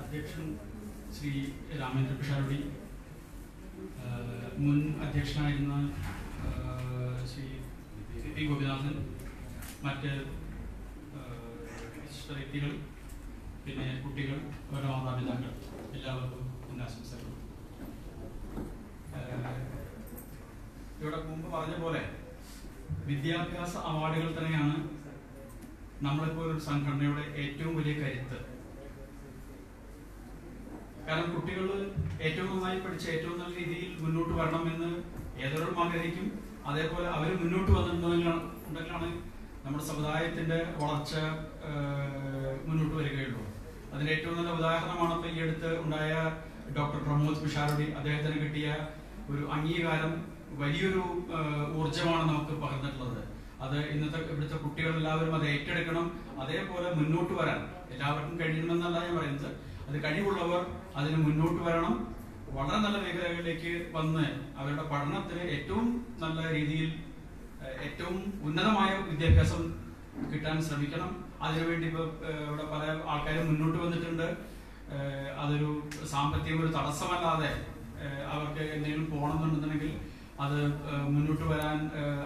അധ്യക്ഷൻ ശ്രീ രാമേന്ദ്ര പിഷാരടി, മുൻ അധ്യക്ഷനായിരുന്ന ശ്രീ P. ഗോപിനാഥൻ, മറ്റ് വ്യക്തികൾ, പിന്നെ കുട്ടികൾ, അവരുടെ മാതാപിതാക്കൾ, എല്ലാവർക്കും എൻ്റെ ആശംസകൾ. ഇവിടെ മുമ്പ് പറഞ്ഞ പോലെ വിദ്യാഭ്യാസ അവാർഡുകൾ തന്നെയാണ് നമ്മളിപ്പോൾ ഒരു സംഘടനയുടെ ഏറ്റവും വലിയ കരുത്ത്. കാരണം കുട്ടികൾ ഏറ്റവും നന്നായി പഠിച്ച് ഏറ്റവും നല്ല രീതിയിൽ മുന്നോട്ട് വരണമെന്ന് ഏതൊരാളും ആഗ്രഹിക്കും. അതേപോലെ അവർ മുന്നോട്ട് വന്നിട്ടുണ്ടെങ്കിലാണ് നമ്മുടെ സമുദായത്തിന്റെ വളർച്ച മുന്നോട്ട് വരികയുള്ളൂ. അതിന്റെ ഏറ്റവും നല്ല ഉദാഹരണമാണ് ഇപ്പൊ ഈ അടുത്ത് ഉണ്ടായ ഡോക്ടർ പ്രമോദ് പിഷാരടി. അദ്ദേഹത്തിന് കിട്ടിയ ഒരു അംഗീകാരം വലിയൊരു ഊർജമാണ് നമുക്ക് പകർന്നിട്ടുള്ളത്. അത് ഇവിടുത്തെ കുട്ടികൾ എല്ലാവരും അത് ഏറ്റെടുക്കണം. അതേപോലെ മുന്നോട്ട് വരാൻ എല്ലാവർക്കും കഴിയണമെന്നല്ല ഞാൻ പറയുന്നത്. അത് കഴിവുള്ളവർ അതിന് മുന്നോട്ട് വരണം. വളരെ നല്ല മേഖലകളിലേക്ക് വന്ന് അവരുടെ പഠനത്തിന് ഏറ്റവും നല്ല രീതിയിൽ ഏറ്റവും ഉന്നതമായ വിദ്യാഭ്യാസം കിട്ടാൻ ശ്രമിക്കണം. അതിനുവേണ്ടി ഇപ്പൊ ഇവിടെ പല ആൾക്കാരും മുന്നോട്ട് വന്നിട്ടുണ്ട്. അതൊരു സാമ്പത്തികം ഒരു തടസ്സമല്ലാതെ അവർക്ക് എന്തെങ്കിലും പോകണമെന്നുണ്ടെന്നുണ്ടെങ്കിൽ അത് മുന്നോട്ട് വരാൻ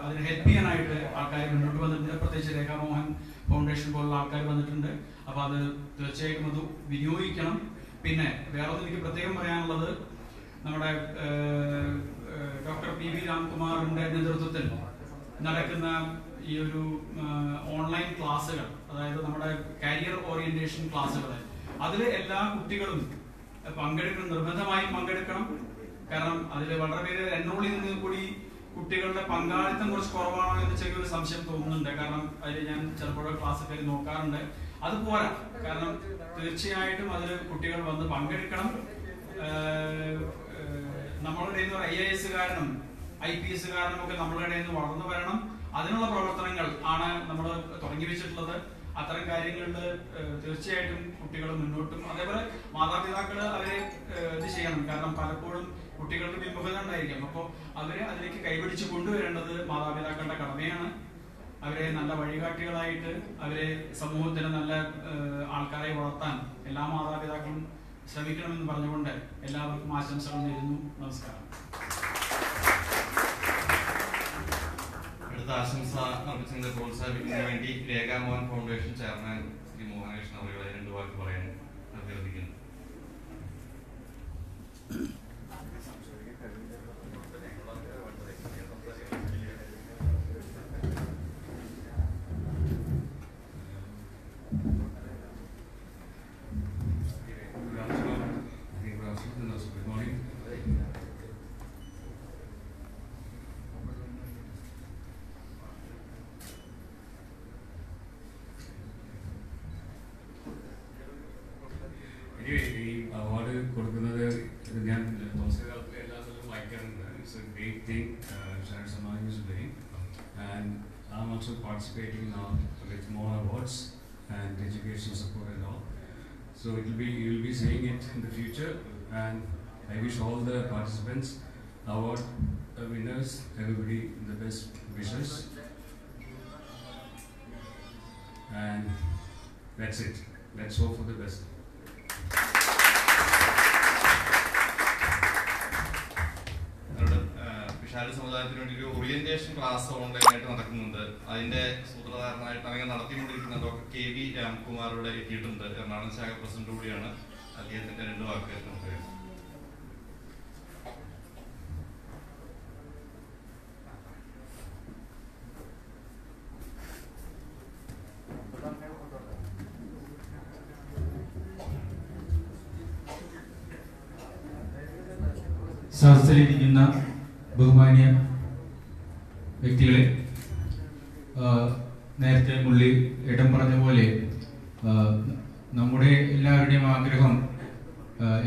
അതിന് ഹെൽപ്പ് ചെയ്യാനായിട്ട് ആൾക്കാർ മുന്നോട്ട് വന്നിട്ടുണ്ട്. പ്രത്യേകിച്ച് രേഖാമോഹൻ ഫൗണ്ടേഷൻ പോലുള്ള ആൾക്കാർ വന്നിട്ടുണ്ട്. അപ്പൊ അത് തീർച്ചയായിട്ടും അത് വിനിയോഗിക്കണം. പിന്നെ വേറൊന്നും എനിക്ക് പ്രത്യേകം പറയാനുള്ളത്, നമ്മുടെ ഡോക്ടർ PV രാംകുമാറിന്റെ നേതൃത്വത്തിൽ നടക്കുന്ന ഈ ഒരു ഓൺലൈൻ ക്ലാസ്സുകൾ, അതായത് നമ്മുടെ കരിയർ ഓറിയന്റേഷൻ ക്ലാസ്സുകൾ, അതിൽ എല്ലാ കുട്ടികളും പങ്കെടുക്കണം, നിർബന്ധമായും പങ്കെടുക്കണം. കാരണം അതിൽ വളരെ പേര് എൻറോൾ ചെയ്യുന്നത് കൂടി കുട്ടികളുടെ പങ്കാളിത്തം കുറച്ച് കുറവാണോ എന്ന് ചെറിയൊരു സംശയം തോന്നുന്നുണ്ട്. കാരണം അതിൽ ഞാൻ ചിലപ്പോൾ ക്ലാസ്സൊക്കെ നോക്കാറുണ്ട്. അത് പോരാ. കാരണം തീർച്ചയായിട്ടും അതിൽ കുട്ടികൾ വന്ന് പങ്കെടുക്കണം. നമ്മളുടെ IAS കാരനും IPS കാരനും ഒക്കെ നമ്മളുടെ ഇടയിൽ നിന്ന് വളർന്നു വരണം. അതിനുള്ള പ്രവർത്തനങ്ങൾ ആണ് നമ്മൾ തുടങ്ങി വെച്ചിട്ടുള്ളത്. അത്തരം കാര്യങ്ങളിൽ തീർച്ചയായിട്ടും കുട്ടികൾ മുന്നോട്ടും, അതേപോലെ മാതാപിതാക്കൾ അവരെ ഇത് ചെയ്യണം. കാരണം പലപ്പോഴും കുട്ടികൾക്ക് വിമുഖത ഉണ്ടായിരിക്കും. അപ്പോൾ അവരെ അതിലേക്ക് കൈപിടിച്ച് കൊണ്ടുവരേണ്ടത് മാതാപിതാക്കളുടെ കടമയാണ്. അവരെ നല്ല വഴികാട്ടികളായിട്ട് അവരെ സമൂഹത്തിന് നല്ല ആൾക്കാരെ വളർത്താൻ എല്ലാ മാതാപിതാക്കളും ശ്രമിക്കണമെന്ന് പറഞ്ഞുകൊണ്ട് എല്ലാവർക്കും ആശംസകൾ നേരുന്നു. നമസ്കാരം. അടുത്ത ആശംസ അർപ്പിച്ചതിനെ പ്രോത്സാഹിപ്പിക്കുന്നതിന് വേണ്ടി രേഖാമോഹൻ ഫൗണ്ടേഷൻ ചെയർമാൻ ശ്രീ മോഹനകൃഷ്ണൻ അവരുടെ 2 വാക്ക് പറയാൻ അഭ്യർത്ഥിക്കുന്നു. Anyway, great thing Sharad Samaj is doing, and I'm also participating now with more awards and education support and all. So you'll be seeing it in the future, and I wish all the participants, award winners, everybody the best wishes. And that's it. Let's hope for the best. Pisharody സമുദായത്തിന് വേണ്ടി ഒരു ഓറിയന്റേഷൻ ക്ലാസ് ഓൺലൈനായിട്ട് നടക്കുന്നുണ്ട്. അതിന്റെ സൂത്രധാരനായിട്ട് അങ്ങനെ നടത്തിക്കൊണ്ടിരിക്കുന്ന ഡോക്ടർ KV രാംകുമാർ ഇവിടെ എത്തിയിട്ടുണ്ട്. എറണാകുളം ശാഖ പ്രസിഡന്റ് കൂടിയാണ്. അദ്ദേഹത്തിന്റെ 2 വാക്ക് നമുക്ക് കേൾക്കാം. സദസ്സിലിരിക്കുന്ന ബഹുമാന്യ വ്യക്തികളെ, നേരത്തെ മുള്ളി ഇടം പറഞ്ഞ പോലെ നമ്മുടെ എല്ലാവരുടെയും ആഗ്രഹം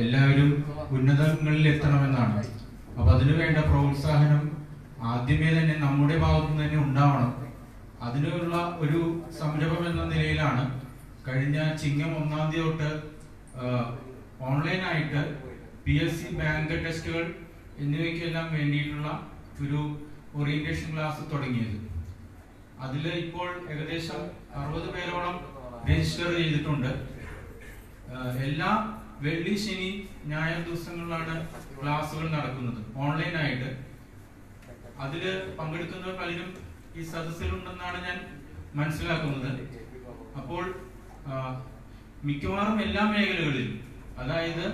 എല്ലാവരും ഉന്നതങ്ങളിൽ എത്തണമെന്നാണ്. അപ്പം അതിനുവേണ്ട പ്രോത്സാഹനം ആദ്യമേ തന്നെ നമ്മുടെ ഭാഗത്തു നിന്ന് തന്നെ ഉണ്ടാവണം. അതിനുള്ള ഒരു സംരംഭം എന്ന നിലയിലാണ് കഴിഞ്ഞ ചിങ്ങം 1-ാം തീയതി തൊട്ട് ഓൺലൈനായിട്ട് PSC ബാങ്ക് ടെസ്റ്റുകൾ എന്നിവയ്ക്കെല്ലാം വേണ്ടിയിട്ടുള്ള ഒരു ഓറിയന്റേഷൻ ക്ലാസ് തുടങ്ങിയത്. അതിൽ ഇപ്പോൾ ഏകദേശം 60 പേരോളം രജിസ്റ്റർ ചെയ്തിട്ടുണ്ട്. എല്ലാ വെള്ളി, ശനി, ഞായർ ദിവസങ്ങളിലാണ് ക്ലാസ്സുകൾ നടക്കുന്നത് ഓൺലൈനായിട്ട്. അതിൽ പങ്കെടുക്കുന്ന പലരും ഈ സദസ്സിലുണ്ടെന്നാണ് ഞാൻ മനസ്സിലാക്കുന്നത്. അപ്പോൾ മിക്കവാറും എല്ലാ മേഖലകളിലും, അതായത്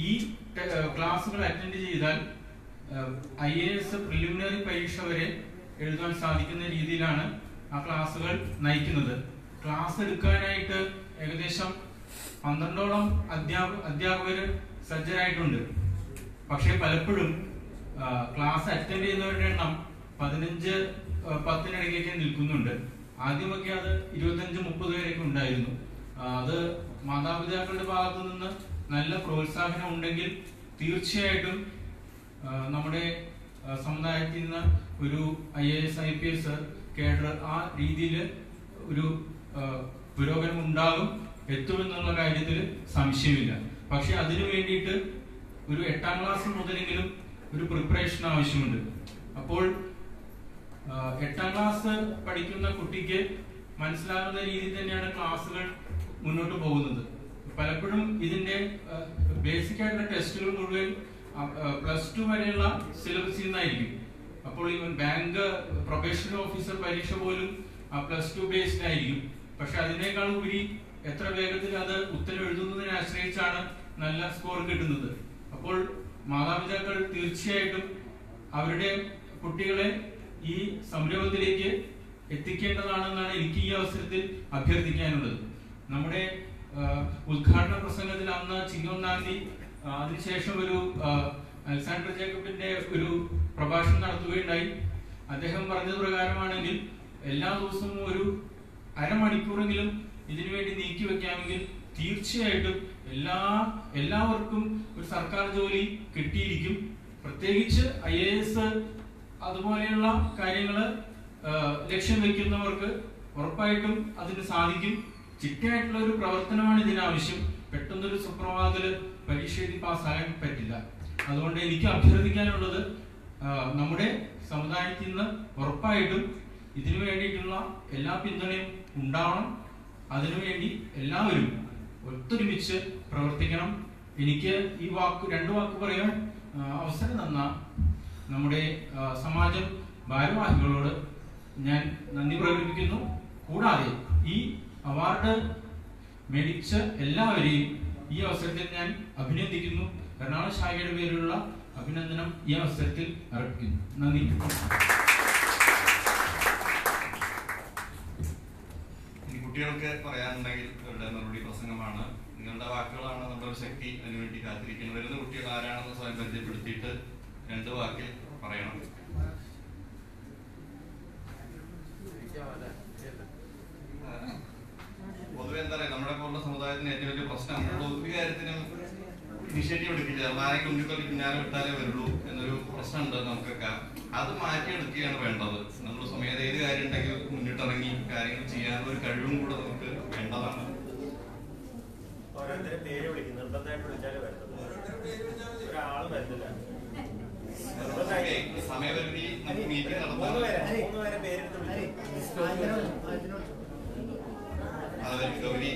ഈ ക്ലാസ്സുകൾ അറ്റൻഡ് ചെയ്താൽ IAS പ്രിലിമിനറി പരീക്ഷ വരെ എഴുതാൻ സാധിക്കുന്ന രീതിയിലാണ് ആ ക്ലാസ്സുകൾ നയിക്കുന്നത്. ക്ലാസ് എടുക്കാനായിട്ട് ഏകദേശം 12ഓളം അധ്യാപകർ സജ്ജരായിട്ടുണ്ട്. പക്ഷെ പലപ്പോഴും ക്ലാസ് അറ്റൻഡ് ചെയ്യുന്നവരുടെ എണ്ണം 15-10 നിൽക്കുന്നുണ്ട്. ആദ്യമൊക്കെ അത് 25-30 വരെയൊക്കെ ഉണ്ടായിരുന്നു. അത് മാതാപിതാക്കളുടെ ഭാഗത്തു നിന്ന് നല്ല പ്രോത്സാഹനം ഉണ്ടെങ്കിൽ തീർച്ചയായിട്ടും നമ്മുടെ സമുദായത്തിൽ നിന്ന് ഒരു IAS IPS കേഡർ ആ രീതിയിൽ ഒരു പുരോഗമനം ഉണ്ടാകും, എത്തുമെന്നുള്ള കാര്യത്തിൽ സംശയമില്ല. പക്ഷെ അതിനു വേണ്ടിയിട്ട് ഒരു 8ാം ക്ലാസ് മുതലെങ്കിലും ഒരു പ്രിപ്പറേഷൻ ആവശ്യമുണ്ട്. അപ്പോൾ 8ാം ക്ലാസ് പഠിക്കുന്ന കുട്ടിക്ക് മനസ്സിലാകുന്ന രീതിയിൽ തന്നെയാണ് ക്ലാസ്സുകൾ മുന്നോട്ട് പോകുന്നത്. പലപ്പോഴും ഇതിന്റെ ബേസിക് ആയിട്ടുള്ള ടെസ്റ്റുകൾ മുഴുവൻ +2 വരെയുള്ള സിലബസിൽ നിന്നായിരിക്കും. അപ്പോൾ ഈ ബാങ്ക് പ്രൊബേഷൻ ഓഫീസർ പരീക്ഷ പോലും +2 ബേസ്ഡ് ആയിരിക്കും. പക്ഷെ അതിനേക്കാൾ ഉപരി എത്ര വേഗത്തിൽ അത് ഉത്തരം എഴുതുന്നതിനെ ആശ്രയിച്ചാണ് നല്ല സ്കോർ കിട്ടുന്നത്. അപ്പോൾ മാതാപിതാക്കൾ തീർച്ചയായിട്ടും അവരുടെ കുട്ടികളെ ഈ സംരംഭത്തിലേക്ക് എത്തിക്കേണ്ടതാണെന്നാണ് എനിക്ക് ഈ അവസരത്തിൽ അഭ്യർത്ഥിക്കാനുള്ളത്. നമ്മുടെ ഉദ്ഘാടന പ്രസംഗത്തിൽ അന്ന് ചിങ്ങം 1-ാം തീയതി അതിനുശേഷം ഒരു അലക്സാണ്ടർ ജേക്കബിന്റെ ഒരു പ്രഭാഷണം നടത്തുകയുണ്ടായി. അദ്ദേഹം പറഞ്ഞത് പ്രകാരമാണെങ്കിൽ എല്ലാ ദിവസവും ഒരു അരമണിക്കൂറെങ്കിലും ഇതിനുവേണ്ടി നീക്കി വെക്കാമെങ്കിൽ തീർച്ചയായിട്ടും എല്ലാവർക്കും ഒരു സർക്കാർ ജോലി കിട്ടിയിരിക്കും. പ്രത്യേകിച്ച് IAS അതുപോലെയുള്ള കാര്യങ്ങൾ ലക്ഷ്യം വെക്കുന്നവർക്ക് ഉറപ്പായിട്ടും അതിന് സാധിക്കും. ചിട്ടയായിട്ടുള്ള ഒരു പ്രവർത്തനമാണ് ഇതിനാവശ്യം. പെട്ടെന്നൊരു സുപ്രഭാതത്തിൽ പരീക്ഷ എഴുതി പാസ്സാകാൻ പറ്റില്ല. അതുകൊണ്ട് എനിക്ക് അഭ്യർത്ഥിക്കാനുള്ളത് നമ്മുടെ സമുദായത്തിൽ നിന്ന് ഉറപ്പായിട്ടും ഇതിനു വേണ്ടിയിട്ടുള്ള എല്ലാ പിന്തുണയും ഉണ്ടാവണം. അതിനുവേണ്ടി എല്ലാവരും ഒത്തൊരുമിച്ച് പ്രവർത്തിക്കണം. എനിക്ക് ഈ 2 വാക്ക് പറയാൻ അവസരം തന്ന നമ്മുടെ സമാജം ഭാരവാഹികളോട് ഞാൻ നന്ദി പ്രകടിപ്പിക്കുന്നു. കൂടാതെ ഈ അവാർഡ് മേടിച്ച എല്ലാവരെയും ഈ അവസരത്തിൽ ഞാൻ അഭിനന്ദിക്കുന്നു. എറണാകുളം ശാഖയുടെ പേരിലുള്ള അഭിനന്ദനം ഈ അവസരത്തിൽ അർപ്പിക്കുന്നു. നന്ദി. കുട്ടികൾക്ക് പറയാനുണ്ടെങ്കിൽ അവരുടെ മറുപടി പ്രസംഗമാണ്. നിങ്ങളുടെ വാക്കുകളാണ് നമ്മുടെ ഒരു ശക്തി. അതിനുവേണ്ടി കാത്തിരിക്കുന്നത്. വരുന്ന കുട്ടികൾ ആരാണെന്ന് സ്വയം പരിചയപ്പെടുത്തിയിട്ട് 2 വാക്കിൽ പറയണം. പൊതുവെ എന്താ പറയുക, നമ്മുടെ പോലുള്ള സമുദായത്തിന് ഏറ്റവും വലിയ പ്രശ്നം ഒരു കാര്യത്തിനും ഇനിഷ്യേറ്റീവ് എടുക്കില്ല. നമ്മൾ ആരെങ്കിലും ഉണ്ണിക്കൊല്ലി പിന്നാലെ വിട്ടാലേ വരുള്ളൂ എന്നൊരു പ്രശ്നമുണ്ട് നമുക്കൊക്കെ. അത് മാറ്റിയെടുക്കുകയാണ് വേണ്ടത്. നമ്മൾ സ്വമേധ ഏത് കാര്യം ഉണ്ടെങ്കിൽ മുന്നിട്ടിറങ്ങി കാര്യങ്ങൾ ചെയ്യാനുള്ള ഒരു കഴിവും കൂടെ നമുക്ക് വേണ്ടതാണ്. സമയപരിധി നമുക്ക് മീറ്റിംഗ് നടത്താൻ Gauri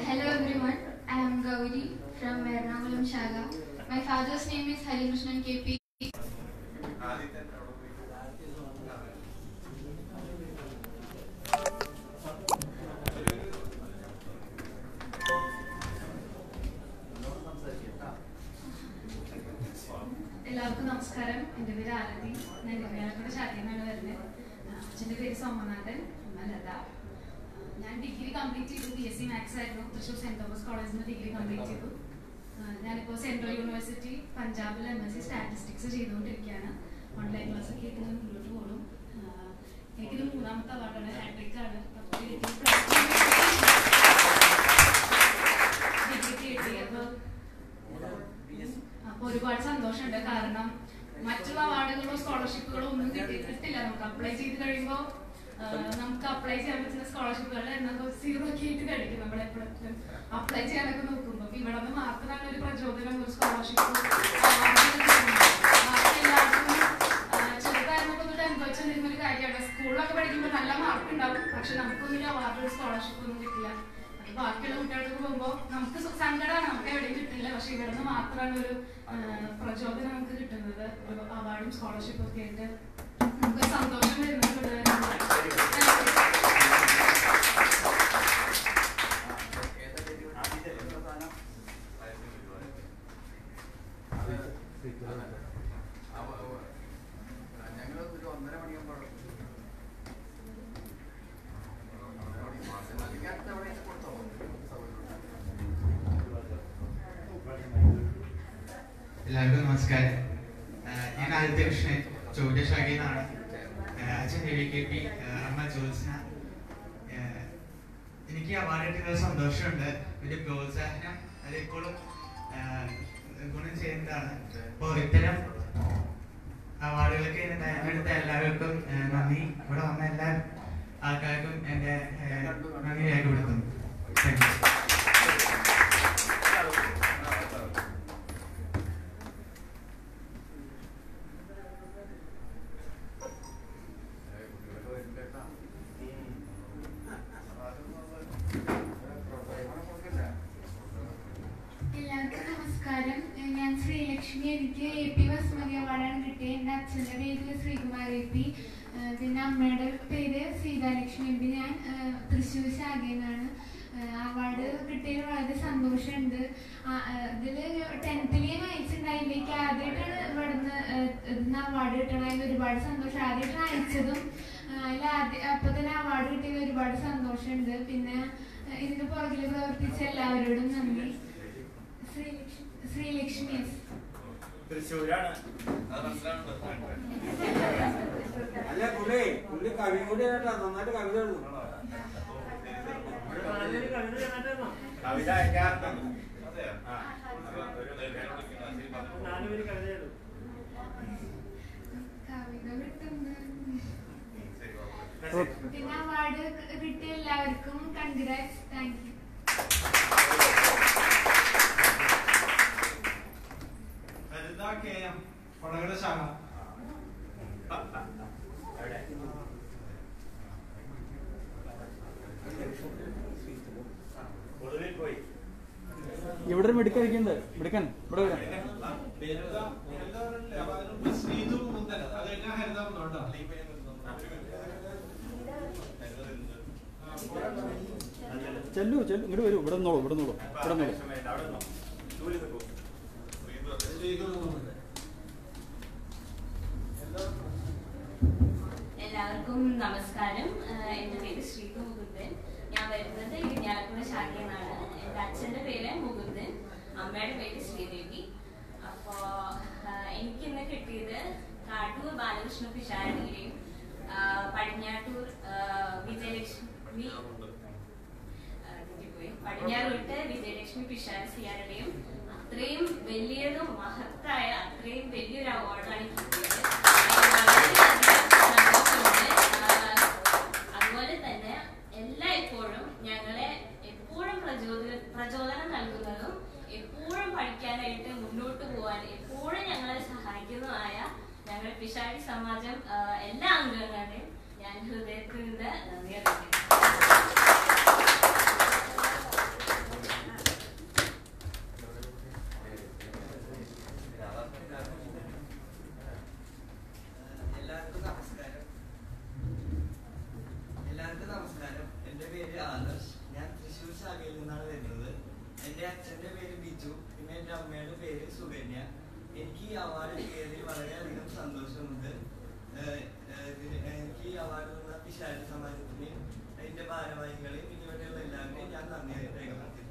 Hello everyone, I am Gauri from Ernakulam Shaga. My father's name is Hari Krishnan KP. എല്ലാവർക്കും നമസ്കാരം. എൻ്റെ പേര് ആരതി. ഞാൻ ഇരിങ്ങാലക്കുട ശാഖയിൽ നിന്നാണ് വരുന്നത്. അച്ഛൻ്റെ പേര് സോമനാഥൻ, ലത. ഞാൻ ഡിഗ്രി കംപ്ലീറ്റ് ചെയ്തു. BSc മാത്സ് ആയിരുന്നു. തൃശ്ശൂർ സെന്റ് തോമസ് കോളേജിൽ നിന്ന് ഡിഗ്രി കംപ്ലീറ്റ് ചെയ്തു. ഞാനിപ്പോൾ സെൻട്രൽ യൂണിവേഴ്സിറ്റി പഞ്ചാബിൽ MSc സ്റ്റാറ്റിസ്റ്റിക്സ് ചെയ്തുകൊണ്ടിരിക്കുകയാണ്. ഓൺലൈൻ ക്ലാസ് ഒക്കെ ആയിട്ട് ഞാൻ മുന്നോട്ട് പോകും. എനിക്കിത് 3ാമത്തെ അവാർഡാണ്. ഹാട്രിക്കാണ്. അപ്പോൾ ഒരുപാട് സന്തോഷമുണ്ട്. കാരണം മറ്റുള്ള അവാർഡുകളോ സ്കോളർഷിപ്പുകളോ ഒന്നും കിട്ടില്ല. നമുക്ക് അപ്ലൈ ചെയ്ത് കഴിയുമ്പോൾ നമുക്ക് അപ്ലൈ ചെയ്യാൻ പറ്റുന്ന സ്കോളർഷിപ്പുകളുടെ എണ്ണം 0 ഒക്കെ ആയിട്ട് കഴിക്കും. നമ്മളെപ്പോഴും അപ്ലൈ ചെയ്യാനൊക്കെ നോക്കുമ്പോൾ ഇവിടെ നിന്ന് മാത്രമാണ് ഒരു പ്രചോദനം, ഒരു സ്കോളർഷിപ്പ്. എല്ലാവർക്കും ചെറുതായിരുന്നപ്പോൾ തൊട്ട് അനുഭവിച്ചിരുന്ന ഒരു കാര്യമാണ്. സ്കൂളിലൊക്കെ പഠിക്കുമ്പോൾ നല്ല മാർക്ക് ഉണ്ടാവും, പക്ഷെ നമുക്കൊന്നും അവാർഡ് സ്കോളർഷിപ്പ് ഒന്നും കിട്ടില്ല. അത് ബാക്കിയുള്ള കുട്ടികൾക്ക് പോകുമ്പോൾ നമുക്ക് സങ്കടമാണ്, നമുക്ക് എവിടെയും കിട്ടില്ല. പക്ഷെ ഇവിടെ നിന്ന് മാത്രമാണ് ഒരു പ്രചോദനം നമുക്ക് കിട്ടുന്നത്. ഒരു അവാർഡും സ്കോളർഷിപ്പും ഒക്കെ ആയിട്ട് നമുക്ക് സന്തോഷം വരുന്നുണ്ട്. എല്ലാവർക്കും നമസ്കാരം. ഞാൻ ആദിത്യ കൃഷ്ണൻ, ചോദ്യശാഖയിൽ നിന്നാണ്. അച്ഛൻ KP, അമ്മ ജ്യോത്സ്ന. എനിക്ക് അവാർഡ് കിട്ടുന്ന സന്തോഷമുണ്ട്. ഒരു പ്രോത്സാഹനം അതെപ്പോഴും ഗുണം ചെയ്യുന്നതാണ്. അപ്പോൾ ഇത്തരം അവാർഡുകളൊക്കെ തിരഞ്ഞെടുത്ത എല്ലാവർക്കും നന്ദി. ഇവിടെ വന്ന എല്ലാ ആൾക്കാർക്കും എൻ്റെ നന്ദി രേഖപ്പെടുത്തുന്നു. Thank you. എല്ലാവർക്കും നമസ്കാരം. ഞാൻ ശ്രീലക്ഷ്മി. എനിക്ക് AP ബസുമതി അവാർഡാണ് കിട്ടിയത്. എൻ്റെ അച്ഛൻ്റെ പേര് ശ്രീകുമാർ AP, പിന്നെ അമ്മയുടെ പേര് സീതാലക്ഷ്മി MP. ഞാൻ തൃശ്ശൂർ ശാഖയിൽ നിന്നാണ്. അവാർഡ് കിട്ടിയതിൽ വളരെ സന്തോഷമുണ്ട്. ഇതിൽ 10th ഞാൻ അയച്ചിട്ടുണ്ടായില്ല. എനിക്ക് ആദ്യമായിട്ടാണ് ഇവിടുന്ന് അവാർഡ് കിട്ടണതിൽ ഒരുപാട് സന്തോഷം. ആദ്യമായിട്ടാണ് അയച്ചതും അപ്പൊ തന്നെ അവാർഡ് കിട്ടിയതിൽ ഒരുപാട് സന്തോഷമുണ്ട്. പിന്നെ ഇതിന്റെ പുറകിൽ പ്രവർത്തിച്ച എല്ലാവരോടും നന്ദി. ശ്രീലക്ഷ്മി തൃശ്ശൂരാണ്. അല്ല പുള്ളി കവി കൂടി നന്നായിട്ട് കവിത എഴുതും. കവിത അയക്കാറുണ്ട്. പിന്നെ അവാർഡ് കിട്ടിയ എല്ലാവർക്കും കൺഗ്രാറ്റ്സ്. Thank you. കൊടകര ശാഖ. ഇവിടെ ഒരു മെടുക്കായിരിക്കുന്നത് മെടുക്കാൻ ഇവിടെ ചെല്ലു ഇങ്ങോട്ട് വരൂ. ഇവിടെ നിന്നോളൂ. എല്ലാവർക്കും നമസ്കാരം. എൻ്റെ പേര് ശ്രീതു മുകുന്ദൻ. ഞാൻ വരുന്നത് ഇരിങ്ങാലക്കുട ശാഖയിൽ നിന്നാണ്. എൻ്റെ അച്ഛൻ്റെ പേര് മുകുന്ദൻ, അമ്മയുടെ പേര് ശ്രീദേവി. അപ്പോ എനിക്കിന്ന് കിട്ടിയത് കാട്ടൂർ ബാലകൃഷ്ണ പിഷാരടിയുടെയും പടിഞ്ഞാട്ടൂർ വിജയലക്ഷ്മി പടിഞ്ഞാറൂട്ട് വിജയലക്ഷ്മി പിഷാര സിയാരുടെയും അത്രയും വലിയതും മഹത്തായ അത്രയും വലിയൊരു അവാർഡാണ് കിട്ടിയത്. അതുപോലെ തന്നെ എല്ലായ്പ്പോഴും ഞങ്ങളെ എപ്പോഴും പ്രചോദനം നൽകുന്നതും എപ്പോഴും പഠിക്കാനായിട്ട് മുന്നോട്ട് പോകാൻ എപ്പോഴും ഞങ്ങളെ സഹായിക്കുന്നതുമായ ഞങ്ങളുടെ പിഷാരി സമാജം എല്ലാ അംഗങ്ങളുടെയും ഞാൻ ഹൃദയത്തിൽ നിന്ന് നന്ദി അറിയിക്കുന്നു. എല്ലാവർക്കും നമസ്കാരം. എൻ്റെ പേര് ആദർശ്. ഞാൻ തൃശ്ശൂർ ശാഖയിൽ നിന്നാണ് വരുന്നത്. എൻ്റെ അച്ഛൻ്റെ പേര് ബിജു, പിന്നെ എൻ്റെ അമ്മയുടെ പേര് സുകന്യ. എനിക്ക് ഈ അവാർഡ് കിട്ടിയതിൽ വളരെയധികം സന്തോഷമുണ്ട്. എനിക്ക് ഈ അവാർഡ് തന്ന പിഷാരി സമാജത്തിനെയും അതിൻ്റെ ഭാരവാഹികളെയും ഇതുവരെയുള്ള എല്ലാവരെയും ഞാൻ നന്ദി രേഖപ്പെടുത്തി.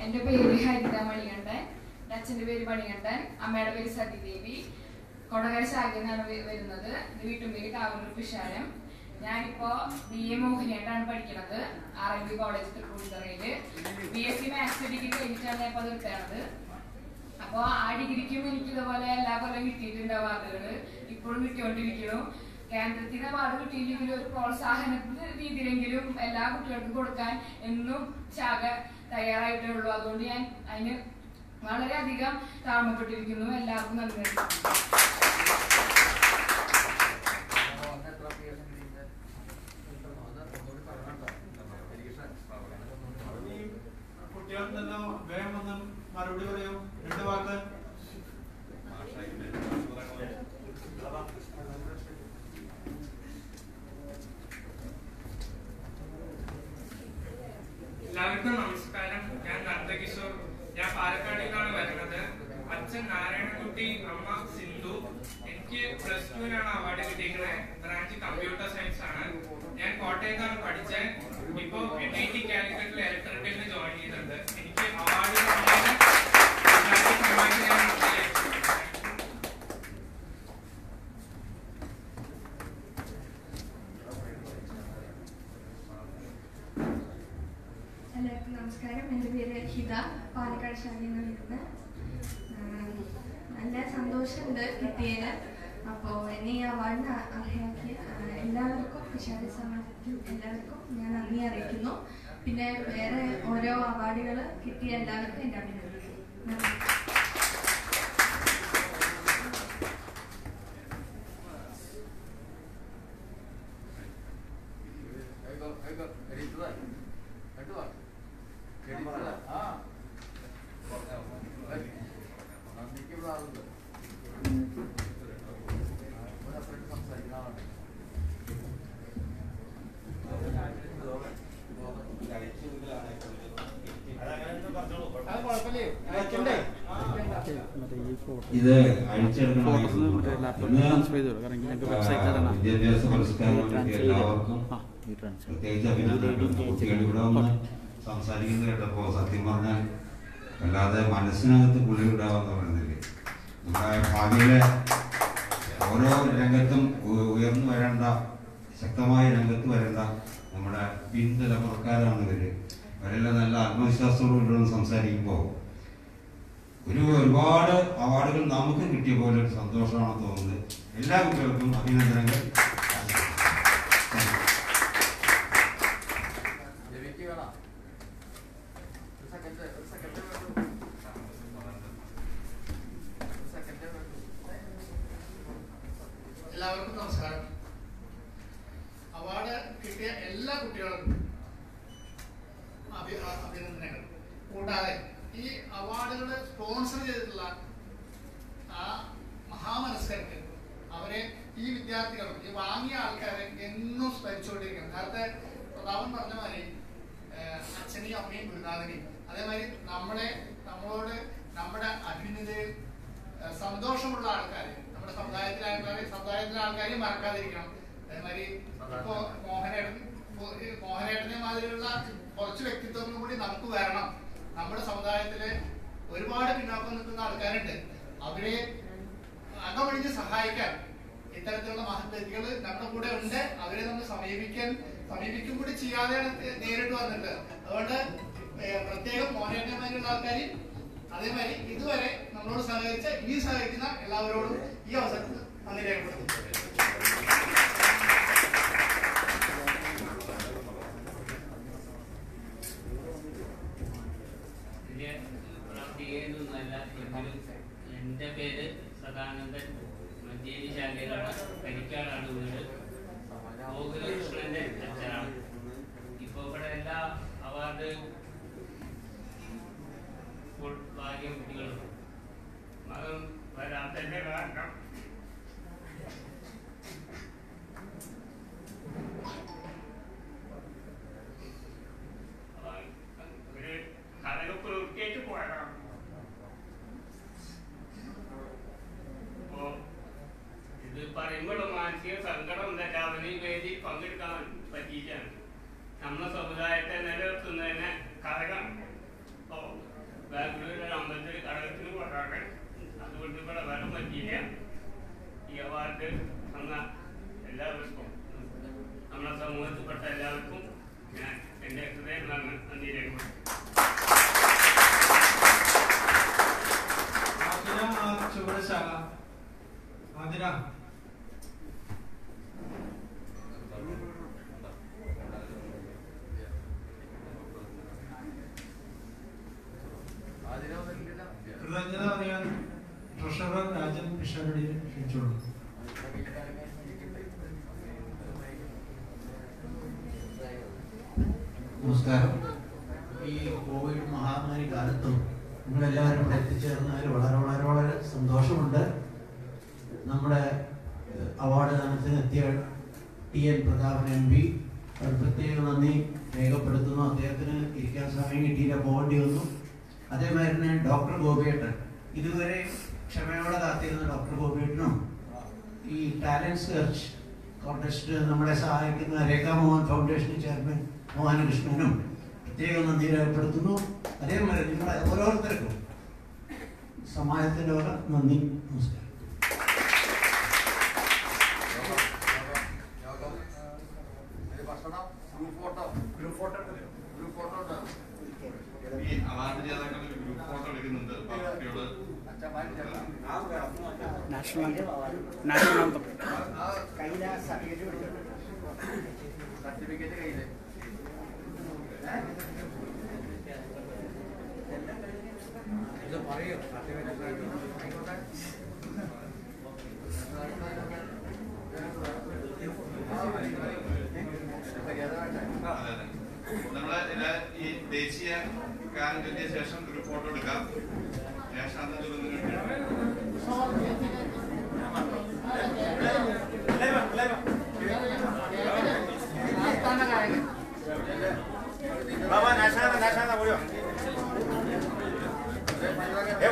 എൻ്റെ പേര് ഹരിത മണികണ്ഠൻ. എൻ്റെ അച്ഛൻ്റെ പേര് മണികണ്ഠൻ, അമ്മയുടെ പേര് സതിദേവി. കൊടകര ശാഖയിൽ നിന്നാണ് വരുന്നത്. എൻ്റെ വീട്ടുപേര് കാവലൂർ പിഷാരം. ഞാനിപ്പോ BA മോഹിനിയായിട്ടാണ് പഠിക്കുന്നത്, RMB കോളേജ് തൃപ്പൂണിത്തുറയില്. BSc മാത്സ് ഡിഗ്രി കഴിഞ്ഞിട്ടാണ് ഞാൻ ഇപ്പോൾ അത് എടുത്തത്. അപ്പോൾ ആ ഡിഗ്രിക്കും എനിക്ക് ഇതുപോലെ എല്ലാ കൊല്ലം കിട്ടിയിട്ടുണ്ട് അവാർഡുകൾ, ഇപ്പോഴും കിട്ടിക്കൊണ്ടിരിക്കുന്നു. കേന്ദ്രത്തിന് അവാർഡ് കിട്ടിയില്ലെങ്കിലും ഒരു പ്രോത്സാഹനത്തിന് രീതിയിലെങ്കിലും എല്ലാ കുട്ടികൾക്കും കൊടുക്കാൻ എന്നും ശാഖ തയ്യാറായിട്ടേ ഉള്ളൂ. അതുകൊണ്ട് ഞാൻ അതിന് വളരെയധികം താഴ്മപ്പെട്ടിരിക്കുന്നു. എല്ലാവർക്കും നന്ദി. കുട്ടികൾക്കെല്ലാം വേഗം വന്ന് മറുപടി പറയൂ. 2 വാക്ക്. എല്ലാവർക്കും നമസ്കാരം. ഞാൻ നന്ദകിഷോർ. ഞാൻ പാലക്കാടിൽ നിന്നാണ് വരുന്നത്. അച്ഛൻ നാരായണൻകുട്ടി, അമ്മ സിന്ധു. എനിക്ക് +2 അവാർഡ് കിട്ടിയിരിക്കുന്നത്. ബ്രാഞ്ച് കമ്പ്യൂട്ടർ സയൻസ് ആണ്. ഞാൻ കോട്ടയത്താണ് പഠിച്ചത്. ഇപ്പൊ NIT കാലിക്കറ്റിൽ ഇലക്ട്രിക്കലിന് ജോയിൻ ചെയ്തിട്ടുണ്ട്. എനിക്ക് അവാർഡ് എല്ലാവർക്കും നമസ്കാരം. എൻ്റെ പേര് ഹിത, പാലക്കാട് ശാഖയിൽ നിന്ന് വരുന്നത്. നല്ല സന്തോഷമുണ്ട് കിട്ടിയതിന്. അപ്പോൾ എന്നെ ഈ അവാർഡിന് അർഹയാക്കിയ എല്ലാവർക്കും പിഷാരി സമാജത്തിൽ എല്ലാവർക്കും ഞാൻ നന്ദി അറിയിക്കുന്നു. പിന്നെ വേറെ ഓരോ അവാർഡുകൾ കിട്ടിയ എല്ലാവർക്കും എൻ്റെ അഭിനന്ദനങ്ങൾ. നന്ദി. ഇത് അഴിച്ചെടുക്കണമെങ്കിൽ വിദ്യാഭ്യാസ പുരസ്കാരം എല്ലാവർക്കും പ്രത്യേകിച്ച് അഭിനന്ദനങ്ങൾ. കുട്ടികൾ ഇവിടെ വന്ന് സംസാരിക്കുന്നത് കേട്ടപ്പോൾ സത്യം പറഞ്ഞാൽ അല്ലാതെ മനസ്സിനകത്ത് കുളിരുണ്ടാവാന്ന് പറയുന്നില്ലേ. നമ്മുടെ ഭാവിയിലെ ഓരോ രംഗത്തും ഉയർന്നു വരേണ്ട, ശക്തമായ രംഗത്ത് വരേണ്ട നമ്മുടെ പിൻതലമുറക്കാരാണ് ഇവര്. അവരെല്ലാം നല്ല ആത്മവിശ്വാസത്തോടുകൂടി സംസാരിക്കുമ്പോൾ ഒരുപാട് അവാർഡുകൾ നമുക്ക് കിട്ടിയ പോലെ ഒരു സന്തോഷമാണ് തോന്നുന്നത്. എല്ലാ കുട്ടികൾക്കും അഭിനന്ദനങ്ങൾ. എല്ലാവർക്കും നമസ്കാരം. അവാർഡ് കിട്ടിയ എല്ലാ കുട്ടികൾക്കും അഭിനന്ദനങ്ങൾ. കൂടാതെ ഈ അവാർഡുകൾ സ്പോൺസർ ചെയ്തിട്ടുള്ള ആ മഹാമനസ്കർക്ക് അവരെ ഈ വിദ്യാർത്ഥികളും ഈ വാങ്ങിയ ആൾക്കാരെ എന്നും സ്മരിച്ചുകൊണ്ടിരിക്കണം. നേരത്തെ പ്രതാപൻ പറഞ്ഞ മാതിരി അച്ഛനെയും അമ്മയും ഗുരുനാഥനെയും, അതേമാതിരി നമ്മളോട് നമ്മുടെ അഭിനന്ദനയിൽ സന്തോഷമുള്ള ആൾക്കാരെ, നമ്മുടെ സമുദായത്തിലെ ആൾക്കാരെയും മറക്കാതിരിക്കണം. അതേമാതിരി ഇപ്പോ മോഹനേട്ടനെ മാതിരിയുള്ള കുറച്ച് വ്യക്തിത്വങ്ങളും കൂടി നമുക്ക് വരണം. നമ്മുടെ സമുദായത്തില് ഒരുപാട് പിന്നോക്കം നിൽക്കുന്ന ആൾക്കാരുണ്ട്. അവരെ അകമഴിഞ്ഞ് സഹായിക്കാൻ ഇത്തരത്തിലുള്ള മഹത് വ്യക്തികൾ നമ്മുടെ കൂടെ ഉണ്ട്. അവരെ നമ്മൾ സമീപിക്കും കൂടി ചെയ്യാതെയാണ് നേരിട്ട് വന്നിട്ട്. അതുകൊണ്ട് പ്രത്യേകം മോഹനേട്ടന്മാരുള്ള ആൾക്കാർ, അതേമാതിരി ഇതുവരെ നമ്മളോട് സഹകരിച്ച ഇനി സഹകരിക്കുന്ന എല്ലാവരോടും ഈ അവസരത്തിൽ നന്ദി രേഖപ്പെടുത്തുന്നു. എൻ്റെ പേര് സദാനന്ദൻ, മഞ്ചേരി ശാഖയിലാണ്, കരിക്കാടാണ് വീട്. ഗോകുലകൃഷ്ണന്റെ അച്ഛനാണ്. ഇപ്പോൾ ഇവിടെ എല്ലാ അവാർഡ് ഭാഗ്യം കുട്ടികളും മകൻ വരാത്തതിന്റെ കാരണം ഒരു കഥകപ്പ് വൃത്തിയായിട്ട് പോയതാണ്. അപ്പോ ഇത് പറയുമ്പോഴും മാനസിക സങ്കടം എന്നല്ല, അവന് ഈ വേദിയിൽ പങ്കെടുക്കാൻ പറ്റിയിട്ടാണ്. നമ്മുടെ സമുദായത്തെ നിലനിർത്തുന്നതിന് കഥകാണ്. അപ്പോൾ ബാംഗ്ലൂരിലെ അമ്പലത്തിൽ കടകത്തിന് പോകാണ്. അതുകൊണ്ട് ഇവിടെ വരാൻ പറ്റിയില്ല. ഈ അവാർഡ് തന്ന എല്ലാവർക്കും, നമ്മുടെ സമൂഹത്തിൽപ്പെട്ട എല്ലാവർക്കും ഞാൻ എൻ്റെ ഹൃദയം നന്ദി രേഖപ്പെടുത്തുന്നു. ചുവടശാല ആതിര. കൃതജ്ഞത അറിയാൻ ട്രഷറർ രാജൻ പിഷാരടി ക്ഷണിച്ചോളൂ. നമസ്കാരം. ഈ കോവിഡ് മഹാമാരി കാലത്തും നിങ്ങളെല്ലാവരും ഇവിടെ എത്തിച്ചേർന്നതിൽ വളരെ വളരെ വളരെ സന്തോഷമുണ്ട്. നമ്മുടെ അവാർഡ് ദാനത്തിന് എത്തിയ TN പ്രതാപൻ MP പ്രത്യേക നന്ദി രേഖപ്പെടുത്തുന്നു. അദ്ദേഹത്തിന് ഇരിക്കാൻ സമയം കിട്ടിയില്ല, പോകേണ്ടി വന്നു. അതേമാതിരി തന്നെ ഡോക്ടർ ഗോപിയേട്ടൻ, ഇതുവരെ ക്ഷമയോടെ കാത്തിരുന്ന ഡോക്ടർ ഗോപിയേട്ടനും ഈ ടാലന്റ് സെർച്ച് കോൺടെസ്റ്റ് നമ്മളെ സഹായിക്കുന്ന രേഖാ മോഹൻ ഫൗണ്ടേഷൻ ചെയർമാൻ മോഹനകൃഷ്ണനും പ്രത്യേകം നന്ദി രേഖപ്പെടുത്തുന്നു. അതേമാതിരി നിങ്ങളെ ഓരോരുത്തർക്കും സമാജത്തിൻ്റെ വക നന്ദി. നമസ്കാരം. ഈ അവാർഡ് ജേതാക്കൾ ഗ്രൂപ്പ് ഫോട്ടോ എടുക്കുന്നുണ്ട്. നാഷണൽ സർട്ടിഫിക്കറ്റ് കയ്യില് ഇത് പറയോ? നമ്മളെ ഈ ദേശീയ ഗാനം ചൊല്ലിയ ശേഷം ഒരു ഫോട്ടോ എടുക്കാം. ദേശാന്തം ചൊല്ലുന്നതിന്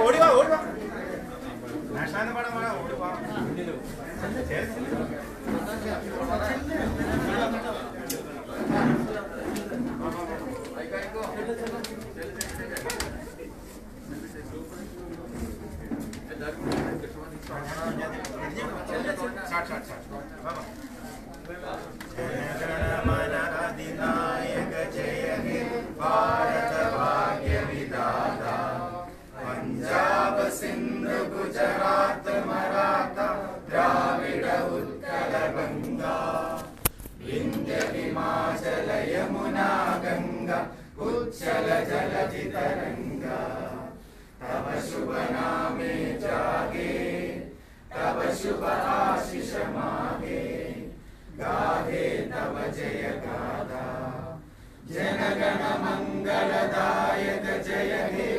ഓടിവാ നാഷാന പാടാൻ ഓടിവാ. जनगणमनाधिनायक जय हे भारत भाग्य विधाता पंजाब सिंध गुजरात मराठा द्राविड उत्कल गंगा विंध्य हिमाचल यमुना गंगा उच्चल जलधि तरंगा तब शुभ नामे जागे तब शुभ आशीष मागे गाहे तब जय गाथा जनगण मंगलदायक जय हे